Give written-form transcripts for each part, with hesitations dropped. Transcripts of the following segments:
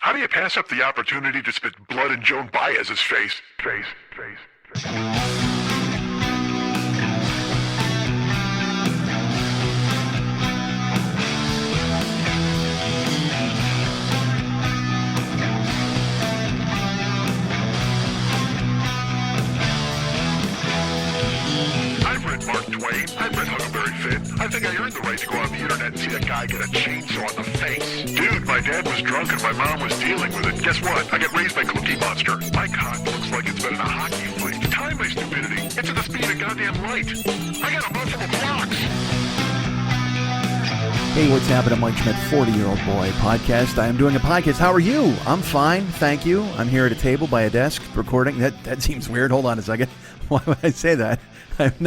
How do you pass up the opportunity to spit blood in Joan Baez's face? I've read Mark Twain. I've read Huckleberry Finn. I think I earned the right to go on the internet and see a guy get a chainsaw in the face. Dude, my dad was drunk and my mom was dealing with it. Guess what? I got raised by Cookie Monster. My cock looks like it's been in a hockey fleet. Time my stupidity. It's at the speed of goddamn light. I got a multiple clocks. Hey, what's happening, Mike Schmidt, 40-year-old boy podcast. I am doing a podcast. How are you? I'm fine, thank you. I'm here at a table by a desk recording. That seems weird. Hold on a second. Why would I say that? I'm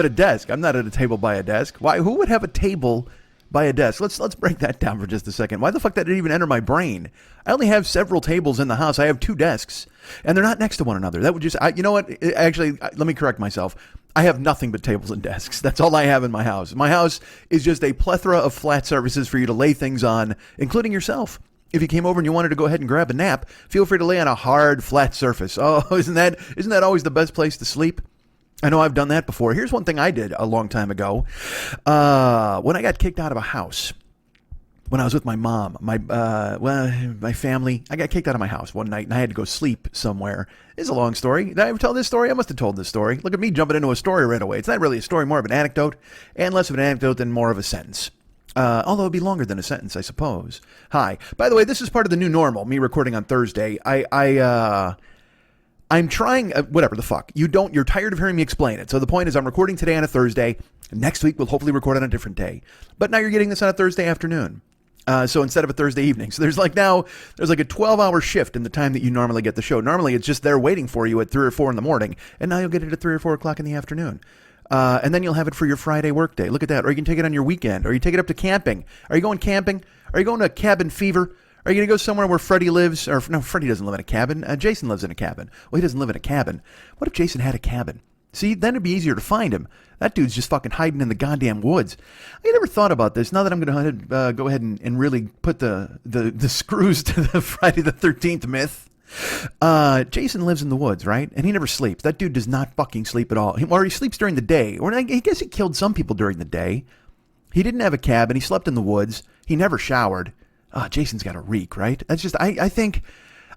at a desk. I'm not at a table by a desk. Why? Who would have a table by a desk? Let's break that down for just a second. Why the fuck that didn't even enter my brain? I only have several tables in the house. I have 2 desks, and they're not next to one another. That would just, you know what? Actually, let me correct myself. I have nothing but tables and desks. That's all I have in my house. My house is just a plethora of flat surfaces for you to lay things on, including yourself. If you came over and you wanted to go ahead and grab a nap, feel free to lay on a hard, flat surface. Oh, isn't that always the best place to sleep? I know I've done that before. Here's one thing I did a long time ago. When I got kicked out of a house, when I was with my mom, my family, I got kicked out of my house one night and I had to go sleep somewhere. It's a long story. Did I ever tell this story? I must have told this story. Look at me jumping into a story right away. It's not really a story, more of an anecdote, and less of an anecdote than more of a sentence. Although it'd be longer than a sentence, I suppose. Hi. By the way, this is part of the new normal, me recording on Thursday. I'm trying, whatever the fuck. You're tired of hearing me explain it. So the point is I'm recording today on a Thursday. Next week, we'll hopefully record on a different day. But now you're getting this on a Thursday afternoon. So instead of a Thursday evening. So there's like a 12-hour shift in the time that you normally get the show. Normally, it's just there waiting for you at 3 or 4 in the morning. And now you'll get it at 3 or 4 o'clock in the afternoon. And then you'll have it for your Friday workday. Look at that. Or you can take it on your weekend. Or you take it up to camping. Are you going camping? Are you going to Cabin Fever? Are you going to go somewhere where Freddie lives? Or no, Freddie doesn't live in a cabin. Jason lives in a cabin. Well, he doesn't live in a cabin. What if Jason had a cabin? See, then it'd be easier to find him. That dude's just fucking hiding in the goddamn woods. I never thought about this. Now that I'm going to go ahead and really put the screws to the Friday the 13th myth. Jason lives in the woods, right? And he never sleeps. That dude does not fucking sleep at all. Or he sleeps during the day. Or I guess he killed some people during the day. He didn't have a cabin. He slept in the woods. He never showered. Jason's got a reek, right? That's just, I think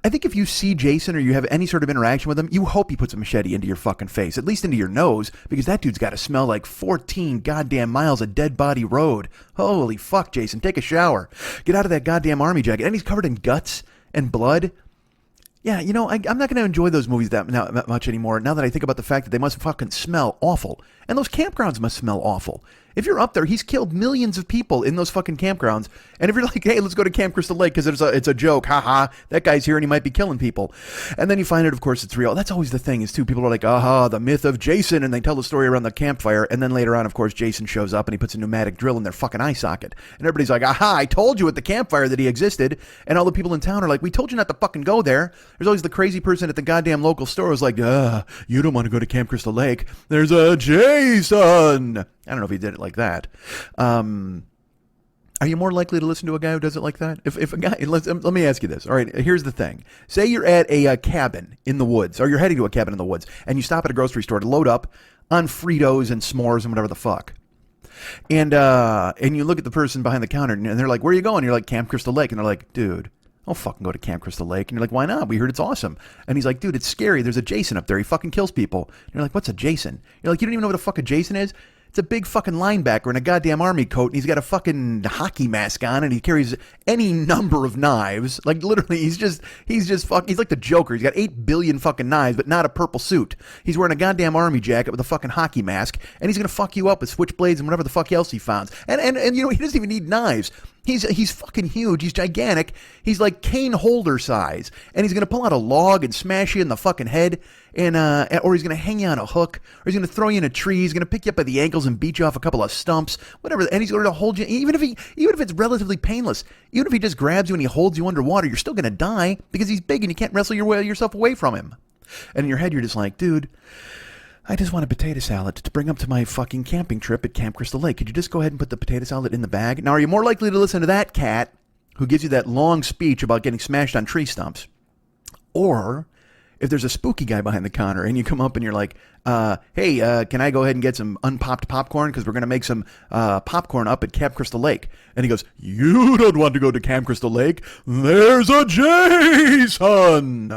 if you see Jason or you have any sort of interaction with him, you hope he puts a machete into your fucking face, at least into your nose, because that dude's got to smell like 14 goddamn miles of dead body road. Holy fuck, Jason, take a shower. Get out of that goddamn army jacket. And he's covered in guts and blood. Yeah, you know, I'm not going to enjoy those movies that much anymore now that I think about the fact that they must fucking smell awful. And those campgrounds must smell awful. If you're up there, he's killed millions of people in those fucking campgrounds. And if you're like, hey, let's go to Camp Crystal Lake because it's a joke, haha, that guy's here and he might be killing people. And then you find out, of course, it's real. That's always the thing is, too, people are like, aha, the myth of Jason, and they tell the story around the campfire. And then later on, of course, Jason shows up and he puts a pneumatic drill in their fucking eye socket. And everybody's like, aha, I told you at the campfire that he existed. And all the people in town are like, we told you not to fucking go there. There's always the crazy person at the goddamn local store who's like, you don't want to go to Camp Crystal Lake. There's a Jason. I don't know if he did it like that. Are you more likely to listen to a guy who does it like that? If a guy, let me ask you this. All right, here's the thing. Say you're at a cabin in the woods, or you're heading to a cabin in the woods, and you stop at a grocery store to load up on Fritos and s'mores and whatever the fuck. And you look at the person behind the counter, and they're like, where are you going? And you're like, Camp Crystal Lake. And they're like, dude, I'll fucking go to Camp Crystal Lake. And you're like, why not? We heard it's awesome. And he's like, dude, it's scary. There's a Jason up there. He fucking kills people. And you're like, what's a Jason? You're like, you don't even know what a fucking Jason is? It's a big fucking linebacker in a goddamn army coat, and he's got a fucking hockey mask on, and he carries any number of knives. Like, literally, he's like the Joker. He's got 8 billion fucking knives, but not a purple suit. He's wearing a goddamn army jacket with a fucking hockey mask, and he's gonna fuck you up with switchblades and whatever the fuck else he finds. And you know, he doesn't even need knives. He's fucking huge. He's gigantic. He's like cane holder size, and he's gonna pull out a log and smash you in the fucking head, and or he's gonna hang you on a hook, or he's gonna throw you in a tree. He's gonna pick you up by the ankles and beat you off a couple of stumps, whatever. And he's going to hold you, even if it's relatively painless. Even if he just grabs you and he holds you underwater, you're still gonna die because he's big and you can't wrestle yourself away from him. And in your head, you're just like, dude, I just want a potato salad to bring up to my fucking camping trip at Camp Crystal Lake. Could you just go ahead and put the potato salad in the bag? Now, are you more likely to listen to that cat who gives you that long speech about getting smashed on tree stumps. Or if there's a spooky guy behind the counter and you come up and you're like, hey, can I go ahead and get some unpopped popcorn? Because we're going to make some popcorn up at Camp Crystal Lake. And he goes, you don't want to go to Camp Crystal Lake. There's a Jason.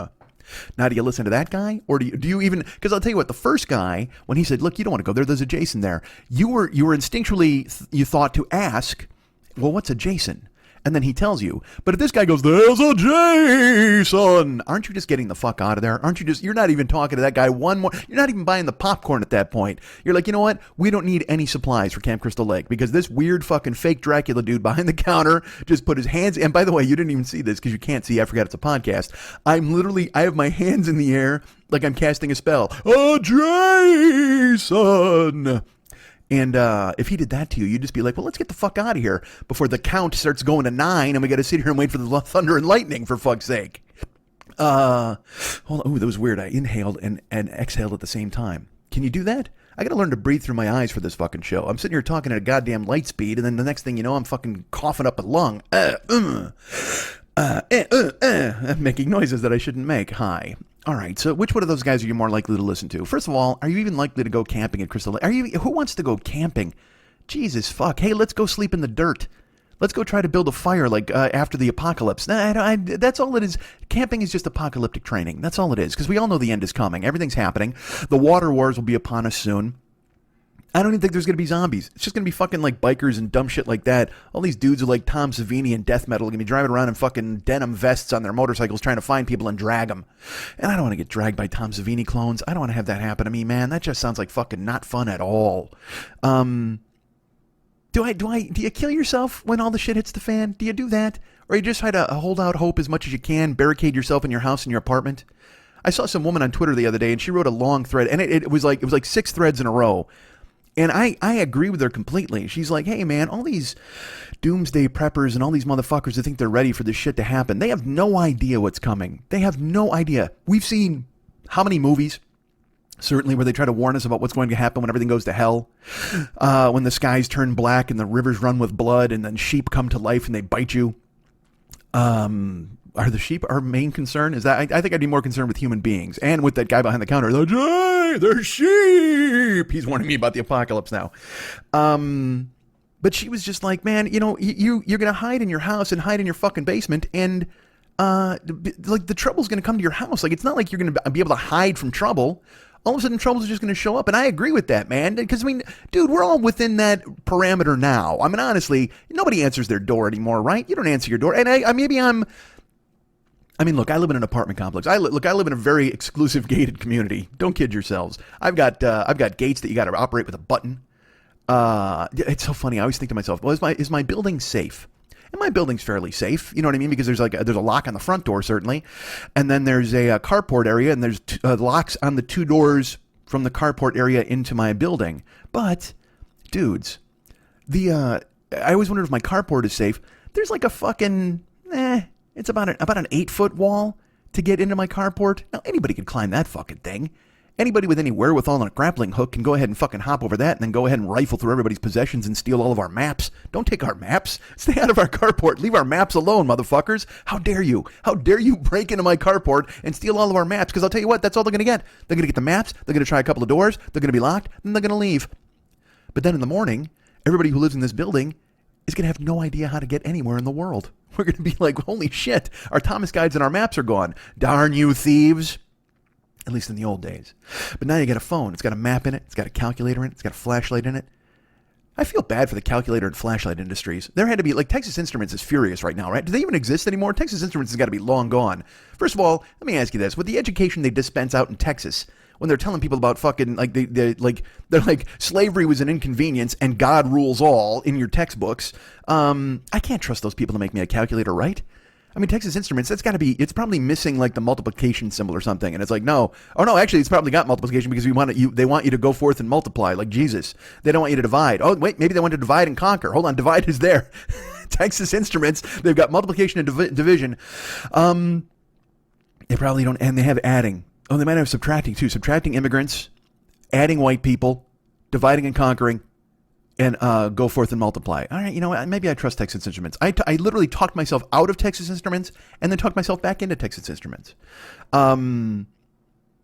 Now, do you listen to that guy? Or do you even, because I'll tell you what, the first guy, when he said, look, you don't want to go there, there's a Jason there. You were instinctually, you thought to ask, well, what's a Jason? And then he tells you. But if this guy goes, there's a Jason, aren't you just getting the fuck out of there? You're not even talking to that guy one more. You're not even buying the popcorn at that point. You're like, you know what? We don't need any supplies for Camp Crystal Lake because this weird fucking fake Dracula dude behind the counter just put his hands. And by the way, you didn't even see this because you can't see. I forgot it's a podcast. I have my hands in the air like I'm casting a spell. A Jason. And if he did that to you, you'd just be like, well, let's get the fuck out of here before the count starts going to 9 and we got to sit here and wait for the thunder and lightning, for fuck's sake. Hold on. Ooh, that was weird. I inhaled and exhaled at the same time. Can you do that? I got to learn to breathe through my eyes for this fucking show. I'm sitting here talking at a goddamn light speed, and then the next thing you know, I'm fucking coughing up a lung. I'm making noises that I shouldn't make. Hi. All right, so which one of those guys are you more likely to listen to? First of all, are you even likely to go camping at Crystal Lake? Who wants to go camping? Jesus fuck. Hey, let's go sleep in the dirt. Let's go try to build a fire like after the apocalypse. That's all it is. Camping is just apocalyptic training. That's all it is, because we all know the end is coming. Everything's happening. The water wars will be upon us soon. I don't even think there's going to be zombies. It's just going to be fucking like bikers and dumb shit like that. All these dudes are like Tom Savini and death metal are going to be driving around in fucking denim vests on their motorcycles trying to find people and drag them. And I don't want to get dragged by Tom Savini clones. I don't want to have that happen to me, man. That just sounds like fucking not fun at all. Do you kill yourself when all the shit hits the fan? Do you do that? Or you just try to hold out hope as much as you can, barricade yourself in your house and your apartment? I saw some woman on Twitter the other day and she wrote a long thread, and it was like 6 threads in a row. And I agree with her completely. She's like, hey, man, all these doomsday preppers and all these motherfuckers that think they're ready for this shit to happen, they have no idea what's coming. They have no idea. We've seen how many movies, certainly, where they try to warn us about what's going to happen when everything goes to hell, when the skies turn black and the rivers run with blood and then sheep come to life and they bite you. Are the sheep our main concern? Is that I think I'd be more concerned with human beings and with that guy behind the counter. They're sheep. He's warning me about the apocalypse now. But she was just like, man, you know, you're gonna hide in your house and hide in your fucking basement, and like the trouble's gonna come to your house. Like it's not like you're gonna be able to hide from trouble. All of a sudden, trouble's just going to show up. And I agree with that, man. Because, I mean, dude, we're all within that parameter now. I mean, honestly, nobody answers their door anymore, right? You don't answer your door. And look, I live in an apartment complex. I live in a very exclusive gated community. Don't kid yourselves. I've got gates that you got to operate with a button. It's so funny. I always think to myself, well, is my building safe? And my building's fairly safe, you know what I mean? Because there's a lock on the front door, certainly. And then there's a carport area, and there's locks on the 2 doors from the carport area into my building. But, dudes, I always wondered if my carport is safe. There's like a fucking, it's about an 8-foot wall to get into my carport. Now, anybody could climb that fucking thing. Anybody with any wherewithal on a grappling hook can go ahead and fucking hop over that and then go ahead and rifle through everybody's possessions and steal all of our maps. Don't take our maps. Stay out of our carport. Leave our maps alone, motherfuckers. How dare you? How dare you break into my carport and steal all of our maps? Because I'll tell you what, that's all they're going to get. They're going to get the maps. They're going to try a couple of doors. They're going to be locked. Then they're going to leave. But then in the morning, everybody who lives in this building is going to have no idea how to get anywhere in the world. We're going to be like, holy shit, our Thomas guides and our maps are gone. Darn you thieves. At least in the old days. But now you got a phone. It's got a map in it. It's got a calculator in it. It's got a flashlight in it. I feel bad for the calculator and flashlight industries. There had to be, like, Texas Instruments is furious right now, right? Do they even exist anymore? Texas Instruments has got to be long gone. First of all, let me ask you this. With the education they dispense out in Texas, when they're telling people about fucking, like, they're like, slavery was an inconvenience and God rules all in your textbooks, I can't trust those people to make me a calculator, right? I mean, Texas Instruments, that's got to be, it's probably missing like the multiplication symbol or something. And it's like, no. Oh, no, actually, it's probably got multiplication because they want you to go forth and multiply like Jesus. They don't want you to divide. Oh, wait, maybe they want to divide and conquer. Hold on, divide is there. Texas Instruments, they've got multiplication and division. They probably don't, and they have adding. Oh, they might have subtracting too. Subtracting immigrants, adding white people, dividing and conquering. and go forth and multiply. All right, you know what? Maybe I trust Texas Instruments. I literally talked myself out of Texas Instruments and then talked myself back into Texas Instruments.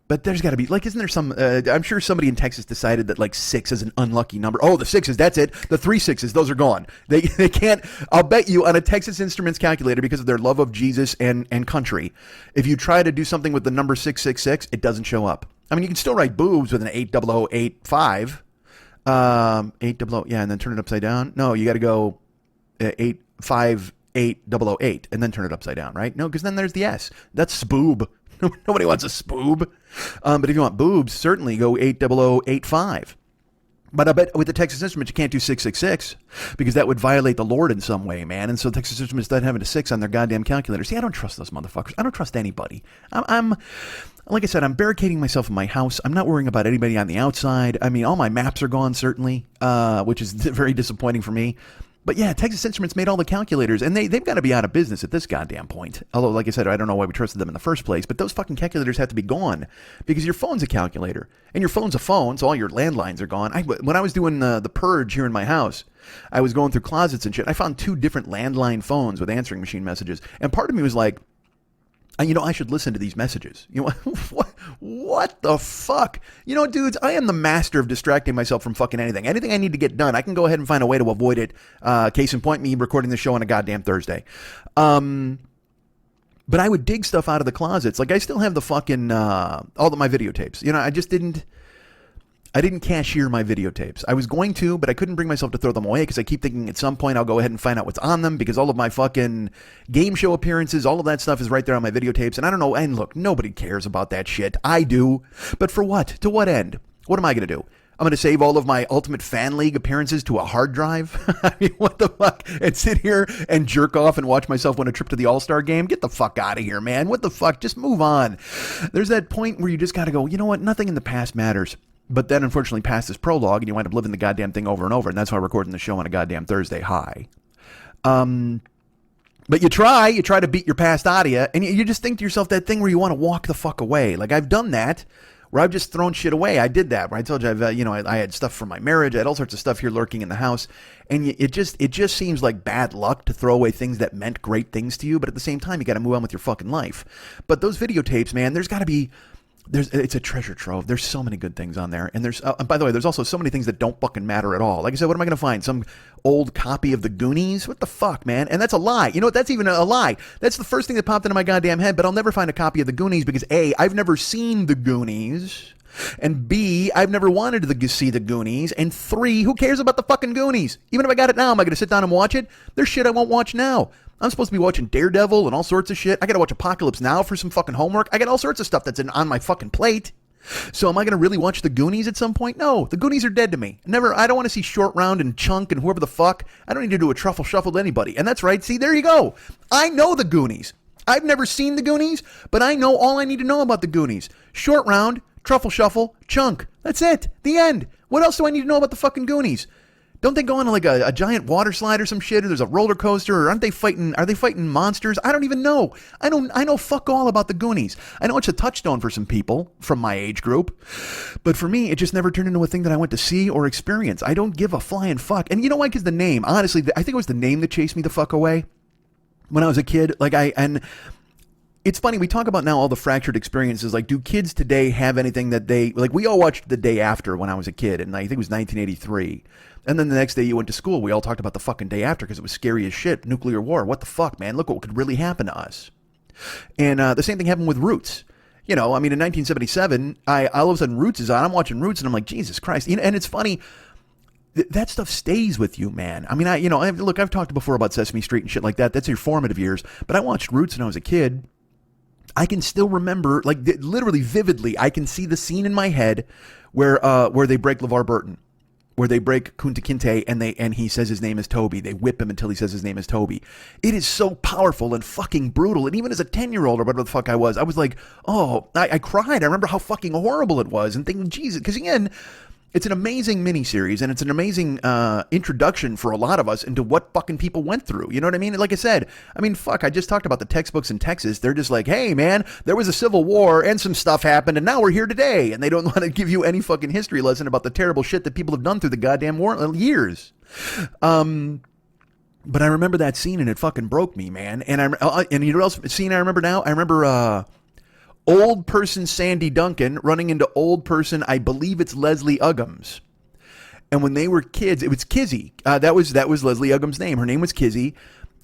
But there's got to be, like, isn't there some, I'm sure somebody in Texas decided that, like, 6 is an unlucky number. Oh, the 6s, that's it. The 3 6s, those are gone. They can't, I'll bet you on a Texas Instruments calculator, because of their love of Jesus and country, if you try to do something with the number 666, it doesn't show up. I mean, you can still write boobs with an 80085. 800, yeah, and then turn it upside down. No, you got to go 858008 and then turn it upside down, right? No, because then there's the S. That's spoob. Nobody wants a spoob. But if you want boobs, certainly go 80085. But I bet with the Texas Instruments, you can't do 666 because that would violate the Lord in some way, man. And so Texas Instruments doesn't have a 6 on their goddamn calculator. See, I don't trust those motherfuckers. I don't trust anybody. I'm like I said, I'm barricading myself in my house. I'm not worrying about anybody on the outside. I mean, all my maps are gone, certainly, which is very disappointing for me. But yeah, Texas Instruments made all the calculators, and they've got to be out of business at this goddamn point. Although, like I said, I don't know why we trusted them in the first place, but those fucking calculators have to be gone because your phone's a calculator, and your phone's a phone, so all your landlines are gone. When I was doing the purge here in my house, I was going through closets and shit. I found 2 different landline phones with answering machine messages, and part of me was like, you know, I should listen to these messages. You know, what the fuck? You know, dudes, I am the master of distracting myself from fucking anything. Anything I need to get done, I can go ahead and find a way to avoid it. Case in point, me recording the show on a goddamn Thursday. But I would dig stuff out of the closets. Like, I still have the fucking, all of my videotapes. You know, I didn't cashier my videotapes. I was going to, but I couldn't bring myself to throw them away because I keep thinking at some point I'll go ahead and find out what's on them because all of my fucking game show appearances, all of that stuff is right there on my videotapes. And I don't know. And look, nobody cares about that shit. I do. But for what? To what end? What am I going to do? I'm going to save all of my Ultimate Fan League appearances to a hard drive? I mean, what the fuck? And sit here and jerk off and watch myself win a trip to the All-Star game? Get the fuck out of here, man. What the fuck? Just move on. There's that point where you just got to go, you know what? Nothing in the past matters. But then, unfortunately, past this prologue, and you wind up living the goddamn thing over and over, and that's why I'm recording the show on a goddamn Thursday high. But you try to beat your past out of you, and you just think to yourself that thing where you want to walk the fuck away. Like, I've done that, where I've just thrown shit away. I did that, where I told you, I had stuff from my marriage, I had all sorts of stuff here lurking in the house, and it just seems like bad luck to throw away things that meant great things to you, but at the same time, you got to move on with your fucking life. But those videotapes, man, there's got to be... It's a treasure trove. There's so many good things on there. And there's, by the way, there's also so many things that don't fucking matter at all. Like I said, what am I going to find? Some old copy of the Goonies? What the fuck, man? And that's a lie. You know what? That's even a lie. That's the first thing that popped into my goddamn head, but I'll never find a copy of the Goonies because A, I've never seen the Goonies. And B, I've never wanted to see the Goonies. And 3, who cares about the fucking Goonies? Even if I got it now, am I going to sit down and watch it? There's shit I won't watch now. I'm supposed to be watching Daredevil and all sorts of shit. I got to watch Apocalypse Now for some fucking homework. I got all sorts of stuff that's on my fucking plate. So am I going to really watch the Goonies at some point? No, the Goonies are dead to me. I don't want to see Short Round and Chunk and whoever the fuck. I don't need to do a truffle shuffle to anybody. And that's right. See, there you go. I know the Goonies. I've never seen the Goonies, but I know all I need to know about the Goonies. Short Round, Truffle Shuffle, Chunk. That's it. The end. What else do I need to know about the fucking Goonies? Don't they go on like a giant water slide or some shit, or there's a roller coaster, or are they fighting monsters? I don't even know. I know fuck all about the Goonies. I know it's a touchstone for some people from my age group, but for me, it just never turned into a thing that I went to see or experience. I don't give a flying fuck. And you know why? Because the name, honestly, I think it was the name that chased me the fuck away when I was a kid. And it's funny, we talk about now all the fractured experiences. Like, do kids today have anything that we all watched The Day After when I was a kid, and I think it was 1983. And then the next day you went to school, we all talked about the fucking day after because it was scary as shit. Nuclear war. What the fuck, man? Look what could really happen to us. And the same thing happened with Roots. You know, I mean, in 1977, all of a sudden Roots is on. I'm watching Roots and I'm like, Jesus Christ. And it's funny. That stuff stays with you, man. I mean, I've talked before about Sesame Street and shit like that. That's your formative years. But I watched Roots when I was a kid. I can still remember, like, literally vividly, I can see the scene in my head where they break LeVar Burton. Where they break Kunta Kinte and he says his name is Toby. They whip him until he says his name is Toby. It is so powerful and fucking brutal. And even as a 10-year-old or whatever the fuck I was like, oh, I cried. I remember how fucking horrible it was and thinking, Jesus, because again, It's an amazing miniseries, and it's an amazing introduction for a lot of us into what fucking people went through. You know what I mean? Like I said, fuck, I just talked about the textbooks in Texas. They're just like, hey, man, there was a civil war and some stuff happened, and now we're here today. And they don't want to give you any fucking history lesson about the terrible shit that people have done through the goddamn war years. But I remember that scene, and it fucking broke me, man. And you know what else scene I remember now? I remember old person Sandy Duncan running into old person, I believe it's Leslie Uggams. And when they were kids, it was Kizzy. That was Leslie Uggams' name. Her name was Kizzy.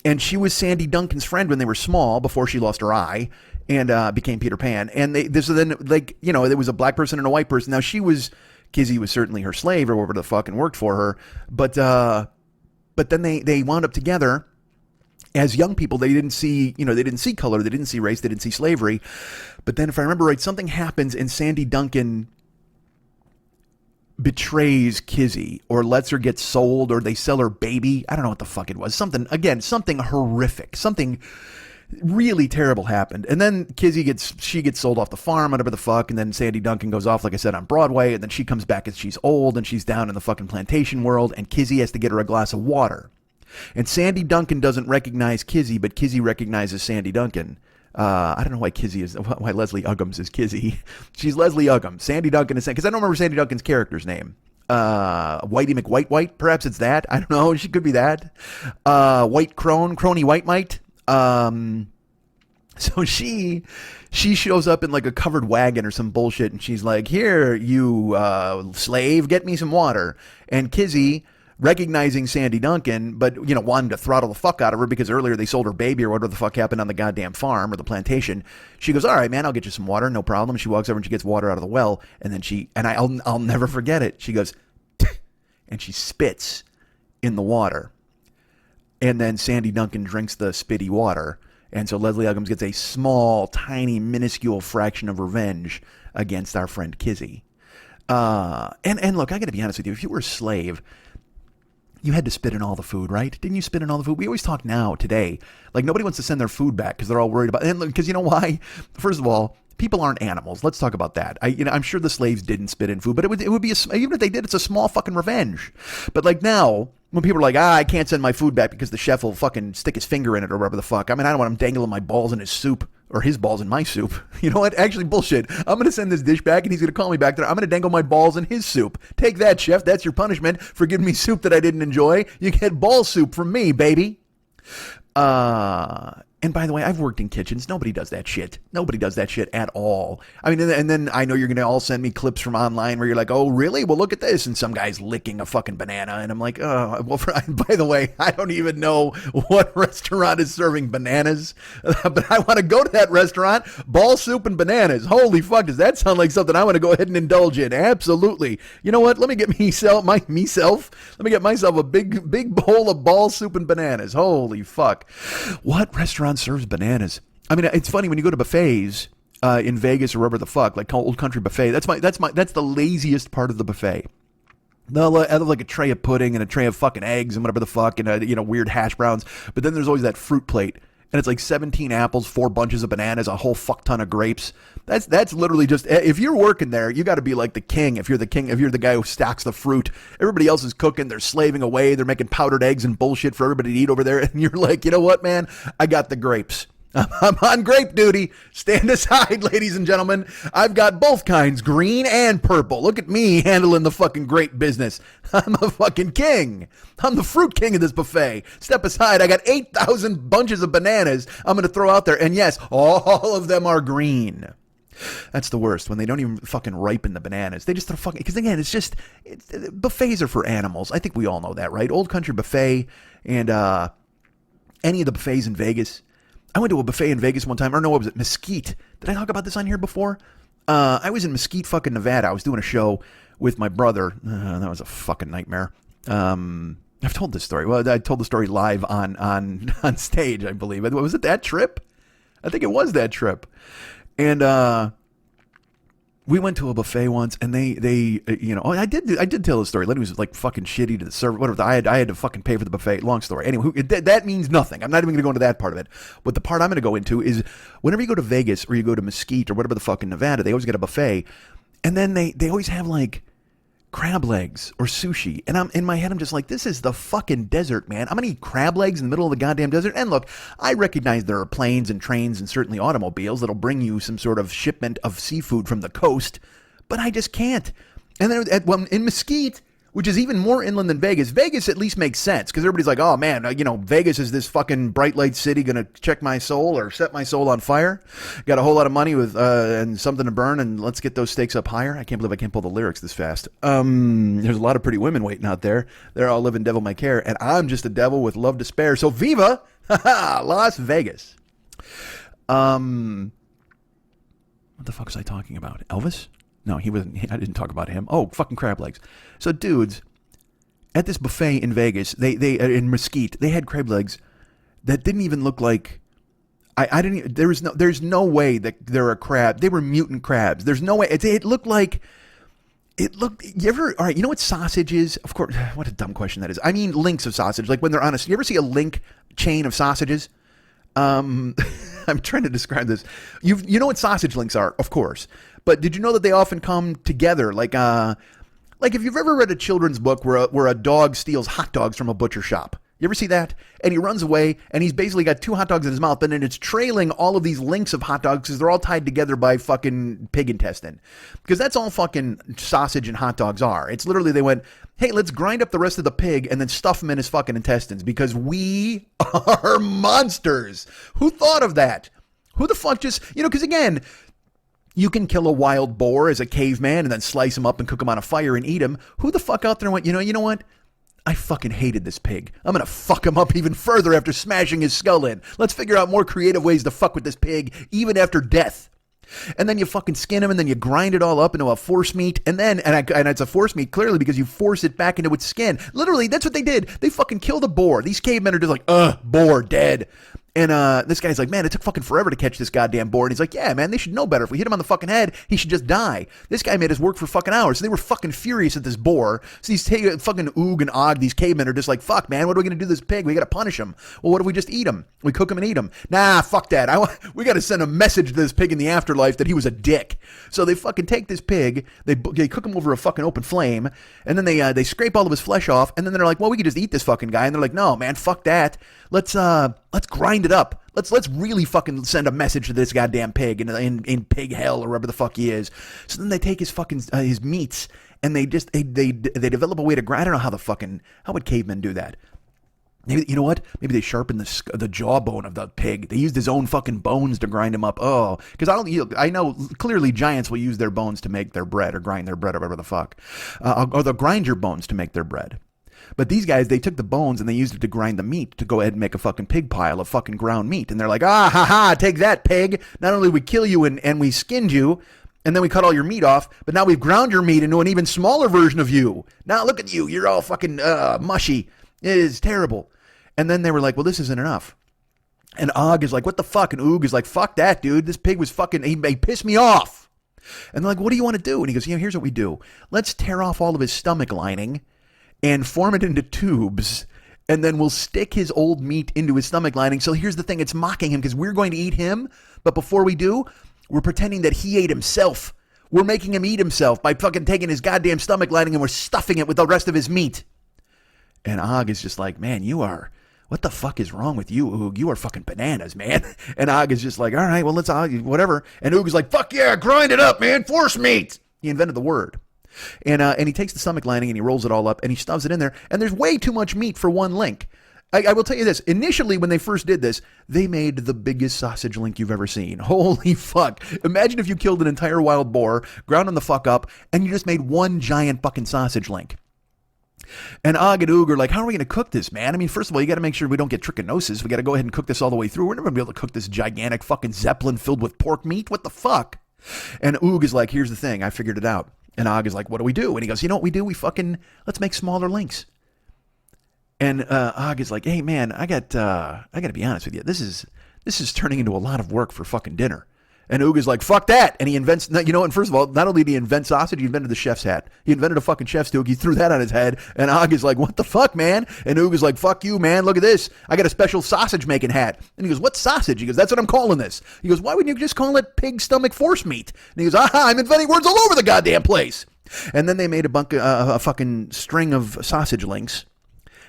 And she was Sandy Duncan's friend when they were small, before she lost her eye and became Peter Pan. And there was a black person and a white person. Now Kizzy was certainly her slave or whatever the fuck and worked for her. But then they wound up together. As young people, they didn't see color, they didn't see race, they didn't see slavery. But then, if I remember right, something happens and Sandy Duncan betrays Kizzy or lets her get sold, or they sell her baby. I don't know what the fuck it was. Something horrific. Something really terrible happened. And then Kizzy gets sold off the farm, whatever the fuck, and then Sandy Duncan goes off, like I said, on Broadway, and then she comes back as she's old and she's down in the fucking plantation world, and Kizzy has to get her a glass of water. And Sandy Duncan doesn't recognize Kizzy, but Kizzy recognizes Sandy Duncan. I don't know why Leslie Uggams is Kizzy. She's Leslie Uggams. Sandy Duncan is Sandy, because I don't remember Sandy Duncan's character's name. Whitey McWhite, perhaps it's that. I don't know. She could be that. White Crony White Mite. So she shows up in like a covered wagon or some bullshit, and she's like, "Here, you slave, get me some water." And Kizzy, recognizing Sandy Duncan, but, wanting to throttle the fuck out of her because earlier they sold her baby or whatever the fuck happened on the goddamn farm or the plantation. She goes, "All right, man, I'll get you some water. No problem." She walks over and she gets water out of the well. And then I'll never forget it. She goes, and she spits in the water. And then Sandy Duncan drinks the spitty water. And so Leslie Uggams gets a small, tiny, minuscule fraction of revenge against our friend Kizzy. And look, I got to be honest with you. If you were a slave, you had to spit in all the food, right? Didn't you spit in all the food? We always talk today, like nobody wants to send their food back because they're all worried about it. And because you know why? First of all, people aren't animals. Let's talk about that. I'm sure the slaves didn't spit in food, but it would be even if they did, it's a small fucking revenge. But like now, when people are like, I can't send my food back because the chef will fucking stick his finger in it or whatever the fuck. I don't want him dangling my balls in his soup or his balls in my soup. You know what? Actually, bullshit. I'm going to send this dish back and he's going to call me back there. I'm going to dangle my balls in his soup. Take that, chef. That's your punishment for giving me soup that I didn't enjoy. You get ball soup from me, baby. And by the way, I've worked in kitchens. Nobody does that shit. Nobody does that shit at all. And then I know you're going to all send me clips from online where you're like, "Oh, really? Well, look at this." And some guy's licking a fucking banana. And I'm like, oh, well, by the way, I don't even know what restaurant is serving bananas. But I want to go to that restaurant. Ball soup and bananas. Holy fuck, does that sound like something I want to go ahead and indulge in? Absolutely. You know what? Let me get myself a big bowl of ball soup and bananas. Holy fuck. What restaurant serves bananas? It's funny when you go to buffets in Vegas or wherever the fuck, like Old Country Buffet. That's the laziest part of the buffet. They'll have like a tray of pudding and a tray of fucking eggs and whatever the fuck and weird hash browns. But then there's always that fruit plate. And it's like 17 apples, 4 bunches of bananas, a whole fuck ton of grapes. That's literally just, if you're working there, you got to be like the king. If you're the guy who stacks the fruit, everybody else is cooking, they're slaving away, they're making powdered eggs and bullshit for everybody to eat over there. And you're like, you know what, man? I got the grapes. I'm on grape duty. Stand aside, ladies and gentlemen. I've got both kinds, green and purple. Look at me handling the fucking grape business. I'm a fucking king. I'm the fruit king of this buffet. Step aside. I got 8,000 bunches of bananas I'm going to throw out there. And yes, all of them are green. That's the worst, when they don't even fucking ripen the bananas. They just throw fucking, because again, buffets are for animals. I think we all know that, right? Old Country Buffet and any of the buffets in Vegas. I went to a buffet in Vegas one time, or no, what was it? Mesquite. Did I talk about this on here before? I was in Mesquite, fucking Nevada. I was doing a show with my brother. That was a fucking nightmare. I've told this story. Well, I told the story live on stage, I believe. Was it that trip? I think it was that trip. And we went to a buffet once, and they I did tell the story. Lenny was like fucking shitty to the server. Whatever. I had to fucking pay for the buffet. Long story. Anyway, that means nothing. I'm not even going to go into that part of it. But the part I'm going to go into is whenever you go to Vegas or you go to Mesquite or whatever the fuck in Nevada, they always get a buffet, and then they always have like crab legs or sushi. And I'm in my head, I'm just like, this is the fucking desert, man. I'm going to eat crab legs in the middle of the goddamn desert. And look, I recognize there are planes and trains and certainly automobiles that'll bring you some sort of shipment of seafood from the coast, but I just can't. And then in Mesquite, which is even more inland than Vegas. Vegas at least makes sense because everybody's like, oh man, Vegas is this fucking bright light city going to check my soul or set my soul on fire. Got a whole lot of money with and something to burn, and let's get those stakes up higher. I can't believe I can't pull the lyrics this fast. There's a lot of pretty women waiting out there. They're all living devil may care, and I'm just a devil with love to spare. So viva Las Vegas. What the fuck was I talking about? Elvis? No, he wasn't. I didn't talk about him. Oh, fucking crab legs. So, dudes, at this buffet in Vegas, they in Mesquite, they had crab legs that didn't even look like. I didn't. There's no way that they're a crab. They were mutant crabs. There's no way. It looked like. It looked. You ever? All right. You know what sausage is? Of course. What a dumb question that is. I mean, links of sausage. Like when they're on a. You ever see a link chain of sausages? I'm trying to describe this. You know what sausage links are, of course. But did you know that they often come together? Like if you've ever read a children's book where a dog steals hot dogs from a butcher shop. You ever see that? And he runs away, and he's basically got 2 hot dogs in his mouth, and then it's trailing all of these links of hot dogs because they're all tied together by fucking pig intestine. Because that's all fucking sausage and hot dogs are. It's literally they went, hey, let's grind up the rest of the pig and then stuff him in his fucking intestines because we are monsters. Who thought of that? Who the fuck just, because again, you can kill a wild boar as a caveman and then slice him up and cook him on a fire and eat him. Who the fuck out there went, you know what? I fucking hated this pig. I'm going to fuck him up even further after smashing his skull in. Let's figure out more creative ways to fuck with this pig, even after death. And then you fucking skin him and then you grind it all up into a force meat. And then, and it's a force meat clearly because you force it back into its skin. Literally, that's what they did. They fucking killed a boar. These cavemen are just like, boar, dead. And this guy's like, man, it took fucking forever to catch this goddamn boar. And he's like, yeah, man, they should know better. If we hit him on the fucking head, he should just die. This guy made us work for fucking hours. So they were fucking furious at this boar. So these fucking Oog and Og, these cavemen are just like, fuck, man, what are we going to do to this pig? We got to punish him. Well, what if we just eat him? We cook him and eat him. Nah, fuck that. We got to send a message to this pig in the afterlife that he was a dick. So they fucking take this pig, they cook him over a fucking open flame, and then they scrape all of his flesh off, and then they're like, well, we could just eat this fucking guy. And they're like, no, man, fuck that. Let's grind it up. Let's really fucking send a message to this goddamn pig in pig hell or wherever the fuck he is. So then they take his fucking his meats and they develop a way to grind. I don't know how would cavemen do that? Maybe, you know what? Maybe they sharpened the jawbone of the pig. They used his own fucking bones to grind him up. Oh, because I know clearly giants will use their bones to make their bread or grind their bread or whatever the fuck, or they'll grind your bones to make their bread. But these guys, they took the bones and they used it to grind the meat to go ahead and make a fucking pig pile of fucking ground meat. And they're like, take that, pig. Not only we kill you and we skinned you, and then we cut all your meat off, but now we've ground your meat into an even smaller version of you. Now look at you. You're all fucking mushy. It is terrible. And then they were like, well, this isn't enough. And Og is like, what the fuck? And Oog is like, fuck that, dude. This pig was fucking, he pissed me off. And they're like, what do you want to do? And he goes, here's what we do. Let's tear off all of his stomach lining and form it into tubes, and then we'll stick his old meat into his stomach lining. So here's the thing, it's mocking him because we're going to eat him, but before we do, we're pretending that he ate himself. We're making him eat himself by fucking taking his goddamn stomach lining and we're stuffing it with the rest of his meat. And Og is just like, man, what the fuck is wrong with you, Oog? You are fucking bananas, man. And Og is just like, all right, well, let's, whatever. And Oog is like, fuck yeah, grind it up, man, force meat. He invented the word. And he takes the stomach lining and he rolls it all up and he stuffs it in there. And there's way too much meat for one link. I will tell you this. Initially, when they first did this, they made the biggest sausage link you've ever seen. Holy fuck. Imagine if you killed an entire wild boar, ground them the fuck up, and you just made one giant fucking sausage link. And Og and Oog are like, how are we going to cook this, man? I mean, first of all, you got to make sure we don't get trichinosis. We got to go ahead and cook this all the way through. We're never going to be able to cook this gigantic fucking Zeppelin filled with pork meat. What the fuck? And Oog is like, here's the thing. I figured it out. And Og is like, what do we do? And he goes, you know what we do? Let's make smaller links. And Og is like, hey man, I got to be honest with you. This is turning into a lot of work for fucking dinner. And Oog is like, fuck that. And he invents, and first of all, not only did he invent sausage, he invented the chef's hat. He invented a fucking chef's toque. He threw that on his head. And Og is like, what the fuck, man? And Oog is like, fuck you, man. Look at this. I got a special sausage making hat. And he goes, what sausage? He goes, that's what I'm calling this. He goes, why wouldn't you just call it pig stomach force meat? And he goes, I'm inventing words all over the goddamn place. And then they made a fucking string of sausage links,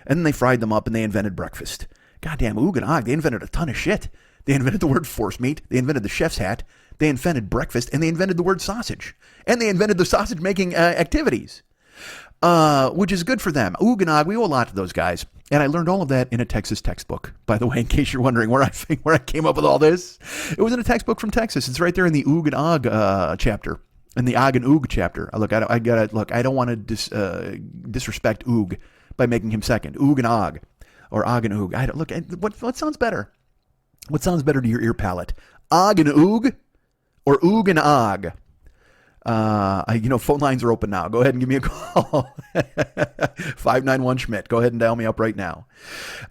and then they fried them up, and they invented breakfast. Goddamn, oog and og, they invented a ton of shit. They invented the word force meat, they invented the chef's hat, they invented breakfast, and they invented the word sausage. And they invented the sausage-making activities, which is good for them. Oog and og, we owe a lot to those guys. And I learned all of that in a Texas textbook, by the way, in case you're wondering where I came up with all this. It was in a textbook from Texas. It's right there in the oog and og chapter. In the Og and Oog chapter. Look, I don't want to disrespect Oog by making him second. Oog and Og, or Og and Oog. What sounds better? What sounds better to your ear palate? Og and Oog, or Oog and Og? Phone lines are open now. Go ahead and give me a call. 591 Schmidt. Go ahead and dial me up right now.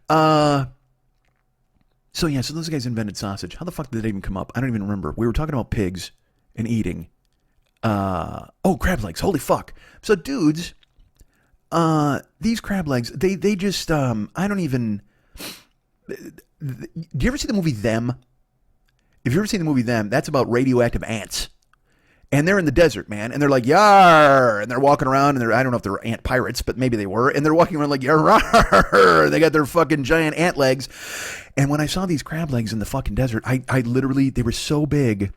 So those guys invented sausage. How the fuck did it even come up? I don't even remember. We were talking about pigs and eating. Crab legs. Holy fuck. So dudes, these crab legs, they just, I don't even, do you ever see the movie Them? If you've ever seen the movie Them, that's about radioactive ants. And they're in the desert, man. And they're like, yar. And they're walking around, and I don't know if they're ant pirates, but maybe they were. And they're walking around like, yar. They got their fucking giant ant legs. And when I saw these crab legs in the fucking desert, I literally, they were so big.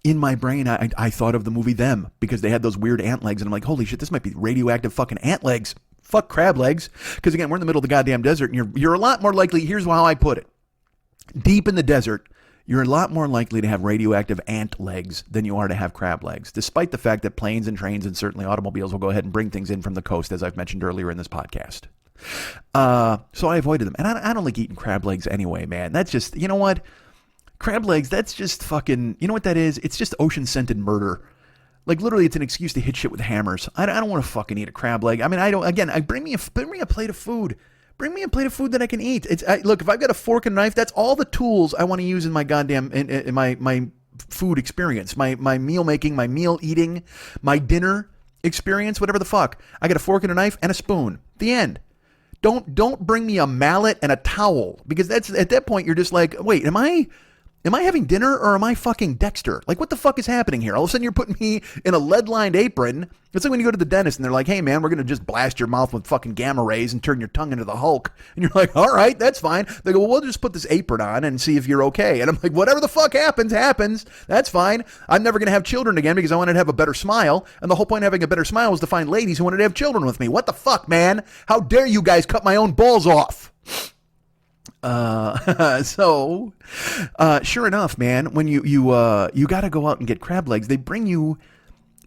In my brain, I thought of the movie Them, because they had those weird ant legs, and I'm like, holy shit, this might be radioactive fucking ant legs. Fuck crab legs. Because again, we're in the middle of the goddamn desert, and you're a lot more likely, here's how I put it. Deep in the desert, you're a lot more likely to have radioactive ant legs than you are to have crab legs, despite the fact that planes and trains and certainly automobiles will go ahead and bring things in from the coast, as I've mentioned earlier in this podcast. So I avoided them. And I don't like eating crab legs anyway, man. That's just, you know what? Crab legs, that's just fucking, you know what that is? It's just ocean-scented murder. Like, literally, it's an excuse to hit shit with hammers. I don't want to fucking eat a crab leg. I mean, bring me a plate of food. Bring me a plate of food that I can eat. Look, if I've got a fork and knife, that's all the tools I want to use in my goddamn, in my food experience, my meal making, my meal eating, my dinner experience, whatever the fuck. I got a fork and a knife and a spoon. The end. Don't bring me a mallet and a towel, because that's, at that point, you're just like, wait, am I having dinner, or am I fucking Dexter? Like, what the fuck is happening here? All of a sudden, you're putting me in a lead-lined apron. It's like when you go to the dentist and they're like, hey, man, we're going to just blast your mouth with fucking gamma rays and turn your tongue into the Hulk. And you're like, all right, that's fine. They go, well, we'll just put this apron on and see if you're okay. And I'm like, whatever the fuck happens. That's fine. I'm never going to have children again because I wanted to have a better smile. And the whole point of having a better smile was to find ladies who wanted to have children with me. What the fuck, man? How dare you guys cut my own balls off? Sure enough, man, when you got to go out and get crab legs, they bring you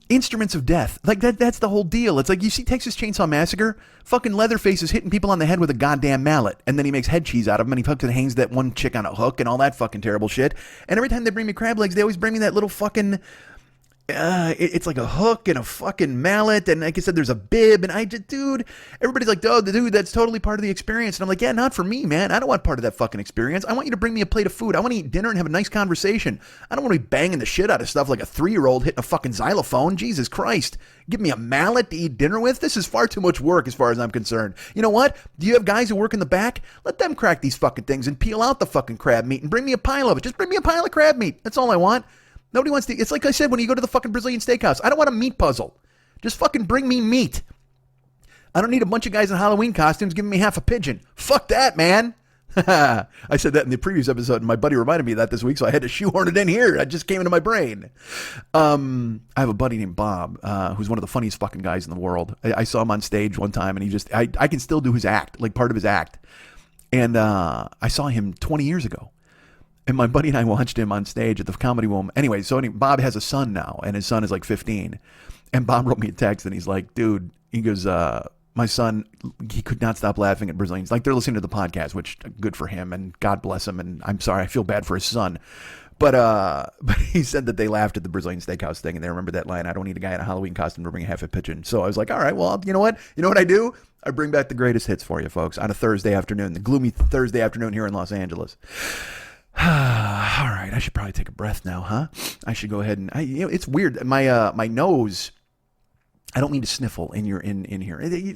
instruments of death. Like that's the whole deal. It's like, you see Texas Chainsaw Massacre? Fucking Leatherface is hitting people on the head with a goddamn mallet, and then he makes head cheese out of them, and he fucking hangs that one chick on a hook and all that fucking terrible shit. And every time they bring me crab legs, they always bring me that little fucking it's like a hook and a fucking mallet, and like I said, there's a bib, and everybody's like, oh, dude, that's totally part of the experience. And I'm like, yeah, not for me, man. I don't want part of that fucking experience. I want you to bring me a plate of food. I want to eat dinner and have a nice conversation. I don't want to be banging the shit out of stuff like a 3-year-old hitting a fucking xylophone. Jesus Christ. Give me a mallet to eat dinner with? This is far too much work as far as I'm concerned. You know what? Do you have guys who work in the back? Let them crack these fucking things and peel out the fucking crab meat and bring me a pile of it. Just bring me a pile of crab meat. That's all I want. Nobody wants to. It's like I said when you go to the fucking Brazilian steakhouse. I don't want a meat puzzle. Just fucking bring me meat. I don't need a bunch of guys in Halloween costumes giving me half a pigeon. Fuck that, man. I said that in the previous episode, and my buddy reminded me of that this week, so I had to shoehorn it in here. It just came into my brain. I have a buddy named Bob, who's one of the funniest fucking guys in the world. I saw him on stage one time, and I can still do his act, like part of his act. And I saw him 20 years ago. And my buddy and I watched him on stage at the Comedy Room. Anyway, Bob has a son now, and his son is like 15. And Bob wrote me a text, and he's like, dude, he goes, my son, he could not stop laughing at Brazilians. Like, they're listening to the podcast, which good for him, and God bless him. And I'm sorry, I feel bad for his son. But he said that they laughed at the Brazilian steakhouse thing, and they remember that line, I don't need a guy in a Halloween costume to bring a half a pigeon. So I was like, all right, well, you know what? You know what I do? I bring back the greatest hits for you, folks, on a Thursday afternoon, the gloomy Thursday afternoon here in Los Angeles. All right, I should probably take a breath now, huh? I should go ahead and it's weird. My nose. I don't mean to sniffle in here,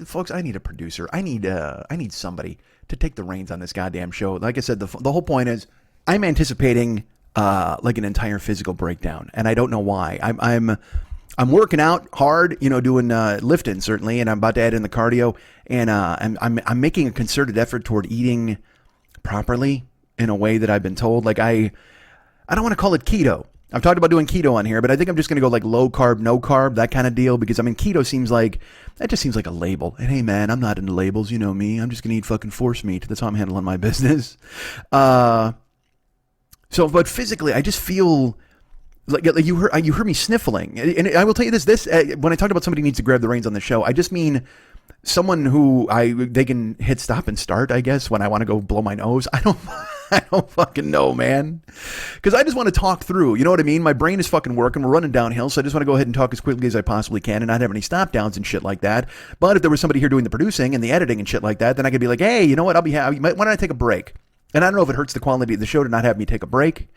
folks. I need a producer. I need somebody to take the reins on this goddamn show. Like I said, the whole point is I'm anticipating like an entire physical breakdown, and I don't know why. I'm working out hard, doing lifting certainly, and I'm about to add in the cardio, and I'm making a concerted effort toward eating properly in a way that I've been told. Like I don't want to call it keto. I've talked about doing keto on here, but I think I'm just going to go like low carb, no carb, that kind of deal, because keto seems like a label. And hey man, I'm not into labels, you know me. I'm just going to eat fucking force meat. That's how I'm handling my business. But physically, I just feel like you heard me sniffling, and I will tell you this when I talk about somebody needs to grab the reins on the show, I just mean someone who they can hit stop and start, I guess, when I want to go blow my nose. I don't fucking know, man, because I just want to talk through, you know what I mean? My brain is fucking working, we're running downhill, so I just want to go ahead and talk as quickly as I possibly can and not have any stop downs and shit like that. But if there was somebody here doing the producing and the editing and shit like that, then I could be like, hey, you know what, I'll be happy. Why don't I take a break? And I don't know if it hurts the quality of the show to not have me take a break,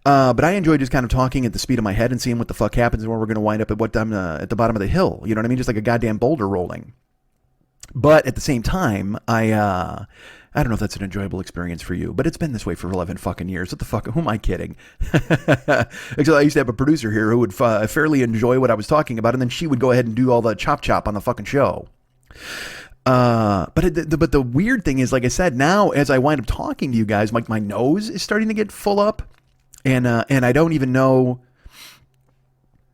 but I enjoy just kind of talking at the speed of my head and seeing what the fuck happens and where we're going to wind up at at the bottom of the hill. You know what I mean? Just like a goddamn boulder rolling. But at the same time, I don't know if that's an enjoyable experience for you, but it's been this way for 11 fucking years. What the fuck? Who am I kidding? Actually, I used to have a producer here who would fairly enjoy what I was talking about, and then she would go ahead and do all the chop on the fucking show. But the weird thing is, like I said, now as I wind up talking to you guys, like my nose is starting to get full up, and I don't even know.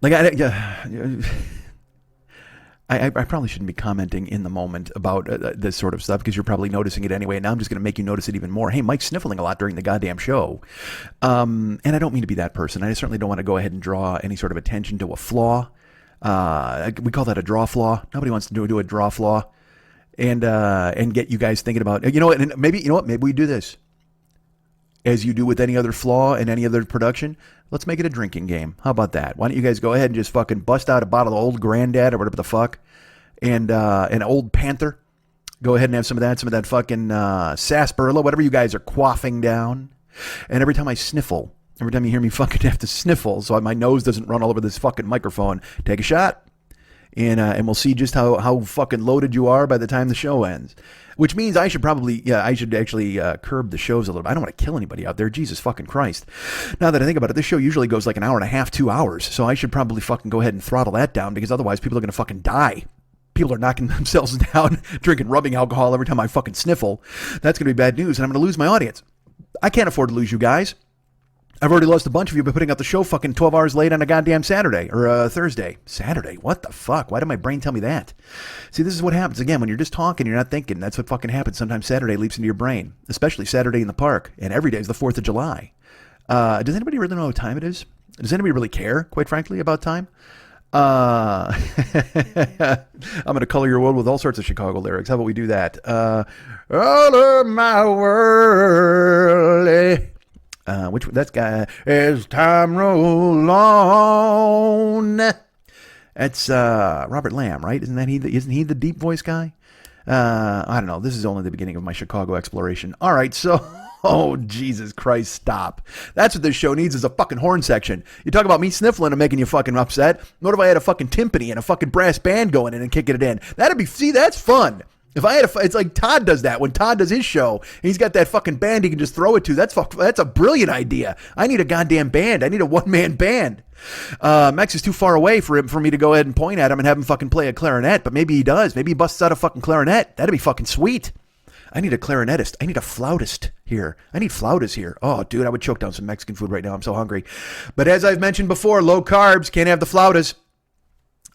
Like I probably shouldn't be commenting in the moment about this sort of stuff because you're probably noticing it anyway. And now I'm just going to make you notice it even more. Hey, Mike's sniffling a lot during the goddamn show. And I don't mean to be that person. I certainly don't want to go ahead and draw any sort of attention to a flaw. We call that a draw flaw. Nobody wants to do a draw flaw. And get you guys thinking about, and maybe we do this. As you do with any other flaw in any other production, let's make it a drinking game. How about that? Why don't you guys go ahead and just fucking bust out a bottle of Old Granddad or whatever the fuck, and an Old Panther. Go ahead and have some of that fucking sarsaparilla, whatever you guys are quaffing down. And every time I sniffle, every time you hear me fucking have to sniffle, so my nose doesn't run all over this fucking microphone, take a shot. And we'll see just how fucking loaded you are by the time the show ends. Which means I should actually curb the shows a little bit. I don't want to kill anybody out there. Jesus fucking Christ. Now that I think about it, this show usually goes like an hour and a half, 2 hours. So I should probably fucking go ahead and throttle that down because otherwise people are going to fucking die. People are knocking themselves down, drinking rubbing alcohol every time I fucking sniffle. That's going to be bad news, and I'm going to lose my audience. I can't afford to lose you guys. I've already lost a bunch of you by putting out the show fucking 12 hours late on a goddamn Saturday or Thursday. Saturday? What the fuck? Why did my brain tell me that? See, this is what happens. Again, when you're just talking, you're not thinking. That's what fucking happens. Sometimes Saturday leaps into your brain, especially Saturday in the park. And every day is the 4th of July. Does anybody really know what time it is? Does anybody really care, quite frankly, about time? I'm going to color your world with all sorts of Chicago lyrics. How about we do that? All of my world... that guy as time roll on. That's Robert Lamb, right? Isn't he the deep voice guy? I don't know. This is only the beginning of my Chicago exploration. All right, so oh Jesus Christ, stop. That's what this show needs is a fucking horn section. You talk about me sniffling and making you fucking upset. What if I had a fucking timpani and a fucking brass band going in and kicking it in? That's fun. If I had it's like Todd does that when Todd does his show. And he's got that fucking band he can just throw it to. That's a brilliant idea. I need a goddamn band. I need a one-man band. Max is too far away for me to go ahead and point at him and have him fucking play a clarinet. But maybe he does. Maybe he busts out a fucking clarinet. That'd be fucking sweet. I need a clarinetist. I need a flautist here. I need flautas here. Oh, dude, I would choke down some Mexican food right now. I'm so hungry. But as I've mentioned before, low carbs, can't have the flautas.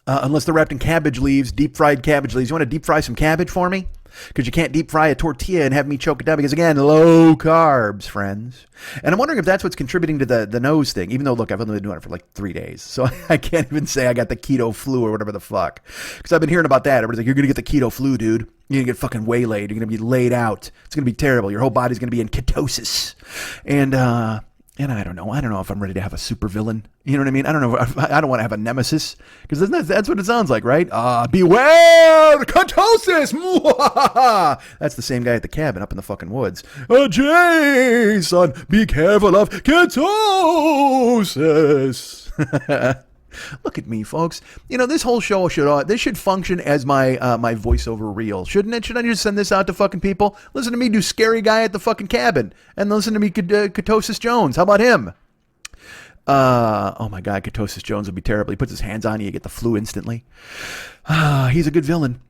Unless they're wrapped in cabbage leaves, deep-fried cabbage leaves. You want to deep-fry some cabbage for me? Because you can't deep-fry a tortilla and have me choke it down because, again, low carbs, friends. And I'm wondering if that's what's contributing to the nose thing, even though, look, I've only been doing it for like 3 days. So I can't even say I got the keto flu or whatever the fuck. Because I've been hearing about that. Everybody's like, you're going to get the keto flu, dude. You're going to get fucking waylaid. You're going to be laid out. It's going to be terrible. Your whole body's going to be in ketosis. And I don't know. I don't know if I'm ready to have a supervillain. You know what I mean? I don't know. I don't want to have a nemesis because that's what it sounds like, right? Beware ketosis. That's the same guy at the cabin up in the fucking woods. Jason, be careful of ketosis. Look at me, folks. You know, this whole show should function as my my voiceover reel, shouldn't it? Should I just send this out to fucking people? Listen to me do Scary Guy at the fucking cabin, and listen to me Ketosis Jones. How about him? Oh my God, Ketosis Jones would be terrible. He puts his hands on you, you get the flu instantly. He's a good villain.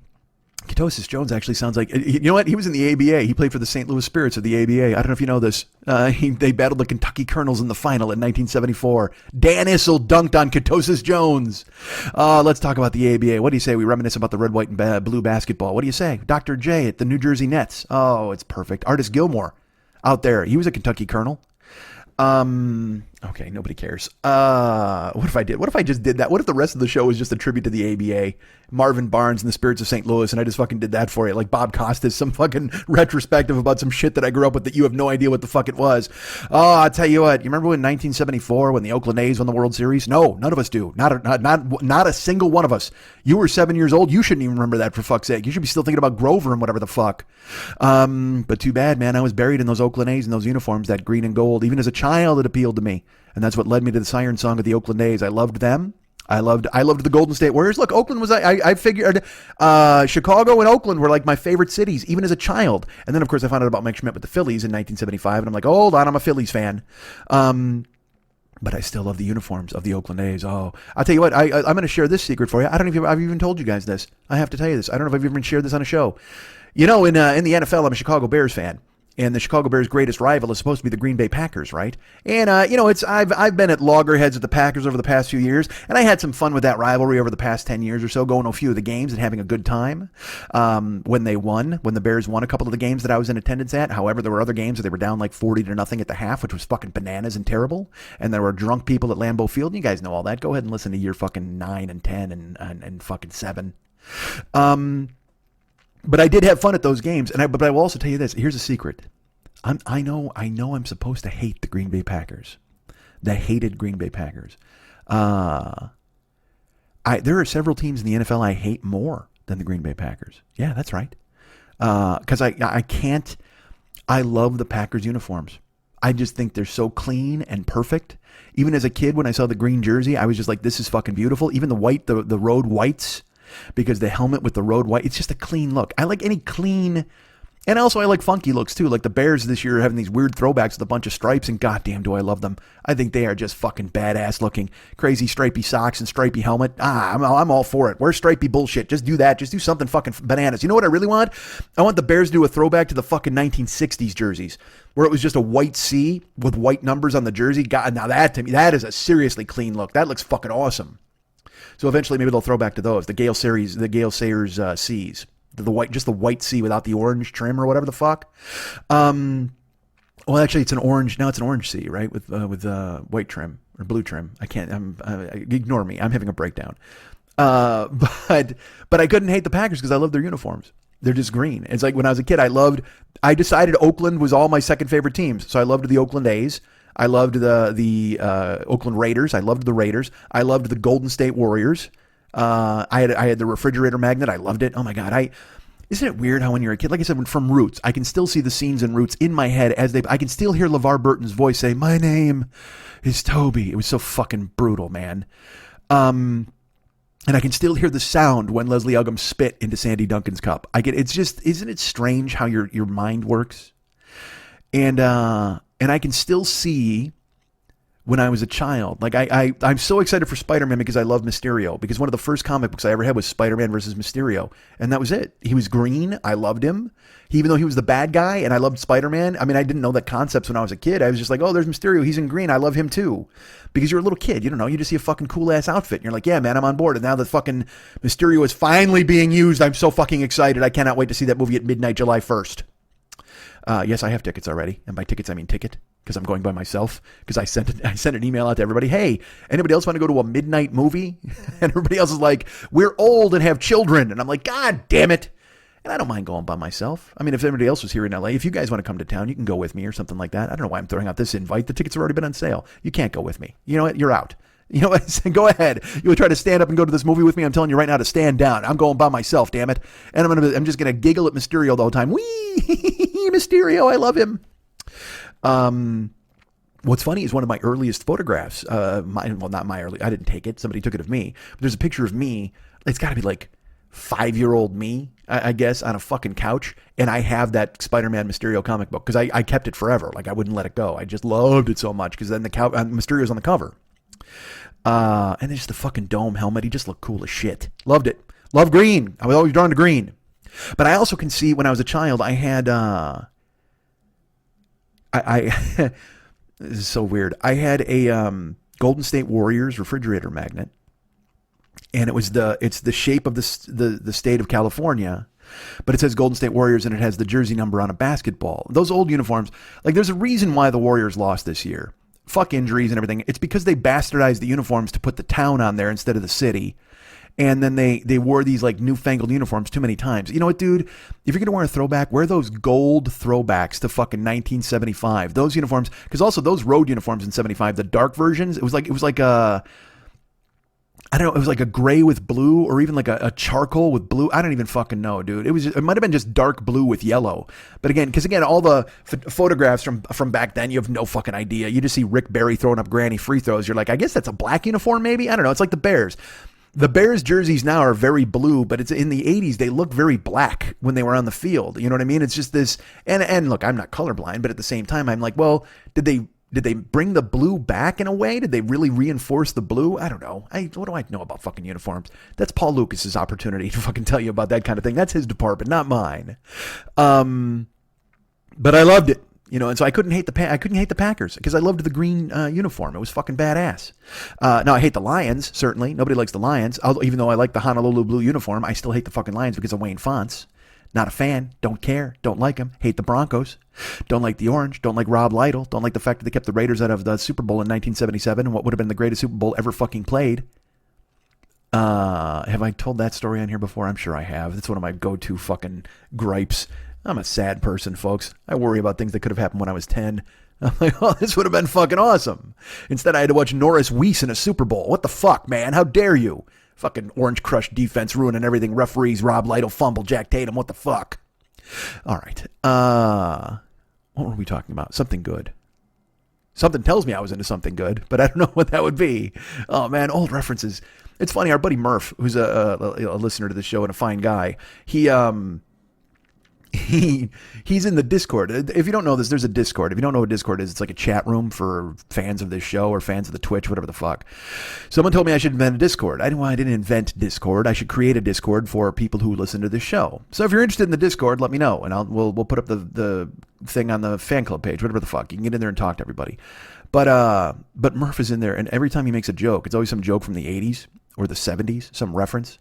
Ketosis Jones actually sounds like, you know what? He was in the ABA. He played for the St. Louis Spirits of the ABA. I don't know if you know this. They battled the Kentucky Colonels in the final in 1974. Dan Issel dunked on Ketosis Jones. Let's talk about the ABA. What do you say? We reminisce about the red, white, and blue basketball. What do you say? Dr. J at the New Jersey Nets. Oh, it's perfect. Artis Gilmore out there. He was a Kentucky Colonel. Okay, nobody cares. What if I did? What if I just did that? What if the rest of the show was just a tribute to the ABA? Marvin Barnes and the Spirits of St. Louis, and I just fucking did that for you. Like Bob Costas, some fucking retrospective about some shit that I grew up with that you have no idea what the fuck it was. Oh, I'll tell you what. You remember in 1974 when the Oakland A's won the World Series? No, none of us do. Not a single one of us. You were 7 years old. You shouldn't even remember that, for fuck's sake. You should be still thinking about Grover and whatever the fuck. But too bad, man. I was buried in those Oakland A's and those uniforms, that green and gold. Even as a child, it appealed to me. And that's what led me to the siren song of the Oakland A's. I loved them. I loved the Golden State Warriors. Look, Oakland was, I figured, Chicago and Oakland were like my favorite cities, even as a child. And then, of course, I found out about Mike Schmidt with the Phillies in 1975. And I'm like, oh, hold on, I'm a Phillies fan. But I still love the uniforms of the Oakland A's. Oh, I'll tell you what, I'm going to share this secret for you. I don't know if I've even told you guys this. I have to tell you this. I don't know if I've even shared this on a show. You know, in the NFL, I'm a Chicago Bears fan. And the Chicago Bears' greatest rival is supposed to be the Green Bay Packers, right? And, I've been at loggerheads with the Packers over the past few years, and I had some fun with that rivalry over the past 10 years or so, going to a few of the games and having a good time. When the Bears won a couple of the games that I was in attendance at. However, there were other games that they were down like 40-0 at the half, which was fucking bananas and terrible. And there were drunk people at Lambeau Field, and you guys know all that. Go ahead and listen to year fucking 9 and 10 and fucking 7. But I did have fun at those games, but I will also tell you this. Here's a secret. I know I'm supposed to hate the Green Bay Packers. The hated Green Bay Packers. There are several teams in the NFL I hate more than the Green Bay Packers. Yeah, that's right. Because I can't. I love the Packers uniforms. I just think they're so clean and perfect. Even as a kid, when I saw the green jersey, I was just like, this is fucking beautiful. Even the white, the road whites. Because the helmet with the road white, it's just a clean look. I like any clean, and also I like funky looks too. Like the Bears this year are having these weird throwbacks with a bunch of stripes, and goddamn do I love them. I think they are just fucking badass looking. Crazy stripy socks and stripy helmet. I'm all for it. Where's stripy bullshit? Just do that. Just do something fucking bananas. You know what I really want? I want the Bears to do a throwback to the fucking 1960s jerseys, where it was just a white C with white numbers on the jersey. God, now that to me, that is a seriously clean look. That looks fucking awesome. So eventually, maybe they'll throw back to those, the Gale Sayers C's, the white, just the white C without the orange trim or whatever the fuck. Well, actually, it's an orange. Now it's an orange C, right, with white trim or blue trim. I can't. Ignore me. I'm having a breakdown. But I couldn't hate the Packers because I love their uniforms. They're just green. It's like when I was a kid, I decided Oakland was all my second favorite teams, so I loved the Oakland A's. I loved the Oakland Raiders. I loved the Raiders. I loved the Golden State Warriors. I had the refrigerator magnet. I loved it. Oh my God. Isn't it weird how when you're a kid, like I said, from Roots, I can still see the scenes in Roots in my head I can still hear LeVar Burton's voice say, "My name is Toby." It was so fucking brutal, man. And I can still hear the sound when Leslie Uggam spit into Sandy Duncan's cup. It's just, isn't it strange how your mind works? And I can still see when I was a child. Like I'm so excited for Spider-Man because I love Mysterio. Because one of the first comic books I ever had was Spider-Man versus Mysterio. And that was it. He was green. I loved him. Even though he was the bad guy and I loved Spider-Man. I mean, I didn't know the concepts when I was a kid. I was just like, oh, there's Mysterio. He's in green. I love him too. Because you're a little kid. You don't know. You just see a fucking cool ass outfit. And you're like, yeah, man, I'm on board. And now the fucking Mysterio is finally being used. I'm so fucking excited. I cannot wait to see that movie at midnight, July 1st. Yes, I have tickets already. And by tickets, I mean ticket. Because I'm going by myself. Because I sent an email out to everybody. Hey, anybody else want to go to a midnight movie? And everybody else is like, we're old and have children. And I'm like, God damn it. And I don't mind going by myself. I mean, if anybody else was here in LA, if you guys want to come to town, you can go with me or something like that. I don't know why I'm throwing out this invite. The tickets have already been on sale. You can't go with me. You know what? You're out. You know what? Go ahead. You would try to stand up and go to this movie with me. I'm telling you right now to stand down. I'm going by myself, damn it. And I'm just going to giggle at Mysterio the whole time. Wee! Mysterio, I love him. What's funny is one of my earliest photographs, not my early, I didn't take it. Somebody took it of me. But there's a picture of me. It's got to be like 5-year-old me, I guess, on a fucking couch. And I have that Spider-Man Mysterio comic book because I kept it forever. Like I wouldn't let it go. I just loved it so much because then Mysterio's on the cover. And there's the fucking dome helmet. He just looked cool as shit. Loved it. Love green. I was always drawn to green. But I also can see when I was a child, I had, this is so weird. I had a Golden State Warriors refrigerator magnet. And it's the shape of the state of California, but it says Golden State Warriors and it has the jersey number on a basketball. Those old uniforms, like there's a reason why the Warriors lost this year. Fuck injuries and everything. It's because they bastardized the uniforms to put the town on there instead of the city. And then they wore these like newfangled uniforms too many times. You know what, dude? If you're going to wear a throwback, wear those gold throwbacks to fucking 1975. Those uniforms, because also those road uniforms in 75, the dark versions, it was like a, I don't know, it was like a gray with blue or even like a charcoal with blue. I don't even fucking know, dude. It might have been just dark blue with yellow. But again, because again, all the photographs from back then, you have no fucking idea. You just see Rick Barry throwing up granny free throws. You're like, I guess that's a black uniform maybe? I don't know. It's like the Bears. The Bears jerseys now are very blue, but it's in the 80s, they looked very black when they were on the field. You know what I mean? It's just this, and look, I'm not colorblind, but at the same time, I'm like, well, did they bring the blue back in a way? Did they really reinforce the blue? I don't know. What do I know about fucking uniforms? That's Paul Lucas's opportunity to fucking tell you about that kind of thing. That's his department, not mine. But I loved it, you know, and so I couldn't hate the Packers because I loved the green uniform. It was fucking badass. Now I hate the Lions, certainly. Nobody likes the Lions. Even though I like the Honolulu blue uniform, I still hate the fucking Lions because of Wayne Fonts. Not a fan. Don't care. Don't like him. Hate the Broncos. Don't like the orange. Don't like Rob Lytle. Don't like the fact that they kept the Raiders out of the Super Bowl in 1977, what would have been the greatest Super Bowl ever fucking played. Have I told that story on here before? I'm sure I have. That's one of my go-to fucking gripes. I'm a sad person, folks. I worry about things that could have happened when I was 10. I'm like, oh, this would have been fucking awesome. Instead, I had to watch Norris Weiss in a Super Bowl. What the fuck, man? How dare you? Fucking Orange Crush defense ruining everything. Referees, Rob Lytle, fumble, Jack Tatum. What the fuck? All right. What were we talking about? Something good. Something tells me I was into something good, but I don't know what that would be. Oh, man, old references. It's funny. Our buddy Murph, who's a listener to the show and a fine guy, he's in the Discord. If you don't know this, there's a Discord. If you don't know what Discord is, it's like a chat room for fans of this show or fans of the Twitch, whatever the fuck. Someone told me I should invent a Discord. I didn't invent Discord. I should create a Discord for people who listen to this show. So if you're interested in the Discord, let me know, and we'll put up the thing on the fan club page, whatever the fuck. You can get in there and talk to everybody. But Murph is in there, and every time he makes a joke, it's always some joke from the 80s or the 70s, some reference.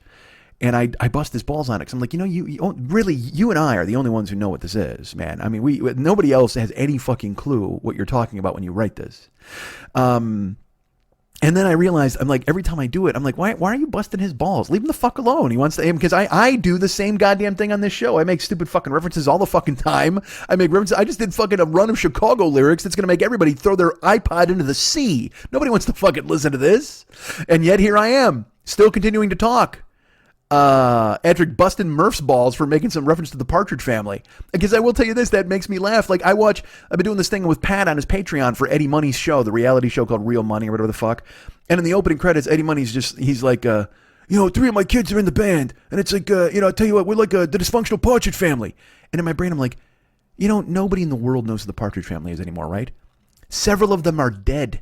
And I bust his balls on it because I'm like, you and I are the only ones who know what this is, man. I mean, nobody else has any fucking clue what you're talking about when you write this. And then I realized, I'm like, every time I do it, I'm like, why are you busting his balls? Leave him the fuck alone. He wants to aim because I do the same goddamn thing on this show. I make stupid fucking references all the fucking time. I make references. I just did fucking a run of Chicago lyrics that's going to make everybody throw their iPod into the sea. Nobody wants to fucking listen to this. And yet here I am, still continuing to talk. Edric busting Murph's balls for making some reference to the Partridge Family. Because I will tell you this, that makes me laugh. Like I've been doing this thing with Pat on his Patreon for Eddie Money's show, the reality show called Real Money or whatever the fuck. And in the opening credits, Eddie Money's he's like, 3 of my kids are in the band. And it's like, I'll tell you what, we're like the dysfunctional Partridge Family. And in my brain, I'm like, nobody in the world knows who the Partridge Family is anymore, right? Several of them are dead.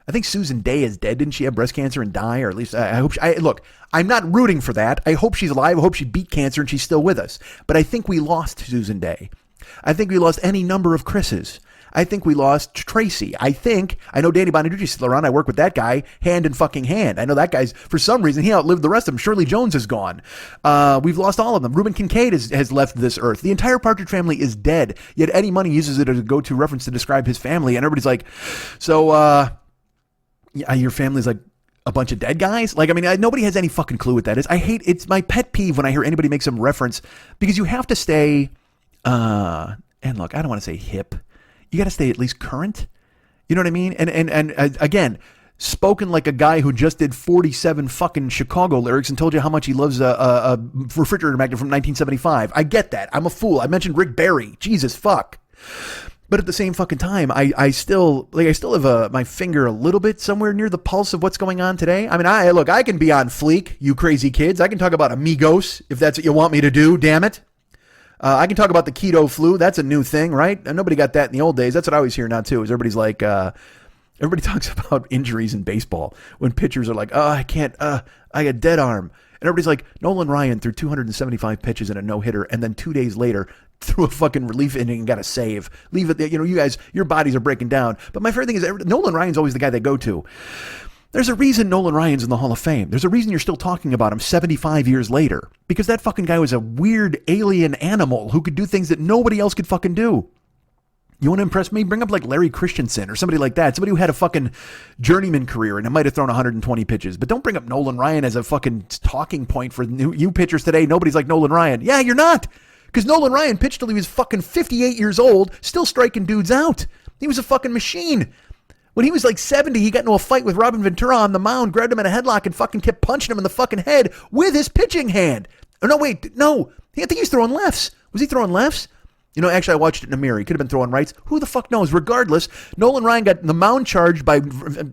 I think Susan Day is dead. Didn't she have breast cancer and die? Or at least I hope look, I'm not rooting for that. I hope she's alive. I hope she beat cancer and she's still with us. But I think we lost Susan Day. I think we lost any number of Chris's. I think we lost Tracy. I know Danny Bonaducci is still around. I work with that guy hand in fucking hand. I know that guy's, for some reason, he outlived the rest of them. Shirley Jones is gone. We've lost all of them. Reuben Kincaid has left this earth. The entire Partridge Family is dead. Yet Eddie Money uses it as a go-to reference to describe his family. And everybody's like, so, your family's like a bunch of dead guys? Like, I mean, nobody has any fucking clue what that is. It's my pet peeve when I hear anybody make some reference because you have to stay, and look, I don't want to say hip. You got to stay at least current. You know what I mean? And again, spoken like a guy who just did 47 fucking Chicago lyrics and told you how much he loves a refrigerator magnet from 1975. I get that. I'm a fool. I mentioned Rick Barry. Jesus fuck. But at the same fucking time, I still have my finger a little bit somewhere near the pulse of what's going on today. I mean, I can be on fleek, you crazy kids. I can talk about Amigos if that's what you want me to do, damn it. I can talk about the keto flu. That's a new thing, right? And nobody got that in the old days. That's what I always hear now, too, is everybody's like, Everybody talks about injuries in baseball when pitchers are like, oh, I can't, I got dead arm. And everybody's like, Nolan Ryan threw 275 pitches in a no-hitter, and then 2 days later threw a fucking relief inning and got a save. Leave it, you guys, your bodies are breaking down. But my favorite thing is Nolan Ryan's always the guy they go to. There's a reason Nolan Ryan's in the Hall of Fame. There's a reason you're still talking about him 75 years later. Because that fucking guy was a weird alien animal who could do things that nobody else could fucking do. You want to impress me? Bring up like Larry Christensen or somebody like that. Somebody who had a fucking journeyman career and might have thrown 120 pitches. But don't bring up Nolan Ryan as a fucking talking point for you pitchers today. Nobody's like Nolan Ryan. Yeah, you're not. Because Nolan Ryan pitched till he was fucking 58 years old, still striking dudes out. He was a fucking machine. When he was like 70, he got into a fight with Robin Ventura on the mound, grabbed him in a headlock, and fucking kept punching him in the fucking head with his pitching hand. Oh, no, wait. No. I think he was throwing lefts. Was he throwing lefts? Actually, I watched it in a mirror. He could have been throwing rights. Who the fuck knows? Regardless, Nolan Ryan got the mound charged by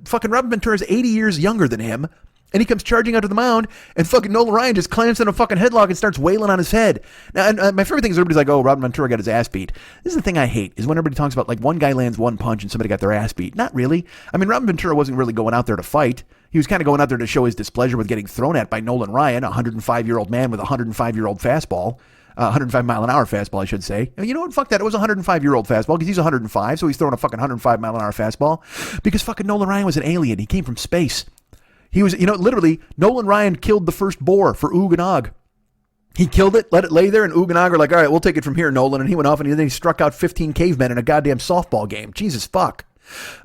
fucking Robin Ventura's 80 years younger than him. And he comes charging out to the mound, and fucking Nolan Ryan just clamps in a fucking headlock and starts wailing on his head. Now, and my favorite thing is everybody's like, oh, Robin Ventura got his ass beat. This is the thing I hate, is when everybody talks about, like, one guy lands one punch and somebody got their ass beat. Not really. I mean, Robin Ventura wasn't really going out there to fight. He was kind of going out there to show his displeasure with getting thrown at by Nolan Ryan, a 105-year-old man with a 105-year-old fastball. 105-mile-an-hour fastball, I should say. You know what? Fuck that. It was a 105-year-old fastball because he's 105, so he's throwing a fucking 105-mile-an-hour fastball because fucking Nolan Ryan was an alien. He came from space. He was, literally, Nolan Ryan killed the first boar for Oog and Og. He killed it, let it lay there, and Oog and Og are like, all right, we'll take it from here, Nolan. And he went off and then he struck out 15 cavemen in a goddamn softball game. Jesus fuck.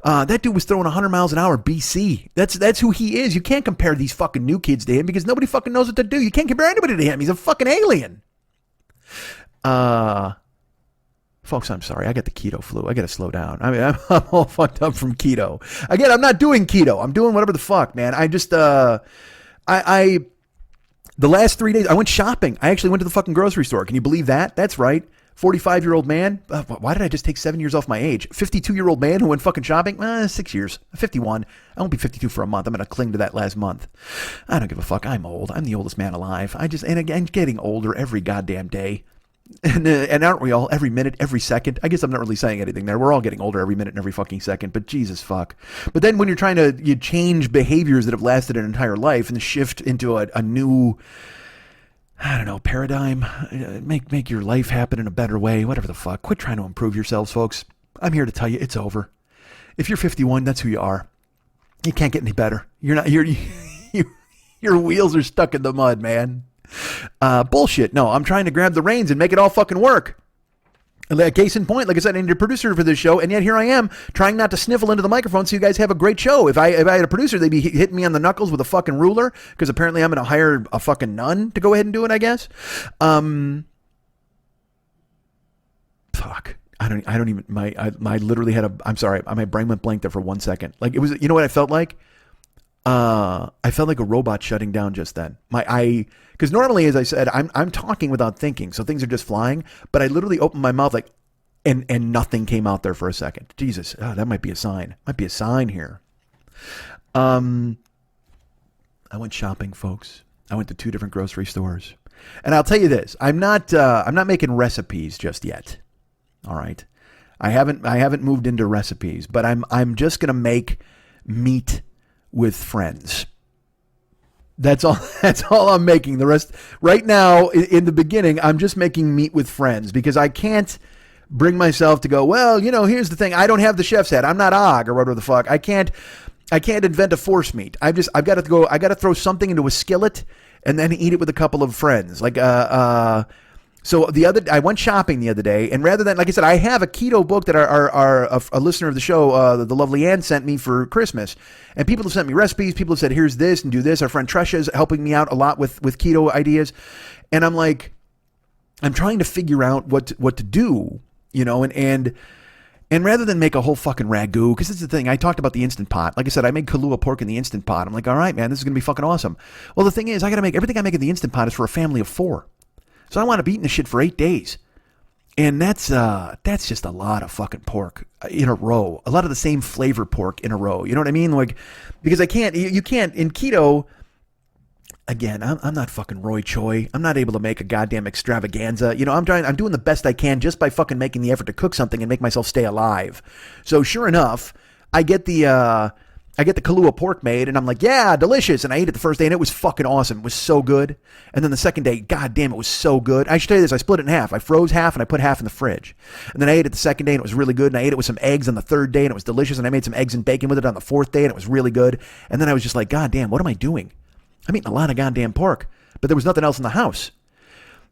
That dude was throwing 100 miles an hour BC. That's who he is. You can't compare these fucking new kids to him because nobody fucking knows what to do. You can't compare anybody to him. He's a fucking alien. Folks, I'm sorry. I got the keto flu. I got to slow down. I mean, I'm all fucked up from keto. Again, I'm not doing keto. I'm doing whatever the fuck, man. I just, the last 3 days, I went shopping. I actually went to the fucking grocery store. Can you believe that? That's right. 45-year-old man. Why did I just take 7 years off my age? 52-year-old man who went fucking shopping? 6 years. 51. I won't be 52 for a month. I'm going to cling to that last month. I don't give a fuck. I'm old. I'm the oldest man alive. And again, getting older every goddamn day. And aren't we all? Every minute, every second. I guess I'm not really saying anything there. We're all getting older every minute and every fucking second. But Jesus fuck. But then when you're trying to change behaviors that have lasted an entire life and shift into a new, I don't know, paradigm, make your life happen in a better way, whatever the fuck. Quit trying to improve yourselves, folks. I'm here to tell you it's over. If you're 51, that's who you are. You can't get any better. Your wheels are stuck in the mud, man. Bullshit. No, I'm trying to grab the reins and make it all fucking work. Case in point, like I said, I need a producer for this show, and yet here I am trying not to sniffle into the microphone so you guys have a great show. If I had a producer, they'd be hitting me on the knuckles with a fucking ruler because apparently I'm going to hire a fucking nun to go ahead and do it, I guess. Fuck. I don't even, I literally had I'm sorry, my brain went blank there for 1 second. Like it was, you know what I felt like? I felt like a robot shutting down just then. Because normally, as I said, I'm talking without thinking, so things are just flying. But I literally opened my mouth and nothing came out there for a second. Jesus, that might be a sign. Might be a sign here. I went shopping, folks. I went to 2 different grocery stores, and I'll tell you this: I'm not making recipes just yet. All right, I haven't moved into recipes, but I'm just gonna make meat with friends. That's all I'm making. The rest right now in the beginning, I'm just making meat with friends because I can't bring myself to go, well, here's the thing. I don't have the chef's hat. I'm not Og or whatever the fuck. I can't invent a force meat. I've got to throw something into a skillet and then eat it with a couple of friends. So I went shopping the other day, and rather than, like I said, I have a keto book that a listener of the show, the lovely Ann, sent me for Christmas. And people have sent me recipes. People have said, here's this and do this. Our friend Tresha is helping me out a lot with keto ideas. And I'm like, I'm trying to figure out what to do, and rather than make a whole fucking ragu, because this is the thing, I talked about the Instant Pot. Like I said, I made Kahlua pork in the Instant Pot. I'm like, all right, man, this is going to be fucking awesome. Well, the thing is, everything I make in the Instant Pot is for a family of 4. So I want to be eating this shit for 8 days. And that's just a lot of fucking pork in a row. A lot of the same flavor pork in a row. You know what I mean? Like, because you can't, in keto, again, I'm not fucking Roy Choi. I'm not able to make a goddamn extravaganza. I'm doing the best I can just by fucking making the effort to cook something and make myself stay alive. So sure enough, I get the Kahlua pork made, and I'm like, yeah, delicious. And I ate it the first day, and it was fucking awesome. It was so good. And then the second day, god damn, it was so good. I should tell you this, I split it in half. I froze half, and I put half in the fridge. And then I ate it the second day, and it was really good. And I ate it with some eggs on the third day, and it was delicious. And I made some eggs and bacon with it on the fourth day, and it was really good. And then I was just like, god damn, what am I doing? I'm eating a lot of goddamn pork. But there was nothing else in the house.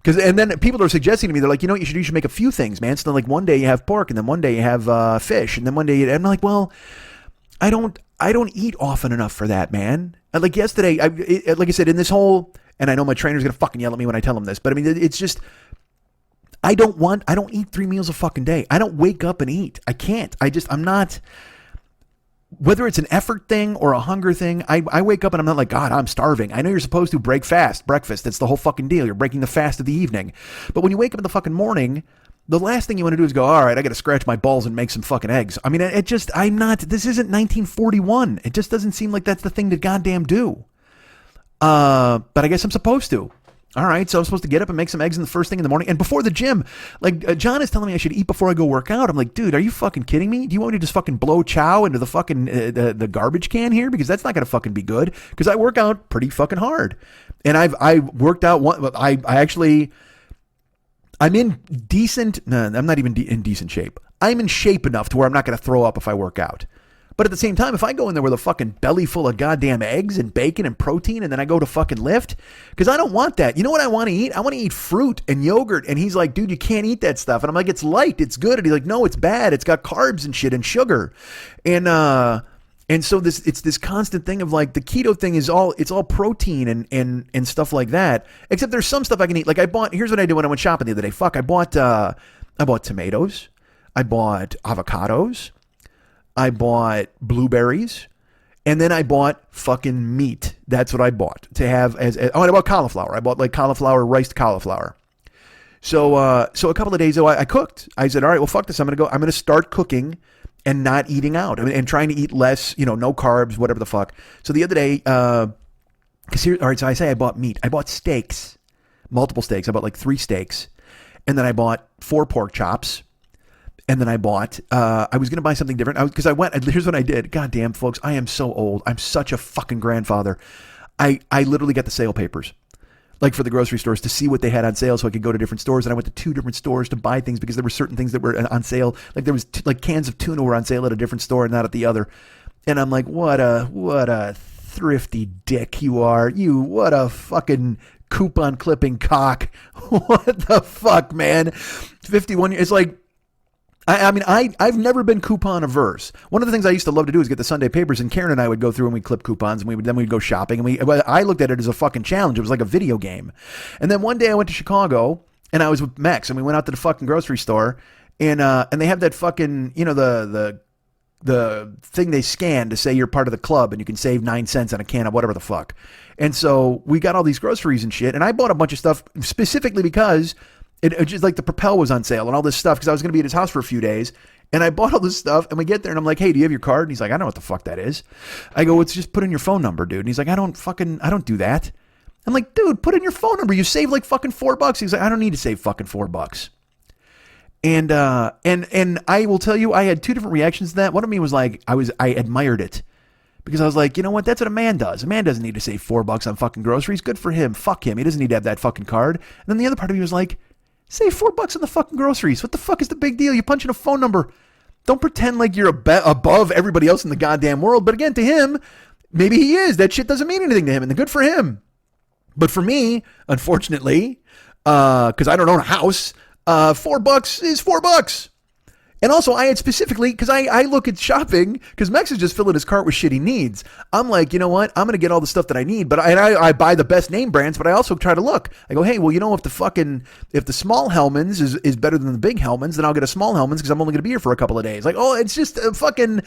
And then people are suggesting to me, they're like, you know what you should do? You should make a few things, man. So then, like, one day you have pork, and then one day you have fish, and then one day I'm like, well, I don't eat often enough for that, man. And like yesterday, like I said, in this whole, and I know my trainer's gonna fucking yell at me when I tell him this, but I mean, it's just, I don't eat 3 meals a fucking day. I don't wake up and eat. I can't. I'm not. Whether it's an effort thing or a hunger thing, I wake up and I'm not like, God, I'm starving. I know you're supposed to break breakfast. That's the whole fucking deal. You're breaking the fast of the evening. But when you wake up in the fucking morning, the last thing you want to do is go, all right, I got to scratch my balls and make some fucking eggs. I mean, this isn't 1941. It just doesn't seem like that's the thing to goddamn do. But I guess I'm supposed to. All right, so I'm supposed to get up and make some eggs in the first thing in the morning. And before the gym, like John is telling me I should eat before I go work out. I'm like, dude, are you fucking kidding me? Do you want me to just fucking blow chow into the fucking the garbage can here? Because that's not going to fucking be good. Because I work out pretty fucking hard. And I worked out I'm in decent, no, I'm not even in decent shape. I'm in shape enough to where I'm not going to throw up if I work out. But at the same time, if I go in there with a fucking belly full of goddamn eggs and bacon and protein and then I go to fucking lift, because I don't want that. You know what I want to eat? I want to eat fruit and yogurt. And he's like, dude, you can't eat that stuff. And I'm like, it's light, it's good. And he's like, no, it's bad. It's got carbs and shit and sugar. And so it's this constant thing of like the keto thing is all protein and stuff like that. Except there's some stuff I can eat. Like here's what I did when I went shopping the other day. Fuck, I bought tomatoes. I bought avocados. I bought blueberries, and then I bought fucking meat. That's what I bought to have and I bought cauliflower. I bought like riced cauliflower. So a couple of days ago, I cooked. I said, all right, well, fuck this. I'm going to start cooking and not eating out. I mean, and trying to eat less, no carbs, whatever the fuck. So the other day, all right, so I say I bought meat. I bought steaks, multiple steaks. I bought like 3 steaks, and then I bought 4 pork chops. And then I bought, I was going to buy something different here's what I did. God damn, folks, I am so old. I'm such a fucking grandfather. I literally got the sale papers, like for the grocery stores, to see what they had on sale so I could go to different stores. And I went to 2 different stores to buy things because there were certain things that were on sale. Like there was like cans of tuna were on sale at a different store and not at the other. And I'm like, what a thrifty dick you are. What a fucking coupon clipping cock. What the fuck, man? 51 years. It's like, I mean, I've never been coupon averse. One of the things I used to love to do is get the Sunday papers, and Karen and I would go through and we'd clip coupons, and we'd go shopping, and I looked at it as a fucking challenge. It was like a video game. And then one day I went to Chicago, and I was with Mex, and we went out to the fucking grocery store, and they have that fucking, the thing they scan to say you're part of the club, and you can save 9 cents on a can of whatever the fuck. And so we got all these groceries and shit, and I bought a bunch of stuff specifically because it just like the Propel was on sale and all this stuff because I was going to be at his house for a few days. And I bought all this stuff and we get there and I'm like, hey, do you have your card? And he's like, I don't know what the fuck that is. I go, it's just put in your phone number, dude. And he's like, I don't do that. I'm like, dude, put in your phone number. You save like fucking $4. He's like, I don't need to save fucking $4. And I will tell you, I had 2 different reactions to that. One of me was like, I admired it. Because I was like, you know what? That's what a man does. A man doesn't need to save $4 on fucking groceries. Good for him. Fuck him. He doesn't need to have that fucking card. And then the other part of me was like, save $4 on the fucking groceries. What the fuck is the big deal? You punch in a phone number. Don't pretend like you're above everybody else in the goddamn world. But again, to him, maybe he is. That shit doesn't mean anything to him, and good for him. But for me, unfortunately, because I don't own a house, $4 is $4. And also, I had specifically, because I look at shopping, because Mex is just filling his cart with shit he needs. I'm like, you know what? I'm going to get all the stuff that I need, but I buy the best name brands, but I also try to look. I go, hey, well, you know, if the small Hellman's is better than the big Hellman's, then I'll get a small Hellman's because I'm only going to be here for a couple of days. Like, oh, it's just a fucking...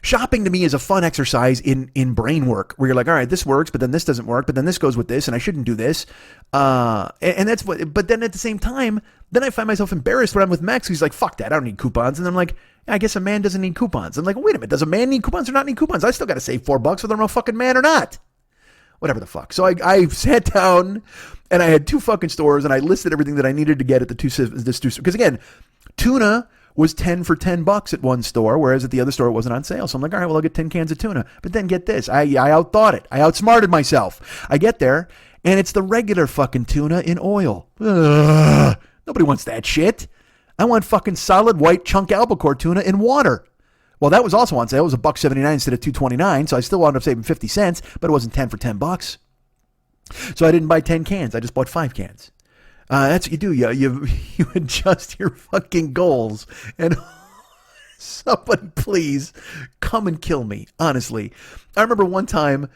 Shopping to me is a fun exercise in brain work where you're like, all right, this works, but then this doesn't work, but then this goes with this, and I shouldn't do this. And that's what, but then at the same time, then I find myself embarrassed when I'm with Max. He's like, fuck that, I don't need coupons. And I'm like, I guess a man doesn't need coupons. I'm like, wait a minute, does a man need coupons or not need coupons? I still got to save $4 whether I'm a fucking man or not. Whatever the fuck. So I sat down and I had 2 fucking stores and I listed everything that I needed to get at the two, because again, tuna was 10 for $10 at one store, whereas at the other store it wasn't on sale. So I'm like, all right, well, I'll get 10 cans of tuna. But then get this, I outthought it. I outsmarted myself. I get there, and it's the regular fucking tuna in oil. Ugh, nobody wants that shit. I want fucking solid white chunk albacore tuna in water. Well, that was also on sale. It was $1.79 instead of $2.29, so I still wound up saving 50 cents, but it wasn't 10 for $10. So I didn't buy 10 cans. I just bought 5 cans. That's what you do. You adjust your fucking goals. And somebody please come and kill me. Honestly, I remember one time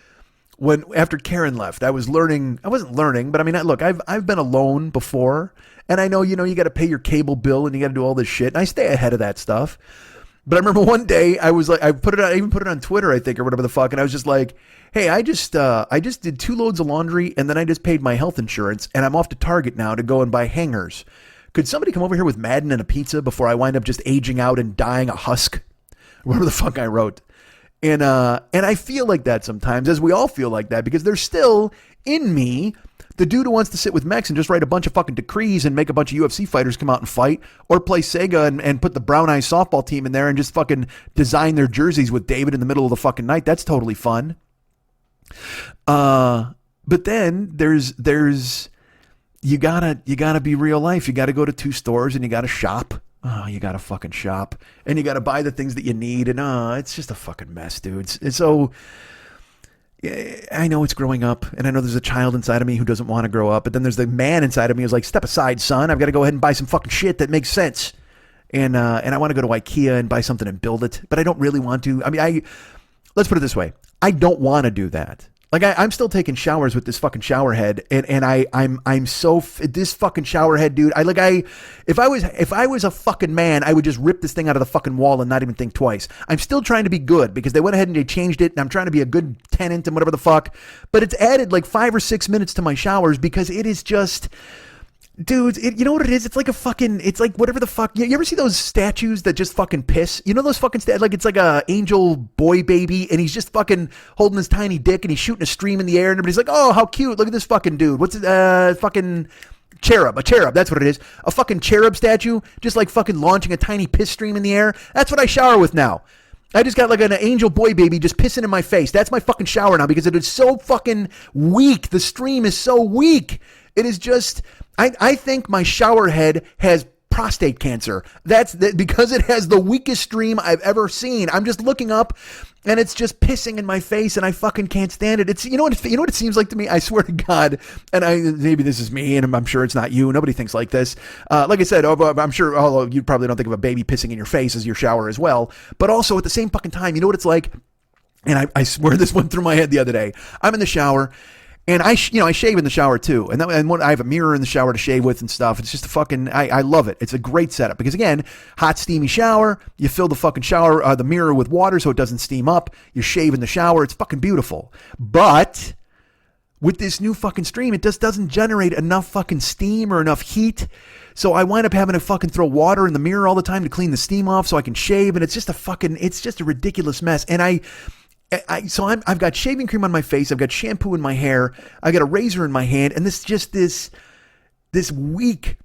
when after Karen left, I wasn't learning, but I mean, look, I've been alone before, and I know you got to pay your cable bill and you got to do all this shit, and I stay ahead of that stuff. But I remember one day I was like, I even put it on Twitter, I think, or whatever the fuck, and I was just like, hey, I just did 2 loads of laundry, and then I just paid my health insurance, and I'm off to Target now to go and buy hangers. Could somebody come over here with Madden and a pizza before I wind up just aging out and dying a husk? Whatever the fuck I wrote. And I feel like that sometimes, as we all feel like that, because there's still in me the dude who wants to sit with mechs and just write a bunch of fucking decrees and make a bunch of UFC fighters come out and fight, or play Sega and put the Brown Eyes softball team in there and just fucking design their jerseys with David in the middle of the fucking night. That's totally fun. But then there's you gotta be real life. You gotta go to 2 stores and you gotta shop. Oh, you gotta fucking shop and you gotta buy the things that you need, and it's just a fucking mess, dude. It's so. I know it's growing up, and I know there's a child inside of me who doesn't want to grow up, but then there's the man inside of me who's like, step aside, son. I've got to go ahead and buy some fucking shit that makes sense. And I want to go to IKEA and buy something and build it, but I don't really want to. I mean, let's put it this way. I don't want to do that. Like I'm still taking showers with this fucking shower head, and I'm so this fucking shower head, dude. If I was a fucking man, I would just rip this thing out of the fucking wall and not even think twice. I'm still trying to be good because they went ahead and they changed it, and I'm trying to be a good tenant and whatever the fuck. But it's added like 5 or 6 minutes to my showers because it is just. Dude, you know what it is? It's like it's like whatever the fuck. You ever see those statues that just fucking piss? You know those fucking like it's like a angel boy baby, and he's just fucking holding his tiny dick, and he's shooting a stream in the air, and everybody's like, oh, how cute. Look at this fucking dude. What's it? Fucking cherub. A cherub. That's what it is. A fucking cherub statue, just like fucking launching a tiny piss stream in the air. That's what I shower with now. I just got like an angel boy baby just pissing in my face. That's my fucking shower now because it is so fucking weak. The stream is so weak. It is just, I think my shower head has prostate cancer. That's because it has the weakest stream I've ever seen. I'm just looking up and it's just pissing in my face and I fucking can't stand it. It's, you know what it seems like to me? I swear to God, and maybe this is me and I'm sure it's not you. Nobody thinks like this. Like I said, I'm sure, although you probably don't think of a baby pissing in your face as your shower as well, but also at the same fucking time, you know what it's like? And I swear this went through my head the other day. I'm in the shower. And I shave in the shower too. And I have a mirror in the shower to shave with and stuff. It's just a fucking, I love it. It's a great setup because again, hot steamy shower, you fill the fucking shower, the mirror with water so it doesn't steam up. You shave in the shower. It's fucking beautiful. But with this new fucking stream, it just doesn't generate enough fucking steam or enough heat. So I wind up having to fucking throw water in the mirror all the time to clean the steam off so I can shave. And it's just a ridiculous mess. And I've got shaving cream on my face. I've got shampoo in my hair. I got a razor in my hand, and this weak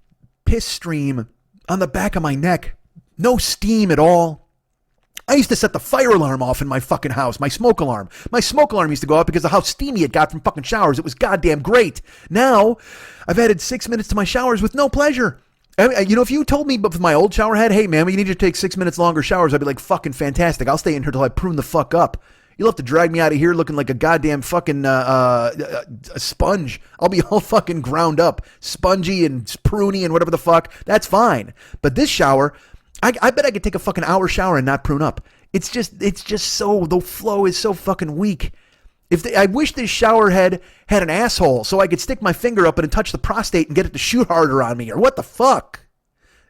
piss stream on the back of my neck. No steam at all. I used to set the fire alarm off in my fucking house. My smoke alarm. My smoke alarm used to go off because of how steamy it got from fucking showers. It was goddamn great. Now I've added 6 minutes to my showers with no pleasure. You know, if you told me with my old shower head, hey man, we need you to take 6 minutes longer showers, I'd be like, fucking fantastic. I'll stay in here till I prune the fuck up. You'll have to drag me out of here looking like a goddamn fucking a sponge. I'll be all fucking ground up, spongy and pruny and whatever the fuck. That's fine. But this shower, I bet I could take a fucking hour shower and not prune up. It's just so, the flow is so fucking weak. I wish this shower head had an asshole so I could stick my finger up and touch the prostate and get it to shoot harder on me, or what the fuck?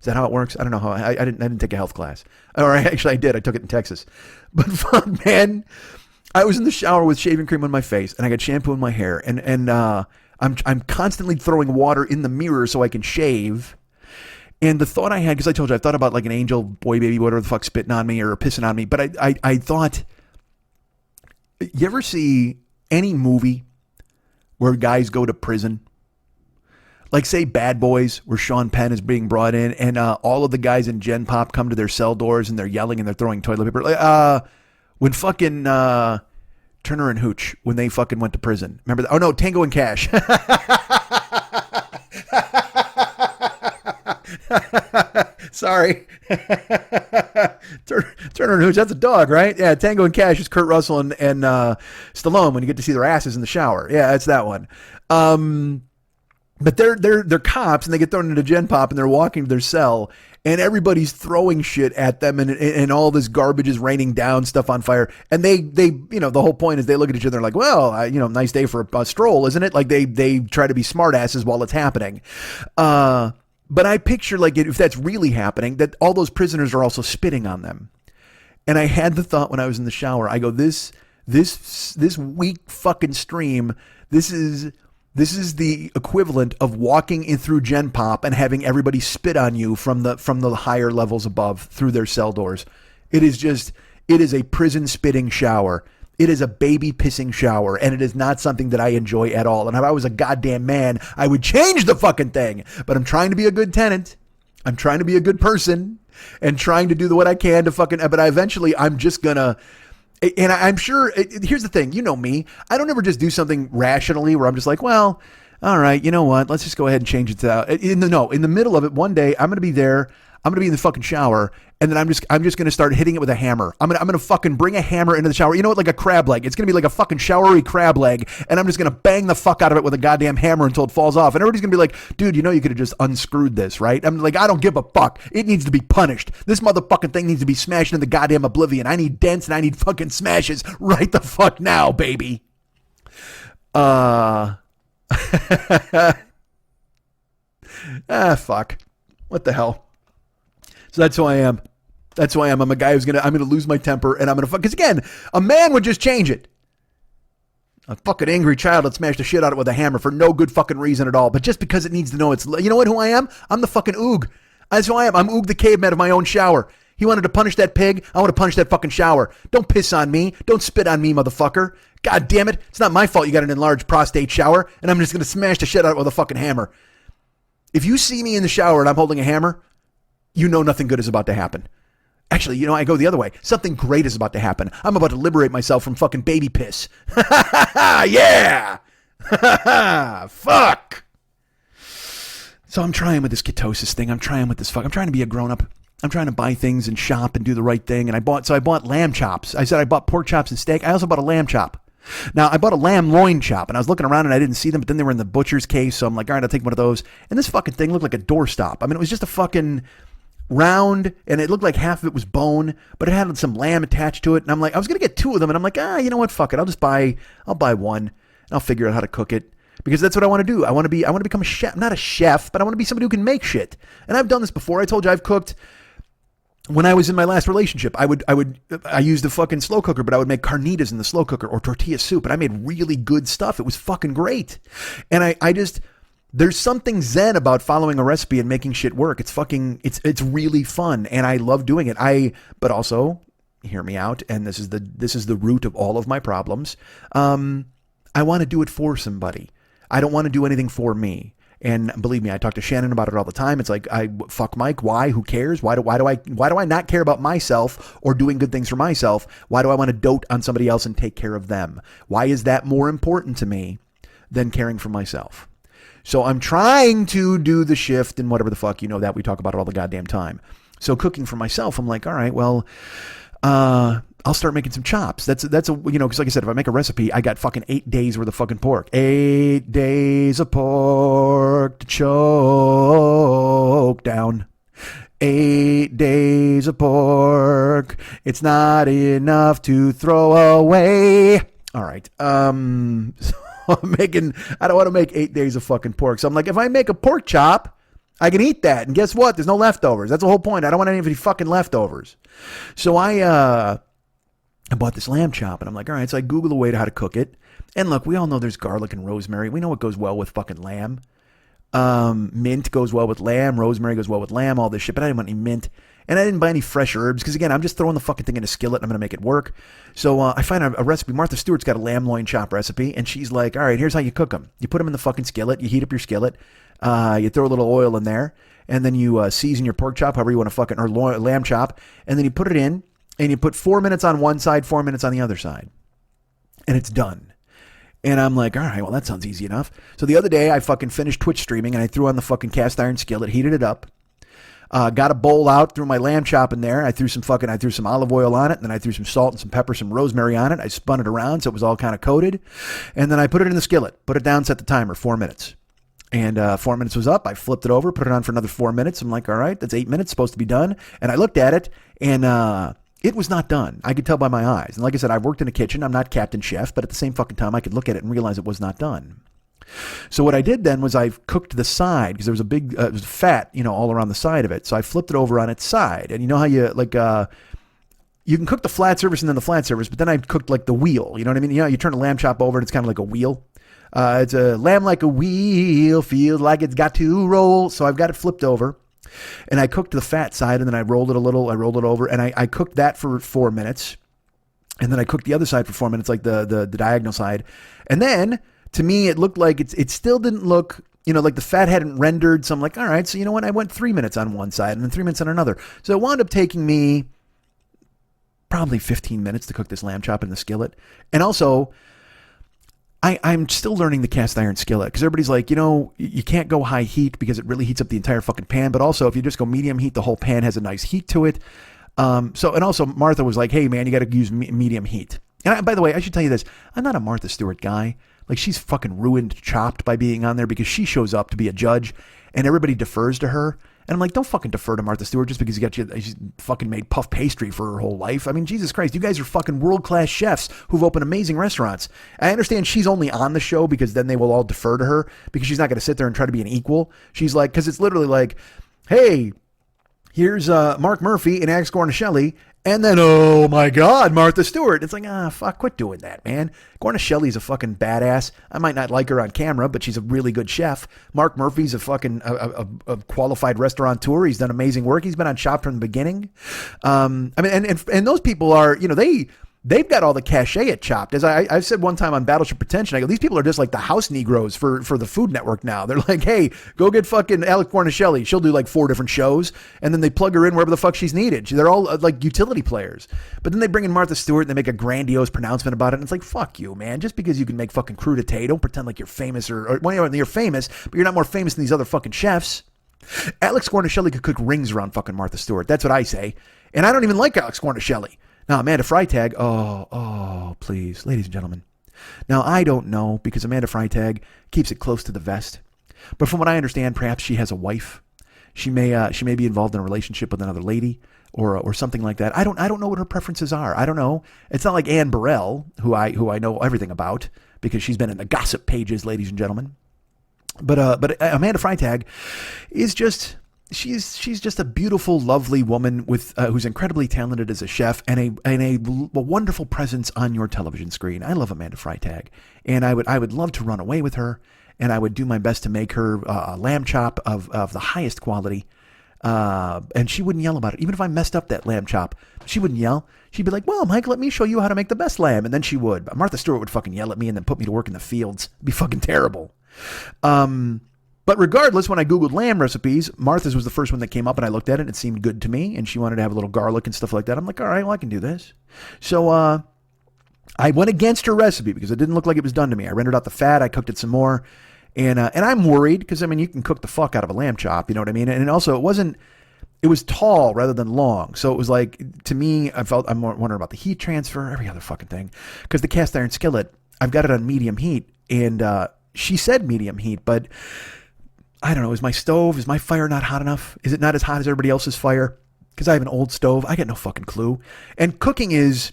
Is that how it works? I don't know how. I didn't take a health class. Or actually I did. I took it in Texas. But fuck, man. I was in the shower with shaving cream on my face and I got shampoo in my hair and I'm constantly throwing water in the mirror so I can shave. And the thought I had, because I told you, I thought about like an angel boy baby, whatever the fuck, spitting on me or pissing on me. But I thought, you ever see any movie where guys go to prison? Like say Bad Boys, where Sean Penn is being brought in, and all of the guys in Gen Pop come to their cell doors and they're yelling and they're throwing toilet paper. Like, when fucking Turner and Hooch, when they fucking went to prison. Remember that? Oh no, Tango and Cash. Sorry. Turner and Hooch, that's a dog, right? Yeah, Tango and Cash is Kurt Russell and Stallone when you get to see their asses in the shower. Yeah, that's that one. But they're cops and they get thrown into Gen Pop and they're walking to their cell and everybody's throwing shit at them and all this garbage is raining down, stuff on fire. And they the whole point is they look at each other like, well, nice day for a stroll, isn't it? Like they try to be smart asses while it's happening. But I picture like if that's really happening, that all those prisoners are also spitting on them. And I had the thought when I was in the shower, I go, this weak fucking stream, this is the equivalent of walking in through Gen Pop and having everybody spit on you from the higher levels above through their cell doors. It is a prison spitting shower. It is a baby pissing shower, and it is not something that I enjoy at all. And if I was a goddamn man, I would change the fucking thing. But I'm trying to be a good tenant. I'm trying to be a good person and trying to do what I can to fucking, but I'm just gonna, and I'm sure, here's the thing, you know me, I don't ever just do something rationally where I'm just like, well, all right, you know what, let's just go ahead and change it to, in the middle of it, one day, I'm going to be there, I'm going to be in the fucking shower, and then I'm just going to start hitting it with a hammer. I'm going to fucking bring a hammer into the shower. You know what? Like a crab leg. It's going to be like a fucking showery crab leg, and I'm just going to bang the fuck out of it with a goddamn hammer until it falls off. And everybody's going to be like, dude, you could have just unscrewed this, right? I'm like, I don't give a fuck. It needs to be punished. This motherfucking thing needs to be smashed into goddamn oblivion. I need dents and I need fucking smashes right the fuck now, baby. Fuck. What the hell? So that's who I am. That's who I am. I'm a guy I'm going to lose my temper and I'm going to fuck. Because again, a man would just change it. A fucking angry child would smash the shit out of it with a hammer for no good fucking reason at all. But just because it needs to know you know what, who I am? I'm the fucking Oog. That's who I am. I'm Oog the caveman of my own shower. He wanted to punish that pig. I want to punish that fucking shower. Don't piss on me. Don't spit on me, motherfucker. God damn it. It's not my fault you got an enlarged prostate shower. And I'm just going to smash the shit out of it with a fucking hammer. If you see me in the shower and I'm holding a hammer, you know nothing good is about to happen. Actually, I go the other way. Something great is about to happen. I'm about to liberate myself from fucking baby piss. Yeah! Fuck! So I'm trying with this ketosis thing. I'm trying with this fuck. I'm trying to be a grown-up. I'm trying to buy things and shop and do the right thing. And I bought lamb chops. I said I bought pork chops and steak. I also bought a lamb chop. Now, I bought a lamb loin chop, and I was looking around, and I didn't see them, but then they were in the butcher's case, so I'm like, all right, I'll take one of those. And this fucking thing looked like a doorstop. I mean, it was just a fucking round, and it looked like half of it was bone, but it had some lamb attached to it, and I'm like, I was going to get two of them, and I'm like, you know what, fuck it, I'll buy one, and I'll figure out how to cook it, because that's what I want to do. I want to become a chef, not a chef, but I want to be somebody who can make shit. And I've done this before. I told you I've cooked. When I was in my last relationship, I used a fucking slow cooker, but I would make carnitas in the slow cooker or tortilla soup, and I made really good stuff. It was fucking great. And there's something zen about following a recipe and making shit work. It's really fun, and I love doing it. But also, hear me out, and this is the root of all of my problems. I want to do it for somebody. I don't want to do anything for me. And believe me, I talk to Shannon about it all the time. It's like, fuck Mike. Why? Who cares? Why do I not care about myself or doing good things for myself? Why do I want to dote on somebody else and take care of them? Why is that more important to me than caring for myself? So I'm trying to do the shift and whatever the fuck, that we talk about it all the goddamn time. So cooking for myself, I'm like, all right, well, I'll start making some chops. That's because like I said, if I make a recipe, I got fucking 8 days worth of fucking pork. 8 days of pork to choke down. 8 days of pork. It's not enough to throw away. All right. So I don't want to make 8 days of fucking pork. So I'm like, if I make a pork chop, I can eat that. And guess what? There's no leftovers. That's the whole point. I don't want any of the fucking leftovers. So I bought this lamb chop, and I'm like, all right, so I Google a way to how to cook it. And look, we all know there's garlic and rosemary. We know what goes well with fucking lamb. Mint goes well with lamb. Rosemary goes well with lamb. All this shit, but I didn't want any mint. And I didn't buy any fresh herbs because, again, I'm just throwing the fucking thing in a skillet and I'm going to make it work. So I find a recipe. Martha Stewart's got a lamb loin chop recipe, and she's like, all right, here's how you cook them. You put them in the fucking skillet. You heat up your skillet. You throw a little oil in there, and then you season your pork chop, however you want to fucking, or lamb chop, and then you put it in, and you put 4 minutes on one side, 4 minutes on the other side. And it's done. And I'm like, all right, well, that sounds easy enough. So the other day, I fucking finished Twitch streaming, and I threw on the fucking cast iron skillet, heated it up. Got a bowl out, threw my lamb chop in there. I threw some olive oil on it. And then I threw some salt and some pepper, some rosemary on it. I spun it around so it was all kind of coated. And then I put it in the skillet, put it down, set the timer, 4 minutes. And 4 minutes was up. I flipped it over, put it on for another 4 minutes. I'm like, all right, that's 8 minutes, supposed to be done. And I looked at it, and it was not done. I could tell by my eyes. And like I said, I've worked in a kitchen. I'm not Captain Chef, but at the same fucking time, I could look at it and realize it was not done. So what I did then was I cooked the side because there was a big it was fat, all around the side of it. So I flipped it over on its side. And you know how you you can cook the flat surface and then the flat surface, but then I cooked like the wheel. You know what I mean? You turn a lamb chop over and it's kind of like a wheel. It's a lamb like a wheel, feels like it's got to roll. So I've got it flipped over. And I cooked the fat side and then I rolled it a little. I rolled it over and I cooked that for 4 minutes. And then I cooked the other side for 4 minutes, like the diagonal side. And then to me, it looked like it still didn't look, like the fat hadn't rendered. So I'm like, all right, so you know what? I went 3 minutes on one side and then 3 minutes on another. So it wound up taking me probably 15 minutes to cook this lamb chop in the skillet. And also, I'm still learning the cast iron skillet because everybody's like, you can't go high heat because it really heats up the entire fucking pan. But also, if you just go medium heat, the whole pan has a nice heat to it. And also Martha was like, hey man, you got to use medium heat. And by the way, I should tell you this. I'm not a Martha Stewart guy. Like, she's fucking ruined Chopped by being on there because she shows up to be a judge and everybody defers to her. And I'm like, don't fucking defer to Martha Stewart just because she's fucking made puff pastry for her whole life. I mean, Jesus Christ, you guys are fucking world-class chefs who've opened amazing restaurants. I understand she's only on the show because then they will all defer to her because she's not going to sit there and try to be an equal. She's like, because it's literally like, hey, here's Mark Murphy and Alex Guarnaschelli. And then, oh my God, Martha Stewart. It's like, fuck, quit doing that, man. Guarnaschelli's a fucking badass. I might not like her on camera, but she's a really good chef. Mark Murphy's a fucking a qualified restaurateur. He's done amazing work. He's been on Chopped from the beginning. I mean, and those people are, they've got all the cachet at Chopped. As I've said one time on Battleship Pretension, I go, these people are just like the house Negroes for the Food Network now. They're like, hey, go get fucking Alex Guarnaschelli. She'll do like 4 different shows, and then they plug her in wherever the fuck she's needed. They're all like utility players. But then they bring in Martha Stewart, and they make a grandiose pronouncement about it, and it's like, fuck you, man. Just because you can make fucking crudité, don't pretend like you're famous you're famous, but you're not more famous than these other fucking chefs. Alex Guarnaschelli could cook rings around fucking Martha Stewart. That's what I say. And I don't even like Alex Guarnaschelli. Now, Amanda Freitag, oh, please, ladies and gentlemen. Now, I don't know because Amanda Freitag keeps it close to the vest. But from what I understand, perhaps she has a wife. She may be involved in a relationship with another lady or something like that. I don't know what her preferences are. I don't know. It's not like Anne Burrell, who I know everything about because she's been in the gossip pages, ladies and gentlemen. But Amanda Freitag is just... She's just a beautiful, lovely woman with who's incredibly talented as a chef and a wonderful presence on your television screen. I love Amanda Freitag, and I would love to run away with her, and I would do my best to make her a lamb chop of the highest quality. And she wouldn't yell about it. Even if I messed up that lamb chop, she wouldn't yell. She'd be like, well, Mike, let me show you how to make the best lamb. And then she would. But Martha Stewart would fucking yell at me and then put me to work in the fields. It'd be fucking terrible. But regardless, when I Googled lamb recipes, Martha's was the first one that came up, and I looked at it, and it seemed good to me, and she wanted to have a little garlic and stuff like that. I'm like, all right, well, I can do this. So I went against her recipe because it didn't look like it was done to me. I rendered out the fat. I cooked it some more. And I'm worried because, I mean, you can cook the fuck out of a lamb chop, you know what I mean? And also, it was tall rather than long. So it was like, to me, I'm wondering about the heat transfer, every other fucking thing. Because the cast iron skillet, I've got it on medium heat. And she said medium heat, but... I don't know, is my fire not hot enough? Is it not as hot as everybody else's fire? Because I have an old stove. I got no fucking clue. And cooking is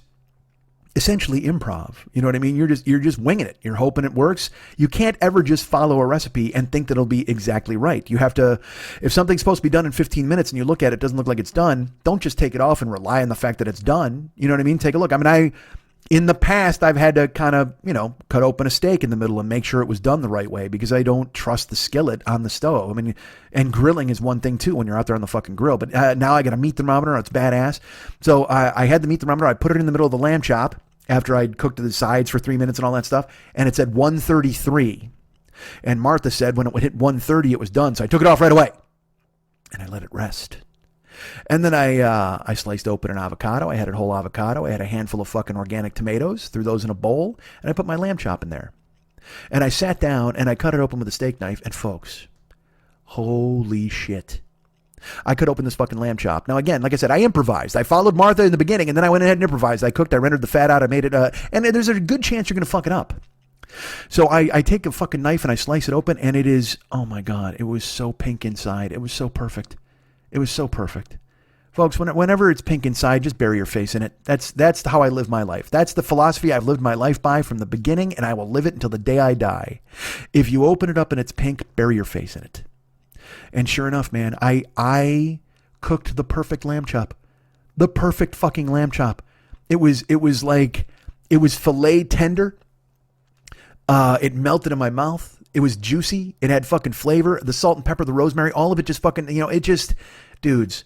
essentially improv. You know what I mean? You're just winging it. You're hoping it works. You can't ever just follow a recipe and think that it'll be exactly right. You have to, if something's supposed to be done in 15 minutes and you look at it, doesn't look like it's done, don't just take it off and rely on the fact that it's done. You know what I mean? Take a look. I mean, In the past, I've had to kind of, cut open a steak in the middle and make sure it was done the right way because I don't trust the skillet on the stove. I mean, and grilling is one thing too when you're out there on the fucking grill. But now I got a meat thermometer. It's badass. So I had the meat thermometer. I put it in the middle of the lamb chop after I'd cooked the sides for 3 minutes and all that stuff. And it said 133. And Martha said when it would hit 130, it was done. So I took it off right away and I let it rest. And then I sliced open an avocado. I had a whole avocado. I had a handful of fucking organic tomatoes, threw those in a bowl, and I put my lamb chop in there. And I sat down and I cut it open with a steak knife. And folks, holy shit. I cut open this fucking lamb chop. Now, again, like I said, I improvised. I followed Martha in the beginning, and then I went ahead and improvised. I cooked, I rendered the fat out, I made it, and there's a good chance you're going to fuck it up. So I take a fucking knife and I slice it open, and it is, oh my God, it was so pink inside. It was so perfect. It was so perfect. Folks, whenever it's pink inside, just bury your face in it. That's how I live my life. That's the philosophy I've lived my life by from the beginning, and I will live it until the day I die. If you open it up and it's pink, bury your face in it. And sure enough, man, I cooked the perfect lamb chop. The perfect fucking lamb chop. It was filet tender. It melted in my mouth. It was juicy. It had fucking flavor. The salt and pepper, the rosemary, all of it just fucking, it just, dudes.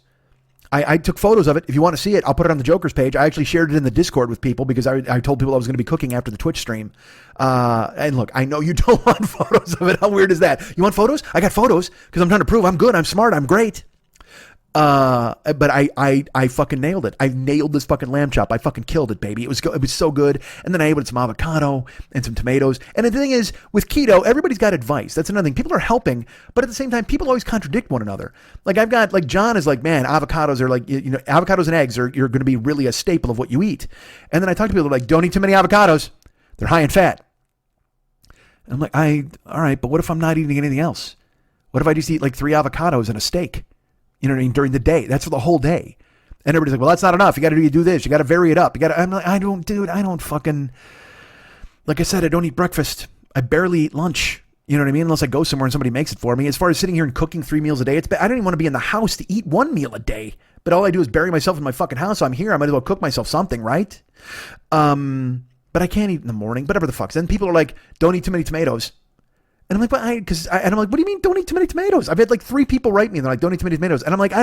I took photos of it. If you want to see it, I'll put it on the Joker's page. I actually shared it in the Discord with people because I told people I was going to be cooking after the Twitch stream. And look, I know you don't want photos of it. How weird is that? You want photos? I got photos because I'm trying to prove I'm good. I'm smart. I'm great. But I fucking nailed it. I nailed this fucking lamb chop. I fucking killed it, baby. It was so good. And then I ate with some avocado and some tomatoes. And the thing is, with keto, everybody's got advice. That's another thing. People are helping, but at the same time, people always contradict one another. Like John is like, man, avocados are like, avocados and eggs you're going to be really a staple of what you eat. And then I talk to people like, don't eat too many avocados. They're high in fat. And I'm like, all right, but what if I'm not eating anything else? What if I just eat like 3 avocados and a steak? You know what I mean? During the day. That's for the whole day. And everybody's like, well, that's not enough. You got to do this. You got to vary it up. I'm like, I don't fucking, like I said, I don't eat breakfast. I barely eat lunch. You know what I mean? Unless I go somewhere and somebody makes it for me. As far as sitting here and cooking 3 meals a day, I don't even want to be in the house to eat 1 meal a day. But all I do is bury myself in my fucking house. So I'm here. I might as well cook myself something, right? But I can't eat in the morning. Whatever the fuck. Then people are like, don't eat too many tomatoes. And I'm like, and I'm like, what do you mean don't eat too many tomatoes? I've had like 3 people write me and they're like, don't eat too many tomatoes. And I'm like,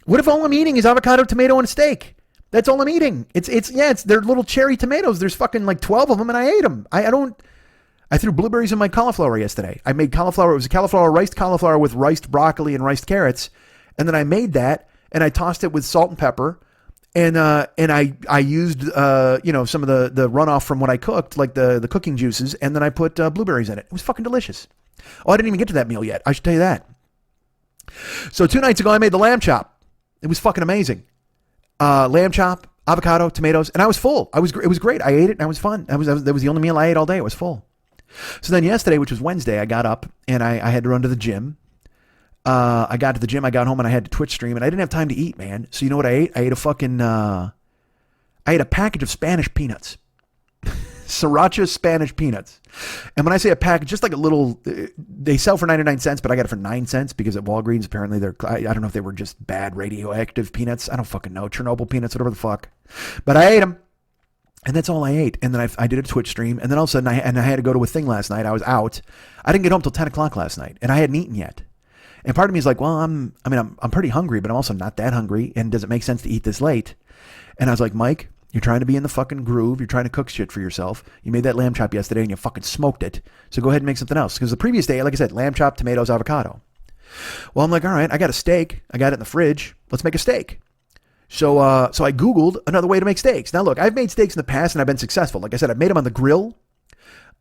what if all I'm eating is avocado, tomato, and a steak? That's all I'm eating. They're little cherry tomatoes. There's fucking like 12 of them and I ate them. I threw blueberries in my cauliflower yesterday. I made cauliflower. It was a riced cauliflower with riced broccoli and riced carrots. And then I made that and I tossed it with salt and pepper. And I used, some of the runoff from what I cooked, like the cooking juices, and then I put blueberries in it. It was fucking delicious. Oh, I didn't even get to that meal yet. I should tell you that. So 2 nights ago, I made the lamb chop. It was fucking amazing. Lamb chop, avocado, tomatoes, and I was full. It was great. I ate it, and it was fun. That was the only meal I ate all day. I was full. So then yesterday, which was Wednesday, I got up, and I had to run to the gym. I got to the gym, I got home, and I had to Twitch stream, and I didn't have time to eat, man. So you know what I ate? I ate a package of Spanish peanuts. Sriracha Spanish peanuts. And when I say a package, just like a little, they sell for 99 cents, but I got it for 9 cents because at Walgreens, apparently I don't know if they were just bad radioactive peanuts. I don't fucking know. Chernobyl peanuts, whatever the fuck. But I ate them. And that's all I ate. And then I did a Twitch stream. And then all of a sudden, I had to go to a thing last night. I was out. I didn't get home till 10 o'clock last night. And I hadn't eaten yet. And part of me is like, well, I'm pretty hungry, but I'm also not that hungry. And does it make sense to eat this late? And I was like, Mike, you're trying to be in the fucking groove. You're trying to cook shit for yourself. You made that lamb chop yesterday and you fucking smoked it. So go ahead and make something else. Because the previous day, like I said, lamb chop, tomatoes, avocado. Well, I'm like, all right, I got a steak. I got it in the fridge. Let's make a steak. So I Googled another way to make steaks. Now, look, I've made steaks in the past and I've been successful. Like I said, I've made them on the grill.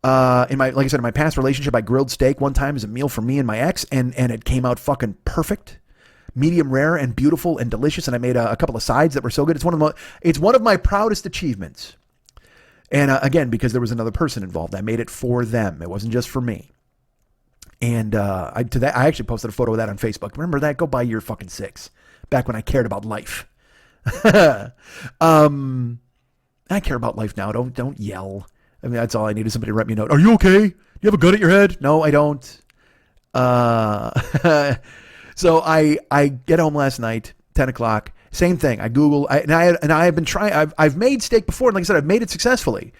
In my past relationship, I grilled steak one time as a meal for me and my ex, and it came out fucking perfect, medium rare and beautiful and delicious. And I made a couple of sides that were so good. It's one of my proudest achievements. And again, because there was another person involved, I made it for them. It wasn't just for me. And I actually posted a photo of that on Facebook. Remember that? Go buy your fucking 6. Back when I cared about life. I care about life now. Don't yell. I mean, that's all I need is somebody to write me a note. Are you okay? You have a gun at your head? No, I don't. So I get home last night, 10 o'clock, Same thing. I Google, and I have been trying. I've made steak before, and like I said, I've made it successfully.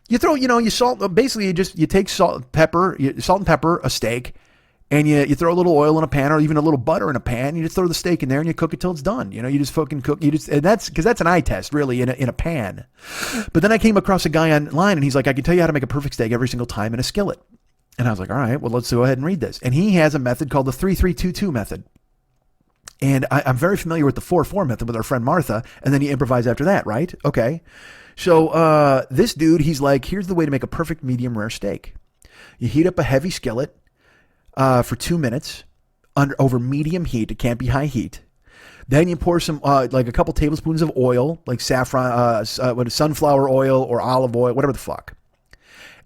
You throw, you salt. Basically, you take salt and pepper, a steak, and you throw a little oil in a pan, or even a little butter in a pan. You just throw the steak in there, and you cook it till it's done. You just fucking cook. And that's because that's an eye test, really, in a pan. But then I came across a guy online, and he's like, I can tell you how to make a perfect steak every single time in a skillet. And I was like, all right, well, let's go ahead and read this. And he has a method called the 3-3-2-2 method. And I'm very familiar with the 4-4 method with our friend Martha, and then you improvise after that, right? Okay. So this dude, he's like, here's the way to make a perfect medium rare steak. You heat up a heavy skillet for 2 minutes over medium heat. It can't be high heat. Then you pour some, like a couple tablespoons of oil, like saffron, sunflower oil or olive oil, whatever the fuck.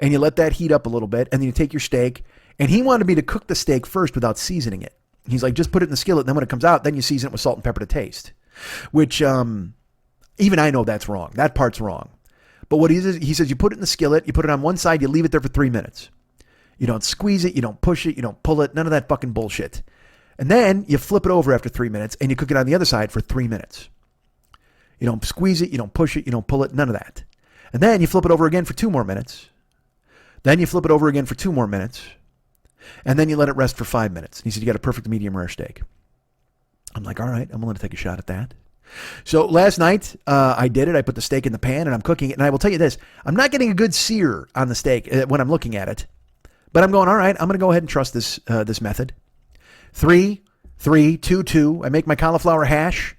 And you let that heat up a little bit, and then you take your steak. And he wanted me to cook the steak first without seasoning it. He's like, just put it in the skillet, and then when it comes out, then you season it with salt and pepper to taste. Which, even I know that's wrong. That part's wrong. But what he says, you put it in the skillet, you put it on one side, you leave it there for 3 minutes. You don't squeeze it, you don't push it, you don't pull it, none of that fucking bullshit. And then you flip it over after 3 minutes, and you cook it on the other side for 3 minutes. You don't squeeze it, you don't push it, you don't pull it, none of that. And then you flip it over again for 2 more minutes. Then you flip it over again for 2 more minutes. And then you let it rest for 5 minutes. And he said, you got a perfect medium rare steak. I'm like, all right, I'm willing to take a shot at that. So last night, I did it. I put the steak in the pan and I'm cooking it. And I will tell you this, I'm not getting a good sear on the steak when I'm looking at it. But I'm going, all right, I'm going to go ahead and trust this method. 3-3-2-2. I make my cauliflower hash.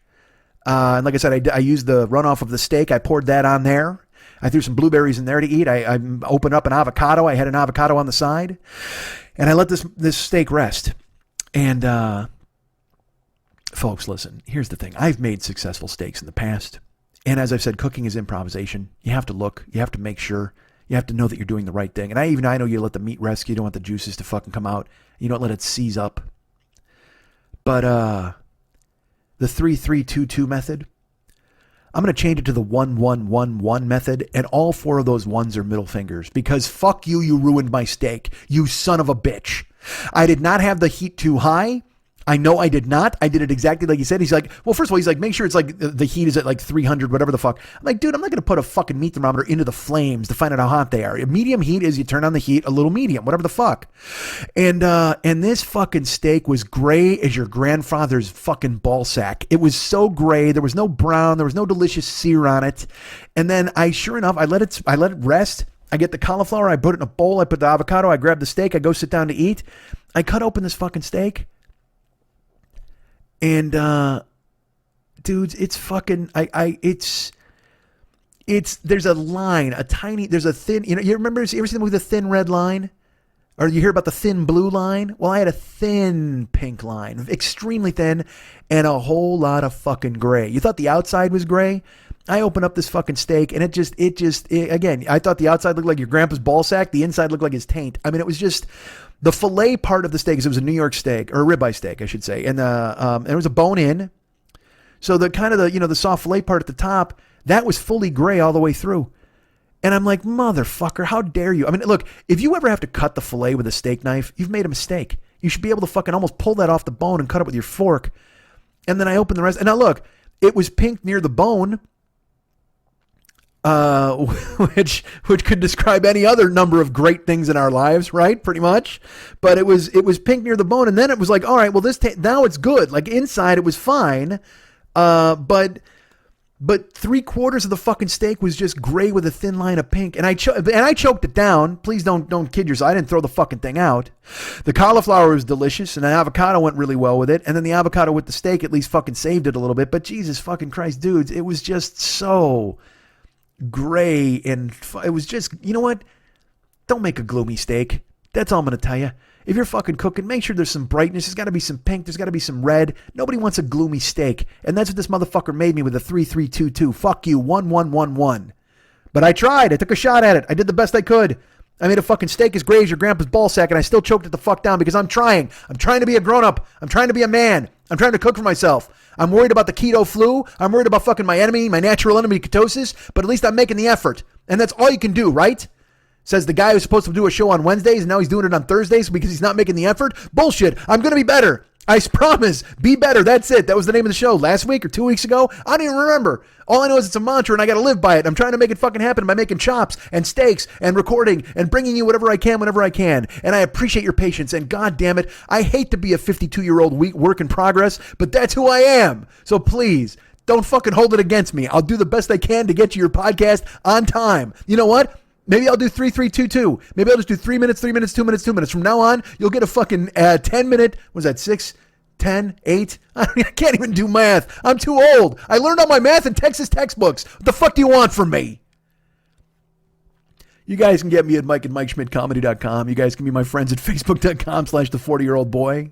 And like I said, I used the runoff of the steak. I poured that on there. I threw some blueberries in there to eat. I opened up an avocado. I had an avocado on the side. And I let this steak rest. And folks, listen, here's the thing. I've made successful steaks in the past. And as I've said, cooking is improvisation. You have to look. You have to make sure. You have to know that you're doing the right thing. And I know you let the meat rest. You don't want the juices to fucking come out. You don't let it seize up. But the 3-3-2-2 method, I'm going to change it to the 1-1-1-1 method, and all 4 of those ones are middle fingers, because fuck you, you ruined my steak, you son of a bitch. I did not have the heat too high. I know I did not. I did it exactly like he said. He's like, well, first of all, he's like, make sure it's like the heat is at like 300, whatever the fuck. I'm like, dude, I'm not going to put a fucking meat thermometer into the flames to find out how hot they are. Medium heat is you turn on the heat a little medium, whatever the fuck. And this fucking steak was gray as your grandfather's fucking ball sack. It was so gray. There was no brown. There was no delicious sear on it. And then sure enough, I let it rest. I get the cauliflower. I put it in a bowl. I put the avocado. I grab the steak. I go sit down to eat. I cut open this fucking steak. And, dudes, it's fucking, there's a line, there's a thin, you ever see the movie The Thin Red Line? Or you hear about the thin blue line? Well, I had a thin pink line, extremely thin, and a whole lot of fucking gray. You thought the outside was gray? I opened up this fucking steak, and again, I thought the outside looked like your grandpa's ball sack. The inside looked like his taint. I mean, it was just, the filet part of the steak, because it was a New York steak, or a ribeye steak, I should say. And there was a bone in. So the kind of the soft filet part at the top, that was fully gray all the way through. And I'm like, motherfucker, how dare you? I mean, look, if you ever have to cut the filet with a steak knife, you've made a mistake. You should be able to fucking almost pull that off the bone and cut it with your fork. And then I opened the rest. And now look, it was pink near the bone, which could describe any other number of great things in our lives, right? Pretty much. But it was pink near the bone. And then it was like, all right, well, now it's good. Like inside it was fine. But 3/4 of the fucking steak was just gray with a thin line of pink. And I choked it down. Please don't kid yourself. I didn't throw the fucking thing out. The cauliflower was delicious, and the avocado went really well with it. And then the avocado with the steak at least fucking saved it a little bit. But Jesus fucking Christ, dudes, it was just so gray, and it was just, you know what? Don't make a gloomy steak. That's all I'm going to tell you. If you're fucking cooking, make sure there's some brightness. There's got to be some pink. There's got to be some red. Nobody wants a gloomy steak. And that's what this motherfucker made me with a 3-3-2-2. Fuck you. 1-1-1-1. But I tried. I took a shot at it. I did the best I could. I made a fucking steak as gray as your grandpa's ball sack, and I still choked it the fuck down because I'm trying. I'm trying to be a grown-up. I'm trying to be a man. I'm trying to cook for myself. I'm worried about the keto flu. I'm worried about fucking my enemy, my natural enemy, ketosis. But at least I'm making the effort. And that's all you can do, right? Says the guy who's supposed to do a show on Wednesdays, and now he's doing it on Thursdays because he's not making the effort. Bullshit. I'm going to be better. I promise. Be better. That's it. That was the name of the show last week or 2 weeks ago. I don't even remember. All I know is it's a mantra and I got to live by it. I'm trying to make it fucking happen by making chops and steaks and recording and bringing you whatever I can whenever I can. And I appreciate your patience. And God damn it, I hate to be a 52-year-old work in progress, but that's who I am. So please, don't fucking hold it against me. I'll do the best I can to get you your podcast on time. You know what? Maybe I'll do 3-3-2-2. Maybe I'll just do 3 minutes, 3 minutes, 2 minutes, 2 minutes. From now on, you'll get a fucking 10-minute, was that 6, 10, 8? I can't even do math. I'm too old. I learned all my math in Texas textbooks. What the fuck do you want from me? You guys can get me at Mike and MikeSchmidtComedy.com. You guys can be my friends at Facebook.com/the40year-old-boy.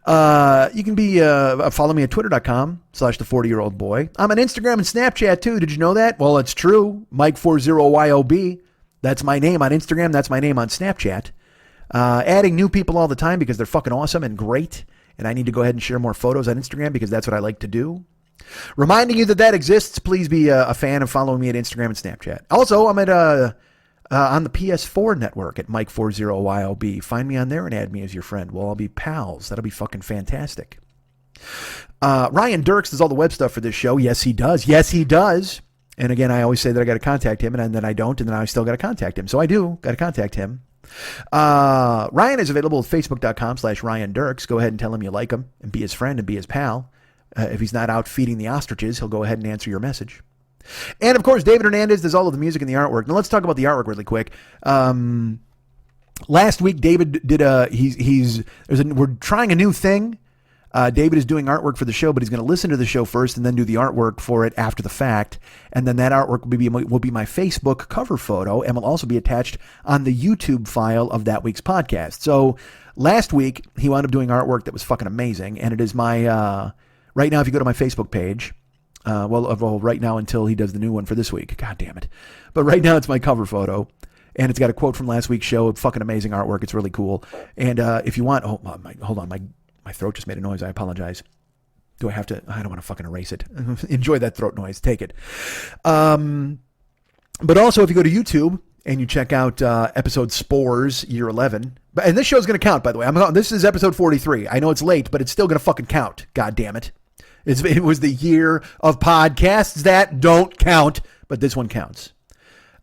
You can be follow me at Twitter.com/the40year-old-boy. I'm on Instagram and Snapchat too. Did you know that? Well, it's true. Mike40YOB. That's my name on Instagram. That's my name on Snapchat. Adding new people all the time because they're fucking awesome and great. And I need to go ahead and share more photos on Instagram because that's what I like to do. Reminding you that exists. Please be a fan and follow me at Instagram and Snapchat. Also, I'm at on the PS4 network at Mike40YOB. Find me on there and add me as your friend. We'll all be pals. That'll be fucking fantastic. Ryan Dirks does all the web stuff for this show. Yes, he does. Yes, he does. And again, I always say that I got to contact him, and then I don't, and then I still got to contact him. So I do got to contact him. Ryan is available at Facebook.com/Ryan Dirks. Go ahead and tell him you like him and be his friend and be his pal. If he's not out feeding the ostriches, he'll go ahead and answer your message. And of course, David Hernandez does all of the music and the artwork. Now let's talk about the artwork really quick. Last week, David did we're trying a new thing. David is doing artwork for the show, but he's going to listen to the show first and then do the artwork for it after the fact. And then that artwork will be my Facebook cover photo and will also be attached on the YouTube file of that week's podcast. So last week, he wound up doing artwork that was fucking amazing. And it is my, right now, if you go to my Facebook page, well, right now until he does the new one for this week. God damn it. But right now, it's my cover photo. And it's got a quote from last week's show. Fucking amazing artwork. It's really cool. And if you want, hold on, my throat just made a noise. I apologize. Do I have to? I don't want to fucking erase it. Enjoy that throat noise. Take it. But also, if you go to YouTube and you check out episode Spores, year 11. And this show's going to count, by the way. This is episode 43. I know it's late, but it's still going to fucking count. God damn it. It was the year of podcasts that don't count, but this one counts.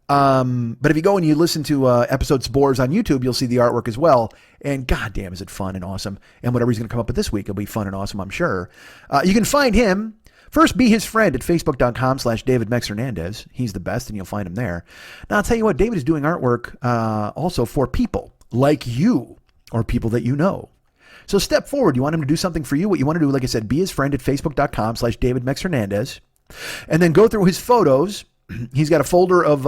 But if you go and you listen to episode Spores on YouTube, you'll see the artwork as well. And goddamn, is it fun and awesome. And whatever he's going to come up with this week, it'll be fun and awesome, I'm sure. You can find him. First, be his friend at Facebook.com/David Mex Hernandez. He's the best, and you'll find him there. Now, I'll tell you what, David is doing artwork also for people like you or people that you know. So step forward. You want him to do something for you. What you want to do, like I said, be his friend at Facebook.com/David Mex Hernandez. And then go through his photos. He's got a folder of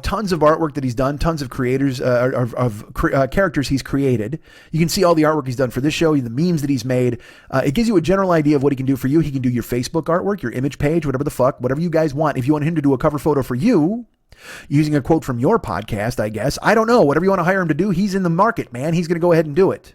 tons of artwork that he's done, tons of creators, characters he's created. You can see all the artwork he's done for this show, the memes that he's made. It gives you a general idea of what he can do for you. He can do your Facebook artwork, your image page, whatever the fuck, whatever you guys want. If you want him to do a cover photo for you, using a quote from your podcast, I guess. I don't know. Whatever you want to hire him to do, he's in the market, man. He's going to go ahead and do it.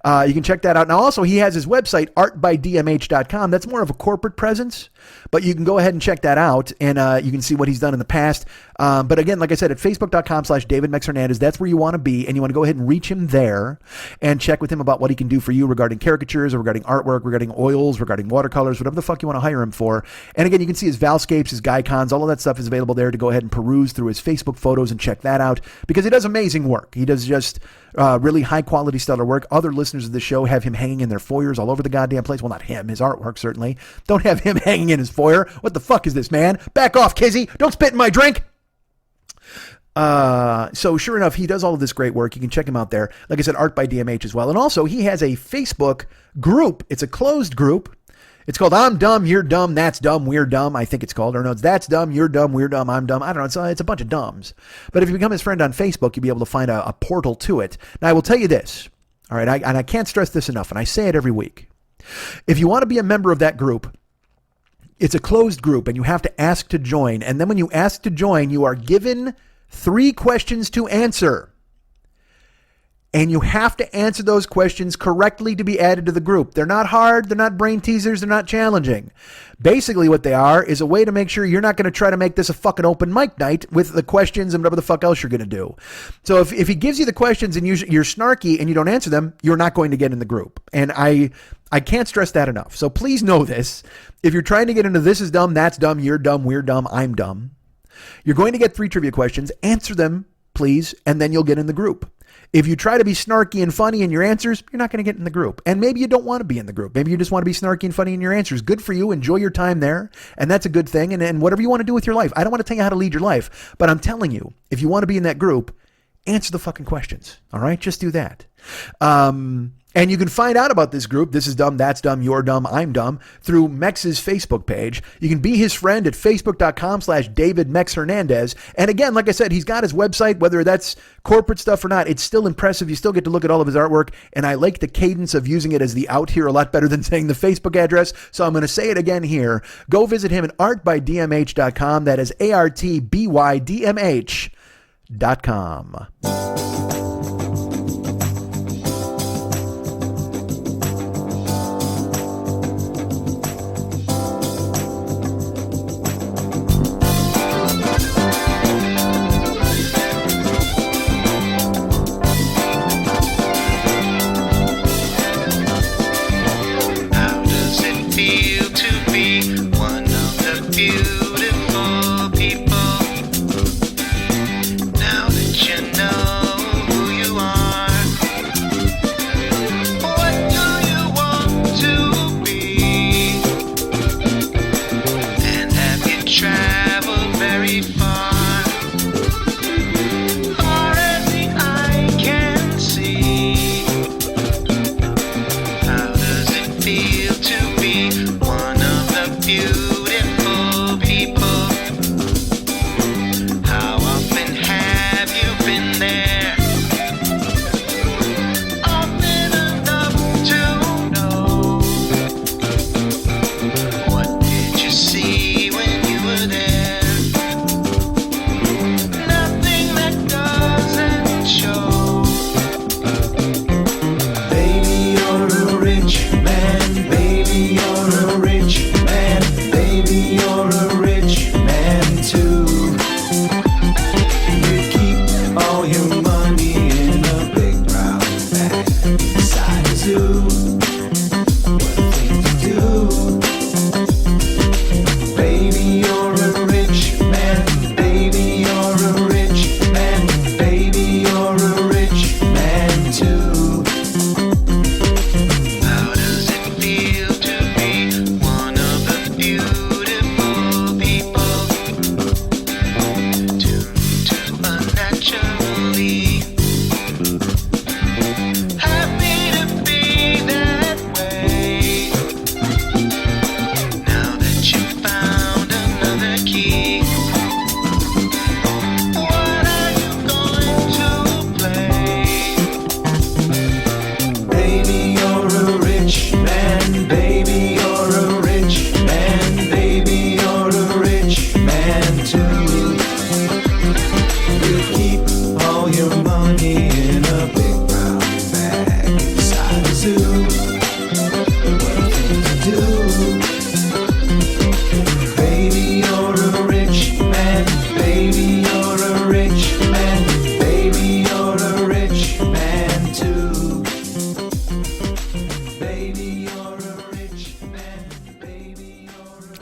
You can check that out. Now, also, he has his website, artbydmh.com. That's more of a corporate presence, but you can go ahead and check that out, and you can see what he's done in the past. But again, like I said, at Facebook.com/David Mex Hernandez, that's where you want to be, and you want to go ahead and reach him there and check with him about what he can do for you regarding caricatures or regarding artwork, regarding oils, regarding watercolors, whatever the fuck you want to hire him for. And again, you can see his Valscapes, his Gycons, all of that stuff is available there to go ahead and peruse through his Facebook photos and check that out, because he does amazing work. He does just really high quality stellar work. Other listeners of the show have him hanging in their foyers all over the goddamn place. Well, not him, his artwork certainly. Don't have him hanging in his foyer. What the fuck is this, man? Back off, Kizzy. Don't spit in my drink. So sure enough, he does all of this great work. You can check him out there. Like I said, Art by DMH as well. And also he has a Facebook group. It's a closed group. It's called I'm Dumb, You're Dumb, That's Dumb, We're Dumb, I think it's called. Or no, it's That's Dumb, You're Dumb, We're Dumb, I'm Dumb. I don't know. It's a bunch of dumbs. But if you become his friend on Facebook, you'll be able to find a portal to it. Now, I will tell you this. All right, and I can't stress this enough, and I say it every week. If you want to be a member of that group, it's a closed group, and you have to ask to join. And then when you ask to join, you are given 3 questions to answer. And you have to answer those questions correctly to be added to the group. They're not hard. They're not brain teasers. They're not challenging. Basically, what they are is a way to make sure you're not going to try to make this a fucking open mic night with the questions and whatever the fuck else you're going to do. So if he gives you the questions and you're snarky and you don't answer them, you're not going to get in the group. And I can't stress that enough. So please know this. If you're trying to get into this is dumb, that's dumb, you're dumb, we're dumb, I'm dumb, you're going to get 3 trivia questions. Answer them, please, and then you'll get in the group. If you try to be snarky and funny in your answers, you're not going to get in the group. And maybe you don't want to be in the group. Maybe you just want to be snarky and funny in your answers. Good for you. Enjoy your time there. And that's a good thing. And whatever you want to do with your life. I don't want to tell you how to lead your life. But I'm telling you, if you want to be in that group, answer the fucking questions. All right? Just do that. And you can find out about this group, This is Dumb, That's Dumb, You're Dumb, I'm Dumb, through Mex's Facebook page. You can be his friend at facebook.com/David Mex Hernandez. And again, like I said, he's got his website, whether that's corporate stuff or not, it's still impressive. You still get to look at all of his artwork. And I like the cadence of using it as the out here a lot better than saying the Facebook address. So I'm going to say it again here. Go visit him at artbydmh.com. That is ARTBYDMH.com.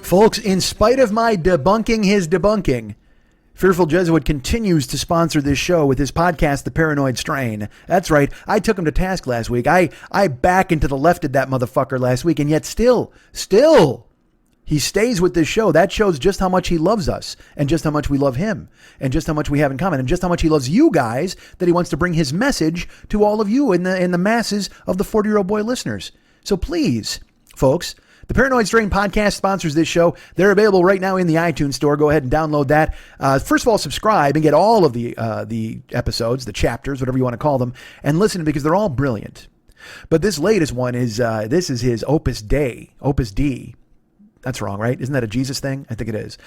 Folks, in spite of my debunking his debunking, Fearful Jesuit continues to sponsor this show with his podcast, The Paranoid Strain. That's right. I took him to task last week. I back into the lefted that motherfucker last week, and yet still, he stays with this show. That shows just how much he loves us and just how much we love him and just how much we have in common and just how much he loves you guys, that he wants to bring his message to all of you in the masses of the 40-year-old boy listeners. So please, folks, the Paranoid Strain podcast sponsors this show. They're available right now in the iTunes store. Go ahead and download that. First of all, subscribe and get all of the episodes, the chapters, whatever you want to call them, and listen because they're all brilliant. But this latest one is this is his Opus D. That's wrong, right? Isn't that a Jesus thing? I think it is.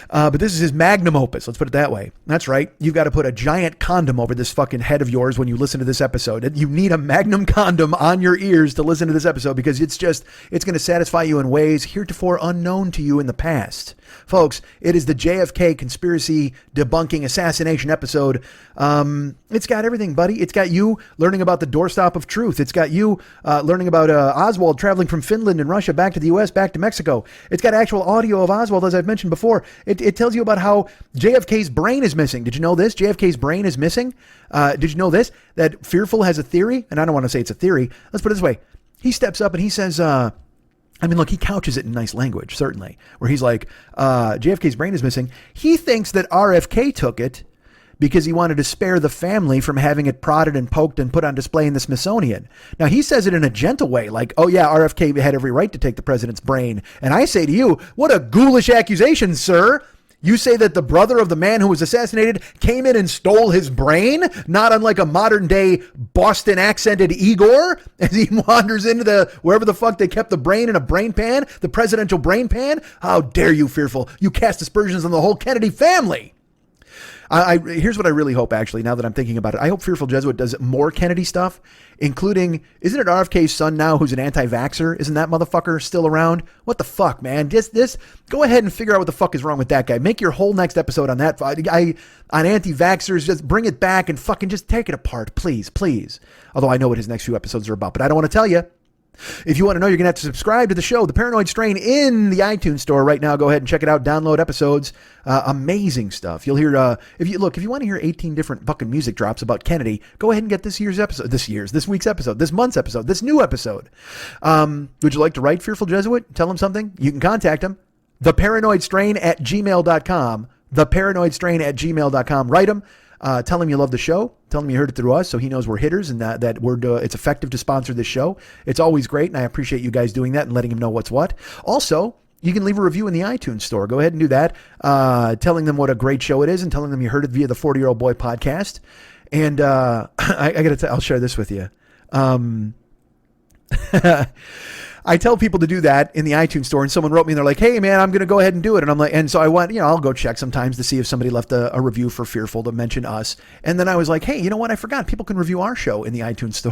But this is his magnum opus. Let's put it that way. That's right. You've got to put a giant condom over this fucking head of yours when you listen to this episode. You need a magnum condom on your ears to listen to this episode because it's going to satisfy you in ways heretofore unknown to you in the past. Folks, it is the JFK conspiracy debunking assassination episode. It's got everything, buddy. It's got you learning about the doorstop of truth. It's got you learning about Oswald traveling from Finland and Russia back to the U.S., back to Mexico. It's got actual audio of Oswald, as I've mentioned before. It tells you about how JFK's brain is missing. Did you know this? JFK's brain is missing. Did you know this? That Fearful has a theory, and I don't want to say it's a theory. Let's put it this way. He steps up and he says, look, he couches it in nice language, certainly, where he's like, JFK's brain is missing. He thinks that RFK took it because he wanted to spare the family from having it prodded and poked and put on display in the Smithsonian. Now, he says it in a gentle way, like, oh yeah, RFK had every right to take the president's brain. And I say to you, what a ghoulish accusation, sir. You say that the brother of the man who was assassinated came in and stole his brain, not unlike a modern day Boston accented Igor as he wanders into wherever the fuck they kept the brain in a brain pan, the presidential brain pan. How dare you, Fearful? You cast aspersions on the whole Kennedy family. Here's what I really hope, actually, now that I'm thinking about it. I hope Fearful Jesuit does more Kennedy stuff, including, isn't it RFK's son now who's an anti-vaxxer? Isn't that motherfucker still around? What the fuck, man? Go ahead and figure out what the fuck is wrong with that guy. Make your whole next episode on that. On anti-vaxxers, just bring it back and fucking just take it apart, please, please. Although I know what his next few episodes are about, but I don't want to tell you. If you want to know, you're going to have to subscribe to the show, The Paranoid Strain, in the iTunes store right now. Go ahead and check it out. Download episodes. Amazing stuff. You'll hear, if you want to hear 18 different fucking music drops about Kennedy, go ahead and get this week's episode, this month's episode, this new episode. Would you like to write Fearful Jesuit? Tell him something? You can contact him. theparanoidstrain@gmail.com. theparanoidstrain@gmail.com. Write him. Tell him you love the show. Tell him you heard it through us so he knows we're hitters and that it's effective to sponsor this show. It's always great, and I appreciate you guys doing that and letting him know what's what. Also, you can leave a review in the iTunes store. Go ahead and do that, telling them what a great show it is and telling them you heard it via the 40-Year-Old Boy podcast. And I got to I'll share this with you. I tell people to do that in the iTunes store, and someone wrote me and they're like, hey man, I'm going to go ahead and do it. And I'm like, and so I went, I'll go check sometimes to see if somebody left a review for Fearful to mention us. And then I was like, hey, you know what? I forgot people can review our show in the iTunes store,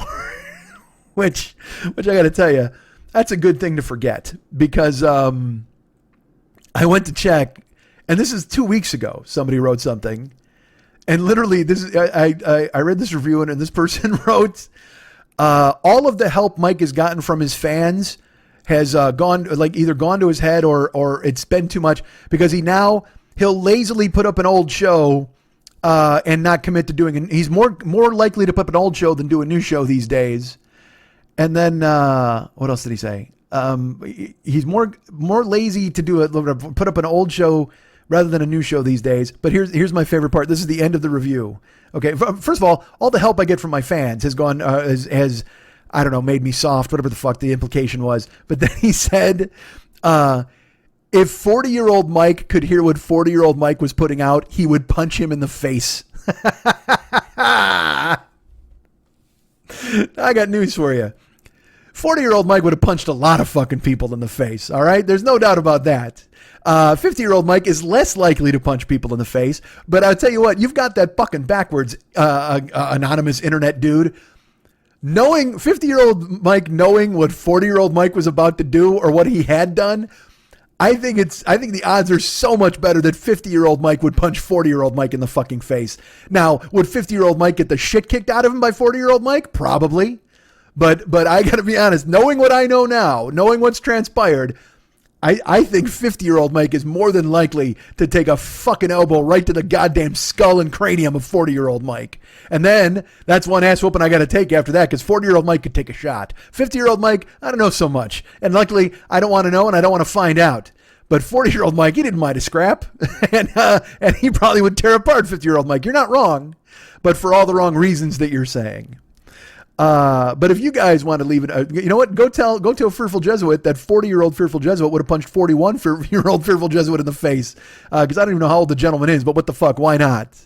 which I got to tell you, that's a good thing to forget because, I went to check, and this is 2 weeks ago. Somebody wrote something, and literally I read this review, and this person wrote, all of the help Mike has gotten from his fans has either gone to his head or it's been too much because he'll lazily put up an old show and not commit to doing it. He's more likely to put up an old show than do a new show these days. And then what else did he say? He's more lazy to put up an old show rather than a new show these days. But here's my favorite part. This is the end of the review. Okay, first of all the help I get from my fans has gone has I don't know, made me soft, whatever the fuck the implication was. But then he said, if 40-year-old Mike could hear what 40-year-old Mike was putting out, he would punch him in the face. I got news for you. 40-year-old Mike would have punched a lot of fucking people in the face, all right? There's no doubt about that. 50-year-old Mike is less likely to punch people in the face, but I'll tell you what, you've got that fucking backwards, anonymous internet dude. 50-year-old Mike knowing what 40-year-old Mike was about to do or what he had done, I think the odds are so much better that 50-year-old Mike would punch 40-year-old Mike in the fucking face. Now, would 50-year-old Mike get the shit kicked out of him by 40-year-old Mike? Probably. But I got to be honest, knowing what I know now, knowing what's transpired, I think 50-year-old Mike is more than likely to take a fucking elbow right to the goddamn skull and cranium of 40-year-old Mike. And then that's one ass whooping I got to take after that because 40-year-old Mike could take a shot. 50-year-old Mike, I don't know so much. And luckily, I don't want to know and I don't want to find out. But 40-year-old Mike, he didn't mind a scrap. and he probably would tear apart 50-year-old Mike. You're not wrong, but for all the wrong reasons that you're saying. But if you guys want to leave it, you know what? Go to a fearful Jesuit that 40-year-old fearful Jesuit would have punched 41-year-old fearful Jesuit in the face. Because I don't even know how old the gentleman is, but what the fuck? Why not?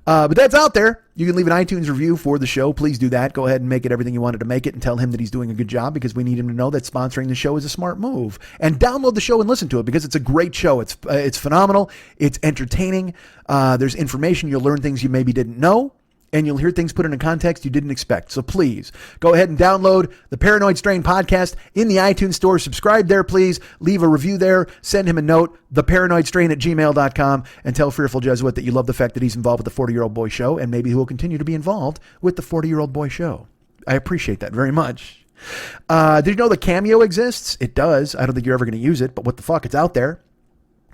But that's out there. You can leave an iTunes review for the show. Please do that. Go ahead and make it everything you wanted to make it and tell him that he's doing a good job, because we need him to know that sponsoring the show is a smart move. And download the show and listen to it, because it's a great show. It's phenomenal. It's entertaining. There's information. You'll learn things you maybe didn't know, and you'll hear things put in a context you didn't expect. So please go ahead and download the Paranoid Strain podcast in the iTunes store. Subscribe there, please. Leave a review there. Send him a note, theparanoidstrain@gmail.com, and tell Fearful Jesuit that you love the fact that he's involved with the 40-Year-Old Boy Show, and maybe he will continue to be involved with the 40-Year-Old Boy Show. I appreciate that very much. Did you know that Cameo exists? It does. I don't think you're ever going to use it, but what the fuck? It's out there.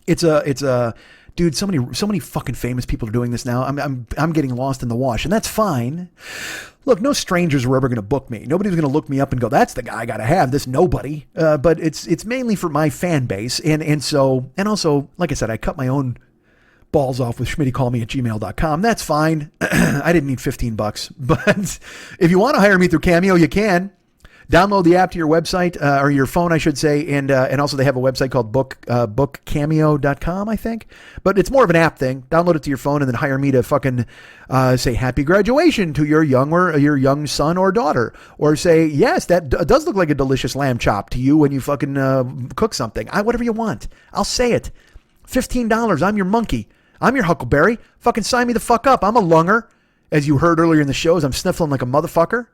It's a dude, so many fucking famous people are doing this now. I'm getting lost in the wash, and that's fine. Look, no strangers were ever going to book me. Nobody's going to look me up and go, "That's the guy I got to have." This nobody. But it's mainly for my fan base, and also, like I said, I cut my own balls off with schmittycallme@gmail.com. That's fine. I didn't need $15, but if you want to hire me through Cameo, you can. Download the app to your website, or your phone, I should say, and also they have a website called bookcameo.com, I think. But it's more of an app thing. Download it to your phone and then hire me to fucking say happy graduation to your young son or daughter, or say, yes, that does look like a delicious lamb chop to you when you fucking cook something. Whatever you want, I'll say it. $15. I'm your monkey. I'm your Huckleberry. Fucking sign me the fuck up. I'm a lunger. As you heard earlier in the shows, I'm sniffling like a motherfucker.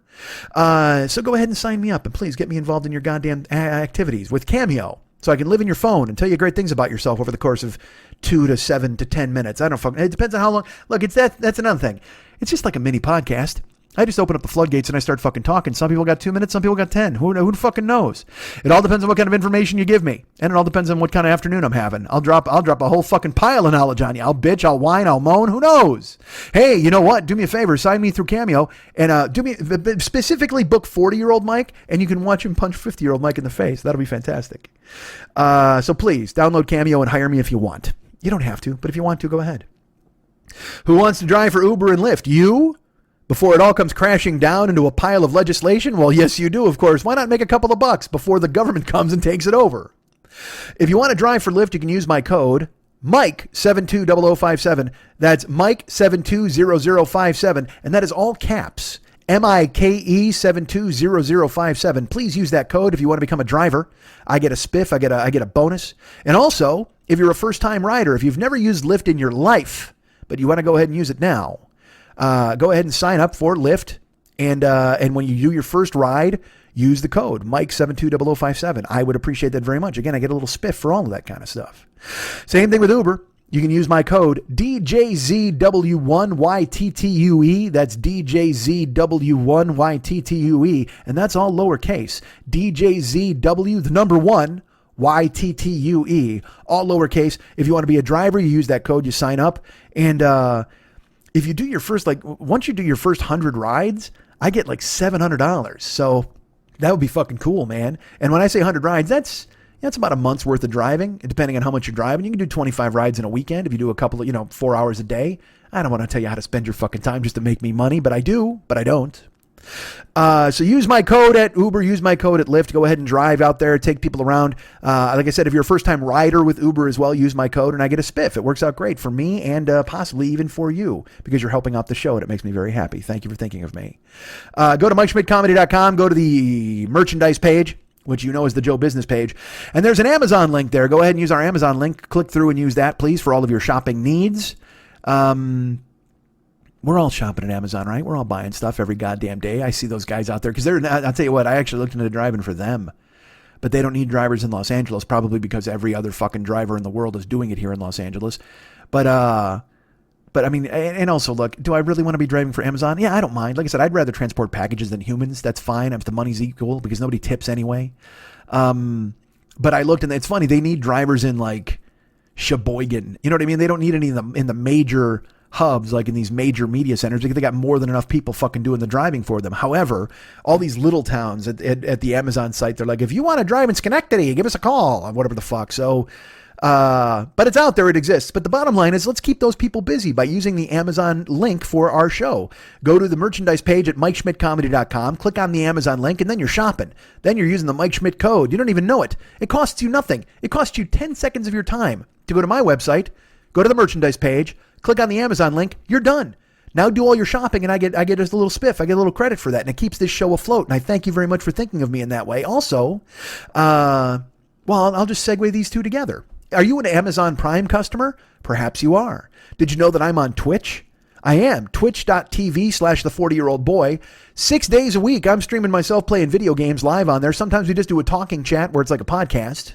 So go ahead and sign me up, and please get me involved in your goddamn activities with Cameo, so I can live in your phone and tell you great things about yourself over the course of 2 to 7 to 10 minutes. I don't fucking, it depends on how long. Look, that's another thing. It's just like a mini podcast. I just open up the floodgates and I start fucking talking. Some people got 2 minutes, some people got 10. Who fucking knows? It all depends on what kind of information you give me. And it all depends on what kind of afternoon I'm having. I'll drop a whole fucking pile of knowledge on you. I'll bitch, I'll whine, I'll moan. Who knows? Hey, you know what? Do me a favor. Sign me through Cameo, and do me specifically book 40-year-old Mike, and you can watch him punch 50-year-old Mike in the face. That'll be fantastic. So please download Cameo and hire me if you want. You don't have to, but if you want to, go ahead. Who wants to drive for Uber and Lyft? You? Before it all comes crashing down into a pile of legislation? Well, yes, you do, of course. Why not make a couple of bucks before the government comes and takes it over? If you want to drive for Lyft, you can use my code, Mike720057. That's Mike720057, and that is all caps. MIKE 720057. Please use that code if you want to become a driver. I get a spiff, I get a bonus. And also, if you're a first-time rider, if you've never used Lyft in your life, but you want to go ahead and use it now, go ahead and sign up for Lyft, and when you do your first ride, use the code Mike720057. I would appreciate that very much. Again, I get a little spiff for all of that kind of stuff. Same thing with Uber. You can use my code DJZW1YTTUE. That's DJZW1YTTUE, and that's all lowercase. DJZW, the number 1, YTTUE, all lowercase. If you want to be a driver, you use that code, you sign up, and if you do your first, once you do your first 100 rides, I get like $700. So that would be fucking cool, man. And when I say 100 rides, that's about a month's worth of driving, depending on how much you're driving. You can do 25 rides in a weekend if you do a couple of, 4 hours a day. I don't want to tell you how to spend your fucking time just to make me money, but I do, but I don't. So use my code at Uber, use my code at Lyft. Go ahead and drive out there, take people around. Like I said, if you're a first-time rider with Uber as well, use my code and I get a spiff. It works out great for me and possibly even for you, because you're helping out the show and it makes me very happy. Thank you for thinking of me. Go to MikeSchmidtComedy.com, go to the merchandise page, which you know is the Joe Business page. And there's an Amazon link there. Go ahead and use our Amazon link. Click through and use that, please, for all of your shopping needs. We're all shopping at Amazon, right? We're all buying stuff every goddamn day. I see those guys out there because I'll tell you what, I actually looked into driving for them, but they don't need drivers in Los Angeles, probably because every other fucking driver in the world is doing it here in Los Angeles. But I mean, and also look, do I really want to be driving for Amazon? Yeah, I don't mind. Like I said, I'd rather transport packages than humans. That's fine. If the money's equal, because nobody tips anyway. But I looked and it's funny. They need drivers in like Sheboygan. You know what I mean? They don't need any in the major hubs, like in these major media centers, because they got more than enough people fucking doing the driving for them. However, all these little towns at the Amazon site, they're like, if you want to drive in Schenectady, give us a call, or whatever the fuck. So But it's out there. It exists. But the bottom line is let's keep those people busy by using the Amazon link for our show. Go to the merchandise page at MikeSchmidtComedy.com, click on the Amazon link, and then you're shopping. Then you're using the Mike Schmidt code. You don't even know it. It costs you nothing. It costs you 10 seconds of your time to go to my website, go to the merchandise page, click on the Amazon link. You're done. Now do all your shopping, and I get just a little spiff. I get a little credit for that, and it keeps this show afloat. And I thank you very much for thinking of me in that way. Also, well, I'll just segue these two together. Are you an Amazon Prime customer? Perhaps you are. Did you know that I'm on Twitch? I am. Twitch.tv/the40year-old-boy. 6 days a week, I'm streaming myself playing video games live on there. Sometimes we just do a talking chat where it's like a podcast.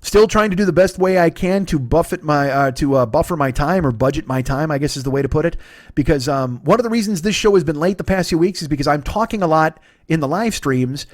Still trying to do the best way I can to buffer my time, or budget my time, I guess is the way to put it. Because one of the reasons this show has been late the past few weeks is because I'm talking a lot in the live streams.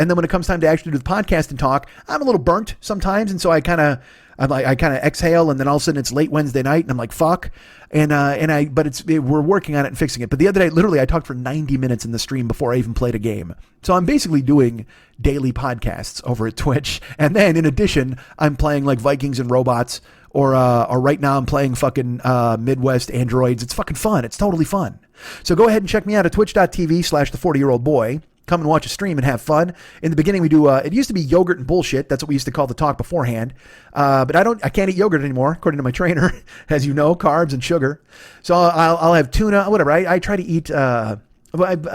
And then when it comes time to actually do the podcast and talk, I'm a little burnt sometimes. And so I kind of exhale, and then all of a sudden it's late Wednesday night and I'm like, fuck. But we're working on it and fixing it. But the other day, literally I talked for 90 minutes in the stream before I even played a game. So I'm basically doing daily podcasts over at Twitch. And then in addition, I'm playing like Vikings and Robots, or right now I'm playing fucking Midwest Androids. It's fucking fun. It's totally fun. So go ahead and check me out at twitch.tv/the40year-old-boy. Come and watch a stream and have fun. In the beginning, we do, it used to be yogurt and bullshit. That's what we used to call the talk beforehand. But I can't eat yogurt anymore, according to my trainer, as you know, carbs and sugar. So I'll have tuna, whatever. I try to eat a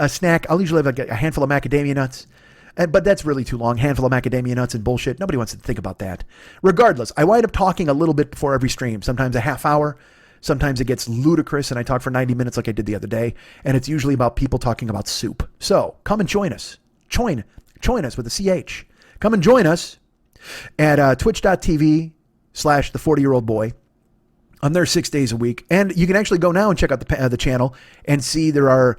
snack. I'll usually have like a handful of macadamia nuts. But that's really too long. Handful of macadamia nuts and bullshit. Nobody wants to think about that. Regardless, I wind up talking a little bit before every stream, sometimes a half hour. Sometimes it gets ludicrous and I talk for 90 minutes like I did the other day. And it's usually about people talking about soup. So come and join us. Join us with a CH. Come and join us at twitch.tv/the40year-old-boy. I'm there 6 days a week. And you can actually go now and check out the channel and see there's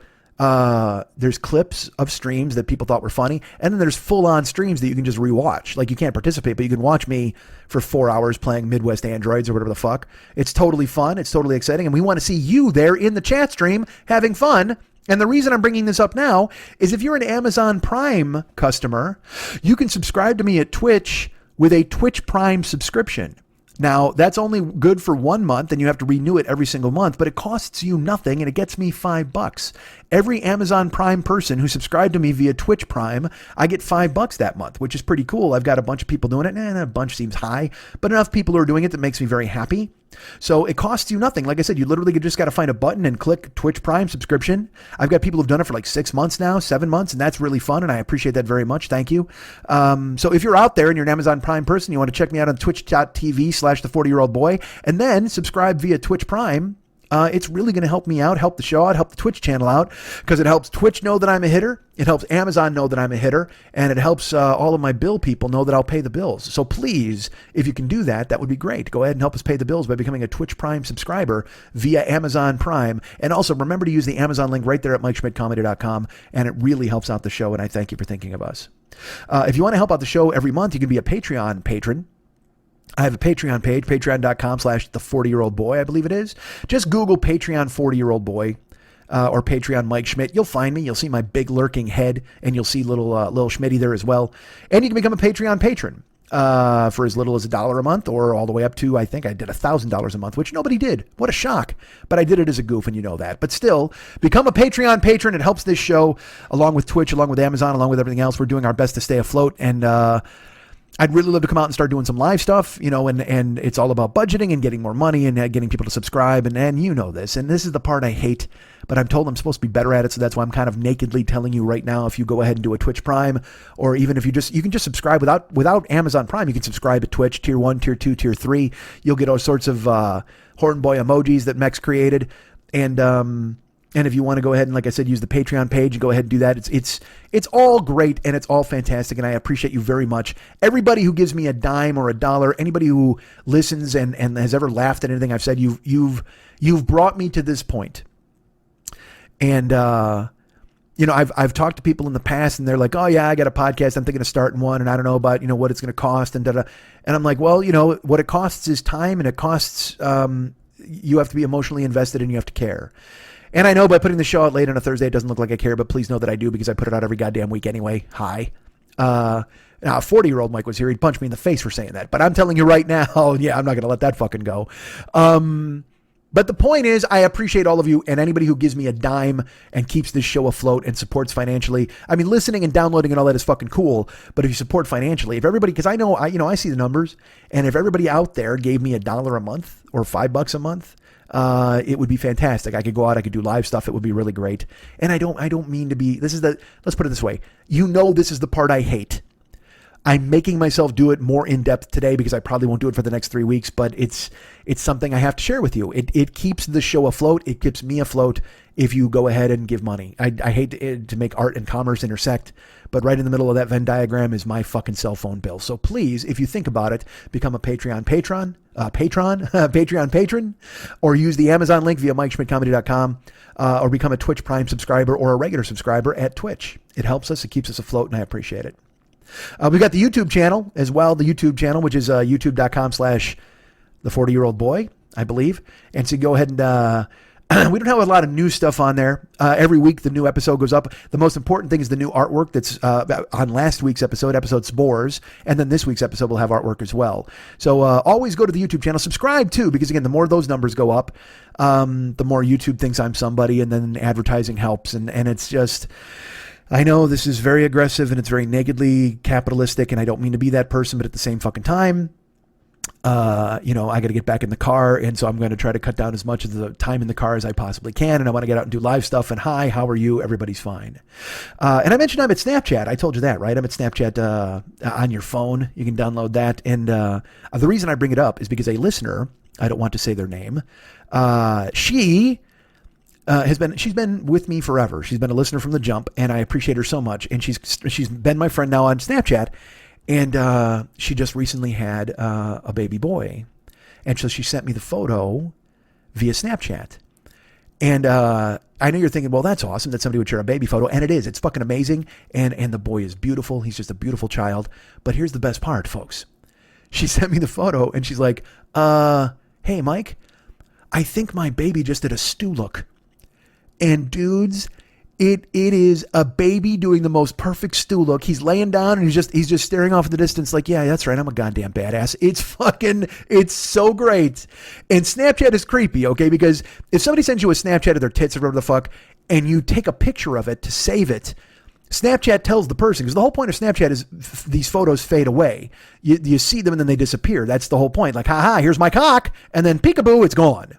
clips of streams that people thought were funny. And then there's full-on streams that you can just rewatch. Like you can't participate, but you can watch me for 4 hours playing Midwest Androids or whatever the fuck. It's totally fun. It's totally exciting. And we want to see you there in the chat stream having fun. And the reason I'm bringing this up now is if you're an Amazon Prime customer, you can subscribe to me at Twitch with a Twitch Prime subscription. Now, that's only good for 1 month, and you have to renew it every single month, but it costs you nothing, and it gets me $5. Every Amazon Prime person who subscribed to me via Twitch Prime, I get $5 that month, which is pretty cool. I've got a bunch of people doing it, and a bunch seems high, but enough people are doing it that makes me very happy. So it costs you nothing. Like I said, you literally just got to find a button and click Twitch Prime subscription. I've got people who've done it for like 6 months now, 7 months, and that's really fun, and I appreciate that very much. Thank you. So if you're out there and you're an Amazon Prime person, you want to check me out on twitch.tv/the40year-old-boy, and then subscribe via Twitch Prime. It's really going to help me out, help the show out, help the Twitch channel out, because it helps Twitch know that I'm a hitter. It helps Amazon know that I'm a hitter, and it helps all of my bill people know that I'll pay the bills. So please, if you can do that, that would be great. Go ahead and help us pay the bills by becoming a Twitch Prime subscriber via Amazon Prime. And also remember to use the Amazon link right there at MikeSchmidtComedy.com, and it really helps out the show, and I thank you for thinking of us. If you want to help out the show every month, you can be a Patreon patron. I have a Patreon page, patreon.com/the40year-old-boy, I believe it is. Just Google Patreon 40-year-old-boy or Patreon Mike Schmidt. You'll find me. You'll see my big lurking head, and you'll see little Schmitty there as well. And you can become a Patreon patron for as little as $1 a month, or all the way up to, I think I did $1,000 a month, which nobody did. What a shock. But I did it as a goof, and you know that. But still, become a Patreon patron. It helps this show, along with Twitch, along with Amazon, along with everything else. We're doing our best to stay afloat, and I'd really love to come out and start doing some live stuff, and it's all about budgeting and getting more money and getting people to subscribe. And you know this, and this is the part I hate, but I'm told I'm supposed to be better at it. So that's why I'm kind of nakedly telling you right now, if you go ahead and do a Twitch Prime, or even if you can just subscribe without Amazon Prime, you can subscribe at Twitch, tier 1, tier 2, tier 3. You'll get all sorts of horn boy emojis that Mex created. And if you want to go ahead and, like I said, use the Patreon page, go ahead and do that. It's all great, and it's all fantastic, and I appreciate you very much. Everybody who gives me a dime or $1, anybody who listens and has ever laughed at anything I've said, you've brought me to this point. And I've talked to people in the past, and they're like, "Oh yeah, I got a podcast. I'm thinking of starting one, and I don't know about what it's going to cost." And and I'm like, "Well, what it costs is time, and it costs you have to be emotionally invested, and you have to care." And I know by putting the show out late on a Thursday, it doesn't look like I care, but please know that I do, because I put it out every goddamn week anyway. Hi. Now, a 40-year-old Mike was here, he'd punch me in the face for saying that. But I'm telling you right now, yeah, I'm not going to let that fucking go. But the point is, I appreciate all of you and anybody who gives me a dime and keeps this show afloat and supports financially. I mean, listening and downloading and all that is fucking cool. But if you support financially, if everybody, because I know, I see the numbers, and if everybody out there gave me $1 a month or $5 a month, it would be fantastic. I could go out, I could do live stuff. It would be really great. And I don't mean to be, let's put it this way. This is the part I hate. I'm making myself do it more in depth today because I probably won't do it for the next 3 weeks, but it's something I have to share with you. It keeps the show afloat. It keeps me afloat if you go ahead and give money. I hate to make art and commerce intersect, but right in the middle of that Venn diagram is my fucking cell phone bill. So please, if you think about it, become a Patreon patron, or use the Amazon link via MikeSchmidtComedy.com, or become a Twitch Prime subscriber or a regular subscriber at Twitch. It helps us. It keeps us afloat, and I appreciate it. We've got the YouTube channel as well, the YouTube channel, which is youtube.com/the40yearoldboy, I believe. And so go ahead and we don't have a lot of new stuff on there. Every week the new episode goes up. The most important thing is the new artwork that's on last week's episode Spores. And then this week's episode will have artwork as well. So always go to the YouTube channel. Subscribe too, because again, the more those numbers go up, the more YouTube thinks I'm somebody, and then advertising helps. And it's just... I know this is very aggressive and it's very nakedly capitalistic, and I don't mean to be that person, but at the same fucking time, I got to get back in the car, and so I'm going to try to cut down as much of the time in the car as I possibly can, and I want to get out and do live stuff, and hi, how are you? Everybody's fine. And I mentioned I'm at Snapchat. I told you that, right? I'm at Snapchat on your phone. You can download that, and the reason I bring it up is because a listener, I don't want to say their name, she's been with me forever. She's been a listener from the jump, and I appreciate her so much. And she's been my friend now on Snapchat, and she just recently had a baby boy, and so she sent me the photo via Snapchat. And I know you're thinking, well, that's awesome that somebody would share a baby photo, and it is. It's fucking amazing, and the boy is beautiful. He's just a beautiful child. But here's the best part, folks. She sent me the photo, and she's like, "Hey, Mike, I think my baby just did a stew look." And dudes, it is a baby doing the most perfect stew look. He's laying down and he's just staring off in the distance like, yeah, that's right, I'm a goddamn badass. It's so great. And Snapchat is creepy, okay? Because if somebody sends you a Snapchat of their tits or whatever the fuck, and you take a picture of it to save it, Snapchat tells the person, because the whole point of Snapchat is these photos fade away. You see them and then they disappear. That's the whole point. Like, haha, here's my cock, and then peekaboo, it's gone.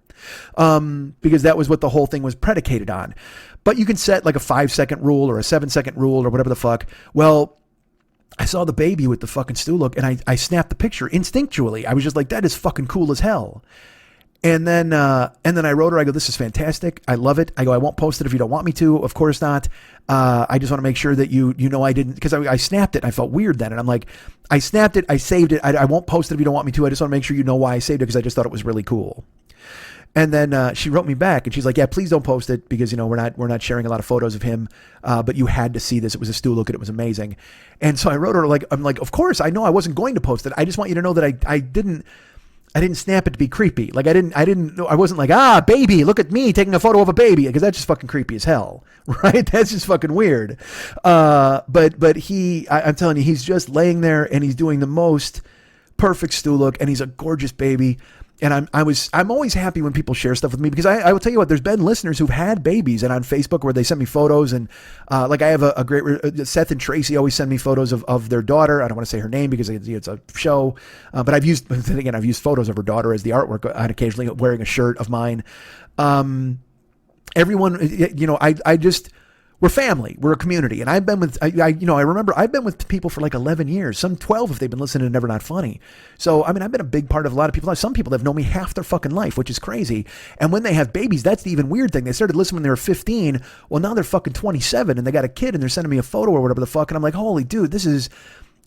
Because that was what the whole thing was predicated on. But you can set like a 5-second rule or a 7-second rule or whatever the fuck. Well, I saw the baby with the fucking stew look, and I snapped the picture instinctually. I was just like, that is fucking cool as hell. And then I wrote her, I go, this is fantastic. I love it. I go, I won't post it if you don't want me to. Of course not. I just want to make sure that you know I didn't, because I snapped it. And I felt weird then. And I'm like, I snapped it. I saved it. I won't post it if you don't want me to. I just want to make sure you know why I saved it, because I just thought it was really cool. And then she wrote me back, and she's like, yeah, please don't post it, because, we're not sharing a lot of photos of him, but you had to see this. It was a stew look, and it was amazing. And so I wrote her, I'm like, of course, I know I wasn't going to post it. I just want you to know that I didn't snap it to be creepy. Like I wasn't like, baby, look at me taking a photo of a baby, because that's just fucking creepy as hell, right? That's just fucking weird. But I'm telling you, he's just laying there, and he's doing the most perfect stew look, and he's a gorgeous baby. And I'm always happy when people share stuff with me, because I will tell you what, there's been listeners who've had babies, and on Facebook where they send me photos, and like I have a great, Seth and Tracy always send me photos of their daughter. I don't want to say her name because it's a show, but I've used photos of her daughter as the artwork on occasionally wearing a shirt of mine. Everyone, we're family. We're a community. And I've been with, I remember I've been with people for like 11 years, some 12 if they've been listening to Never Not Funny. So, I've been a big part of a lot of people's lives. Some people have known me half their fucking life, which is crazy. And when they have babies, that's the even weird thing. They started listening when they were 15. Well, now they're fucking 27 and they got a kid and they're sending me a photo or whatever the fuck. And I'm like, holy dude,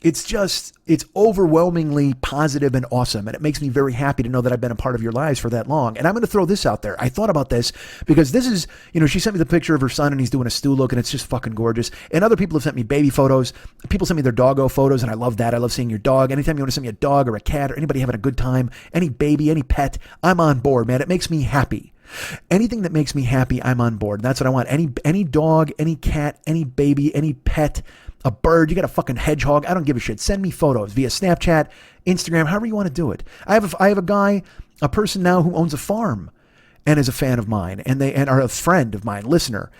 it's overwhelmingly positive and awesome. And it makes me very happy to know that I've been a part of your lives for that long. And I'm going to throw this out there. I thought about this because this is, she sent me the picture of her son and he's doing a stew look and it's just fucking gorgeous. And other people have sent me baby photos. People send me their doggo photos and I love that. I love seeing your dog. Anytime you want to send me a dog or a cat or anybody having a good time, any baby, any pet, I'm on board, man. It makes me happy. Anything that makes me happy, I'm on board. And that's what I want. Any dog, any cat, any baby, any pet, a bird, you got a fucking hedgehog. I don't give a shit. Send me photos via Snapchat, Instagram, however you want to do it. I have a person now who owns a farm and is a fan of mine and are a friend of mine, listener.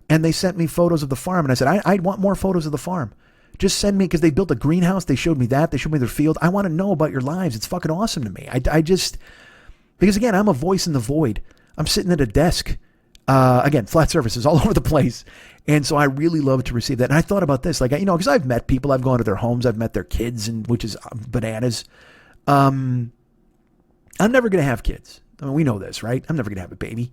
And they sent me photos of the farm. And I said, I want more photos of the farm. Just send me, because they built a greenhouse. They showed me that. They showed me their field. I want to know about your lives. It's fucking awesome to me. Because again, I'm a voice in the void. I'm sitting at a desk. Again, flat surfaces all over the place. And so I really love to receive that. And I thought about this, because I've met people, I've gone to their homes, I've met their kids, which is bananas. I'm never going to have kids. I mean, we know this, right? I'm never going to have a baby.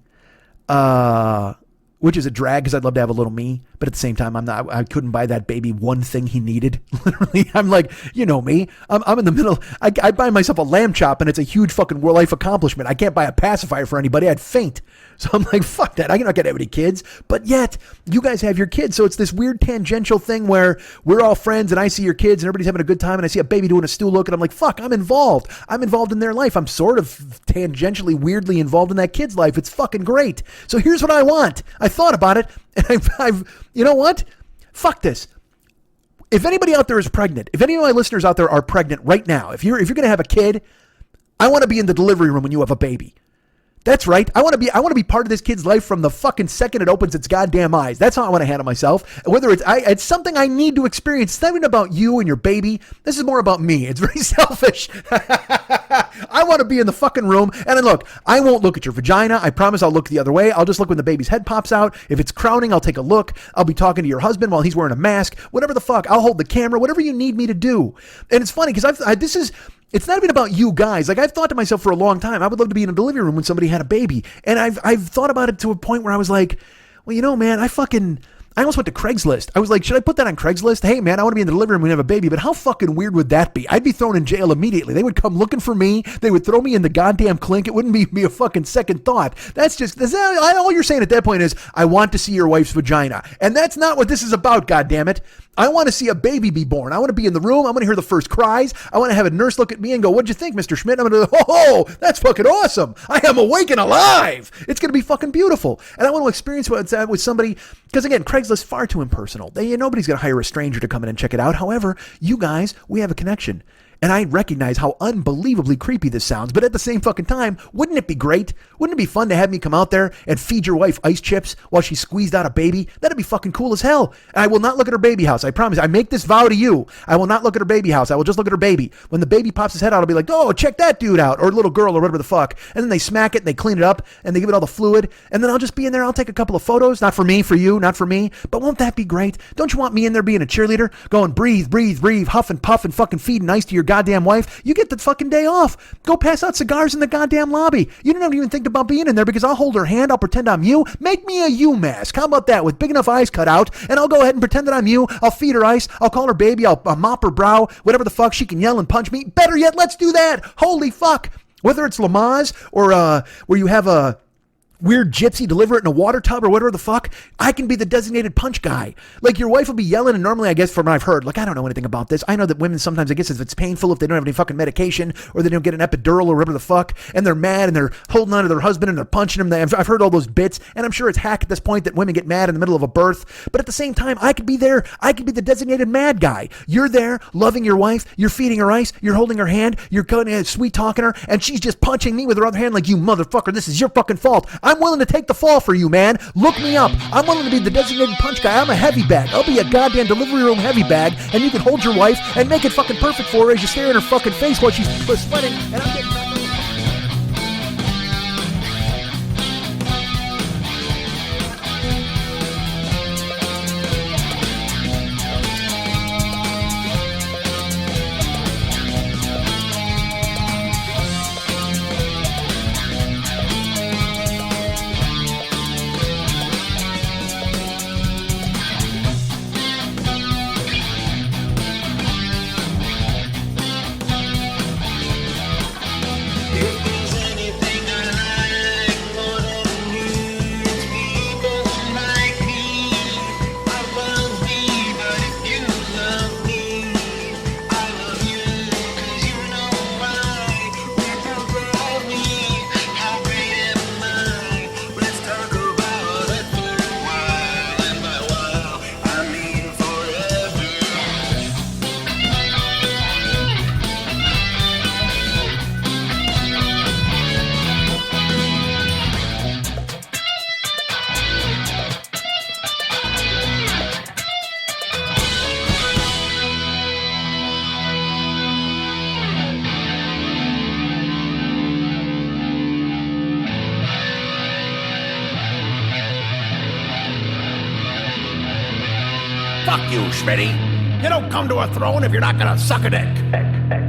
Which is a drag, because I'd love to have a little me, but at the same time, I couldn't buy that baby one thing he needed. Literally, I'm like, you know me, I'm in the middle. I buy myself a lamb chop, and it's a huge fucking real life accomplishment. I can't buy a pacifier for anybody. I'd faint. So I'm like, fuck that. I'm not gonna have any kids. But yet, you guys have your kids, so it's this weird tangential thing where we're all friends, and I see your kids, and everybody's having a good time, and I see a baby doing a stool look, and I'm like, fuck, I'm involved. I'm involved in their life. I'm sort of tangentially, weirdly involved in that kid's life. It's fucking great. So here's what I want. I thought about it, and I've you know what? Fuck this. If anybody out there is pregnant, if any of my listeners out there are pregnant right now, if you're going to have a kid, I want to be in the delivery room when you have a baby. That's right. I want to be part of this kid's life from the fucking second it opens its goddamn eyes. That's how I want to handle myself. Whether it's something I need to experience. It's not even about you and your baby. This is more about me. It's very selfish. I want to be in the fucking room. And then look, I won't look at your vagina. I promise I'll look the other way. I'll just look when the baby's head pops out. If it's crowning, I'll take a look. I'll be talking to your husband while he's wearing a mask. Whatever the fuck. I'll hold the camera. Whatever you need me to do. And it's funny because it's not even about you guys. Like, I've thought to myself for a long time, I would love to be in a delivery room when somebody had a baby. And I've thought about it to a point where I was like, well, man, I almost went to Craigslist. I was like, should I put that on Craigslist? Hey, man, I want to be in the delivery room when you have a baby, but how fucking weird would that be? I'd be thrown in jail immediately. They would come looking for me. They would throw me in the goddamn clink. It wouldn't be a fucking second thought. All you're saying at that point is, I want to see your wife's vagina. And that's not what this is about, goddammit. I want to see a baby be born. I want to be in the room. I want to hear the first cries. I want to have a nurse look at me and go, what'd you think, Mr. Schmidt? I'm going to go, oh, that's fucking awesome. I am awake and alive. It's going to be fucking beautiful. And I want to experience that with somebody, because again, Craigslist far too impersonal. Nobody's going to hire a stranger to come in and check it out. However, you guys, we have a connection. And I recognize how unbelievably creepy this sounds, but at the same fucking time, wouldn't it be great? Wouldn't it be fun to have me come out there and feed your wife ice chips while she squeezed out a baby? That'd be fucking cool as hell. And I will not look at her baby house. I promise. I make this vow to you. I will not look at her baby house. I will just look at her baby. When the baby pops his head out, I'll be like, oh, check that dude out, or little girl, or whatever the fuck. And then they smack it and they clean it up and they give it all the fluid. And then I'll just be in there. I'll take a couple of photos. Not for me, for you, not for me. But won't that be great? Don't you want me in there being a cheerleader, going breathe, breathe, breathe, huff and puff and fucking feeding ice to your goddamn wife? You get the fucking day off. Go pass out cigars in the goddamn lobby. You don't even think about being in there because I'll hold her hand. I'll pretend I'm you. Make me a you mask. How about that? With big enough eyes cut out, and I'll go ahead and pretend that I'm you. I'll feed her ice. I'll call her baby. I'll mop her brow. Whatever the fuck. She can yell and punch me. Better yet, let's do that. Holy fuck. Whether it's Lamaze or where you have a weird gypsy deliver it in a water tub or whatever the fuck, I can be the designated punch guy. Like, your wife will be yelling, and normally, I guess from what I've heard, like, I don't know anything about this. I know that women sometimes, I guess, if it's painful, if they don't have any fucking medication or they don't get an epidural or whatever the fuck, and they're mad and they're holding on to their husband and they're punching him. I've heard all those bits, and I'm sure it's hack at this point that women get mad in the middle of a birth. But at the same time, I could be there. I could be the designated mad guy. You're there loving your wife. You're feeding her ice. You're holding her hand. You're sweet talking her, and she's just punching me with her other hand like, you motherfucker, this is your fucking fault. I'm willing to take the fall for you, man. Look me up. I'm willing to be the designated punch guy. I'm a heavy bag. I'll be a goddamn delivery room heavy bag, and you can hold your wife and make it fucking perfect for her as you stare in her fucking face while she's sweating, and I'm getting... Fuck you, Schmitty. You don't come to a throne if you're not gonna suck a dick.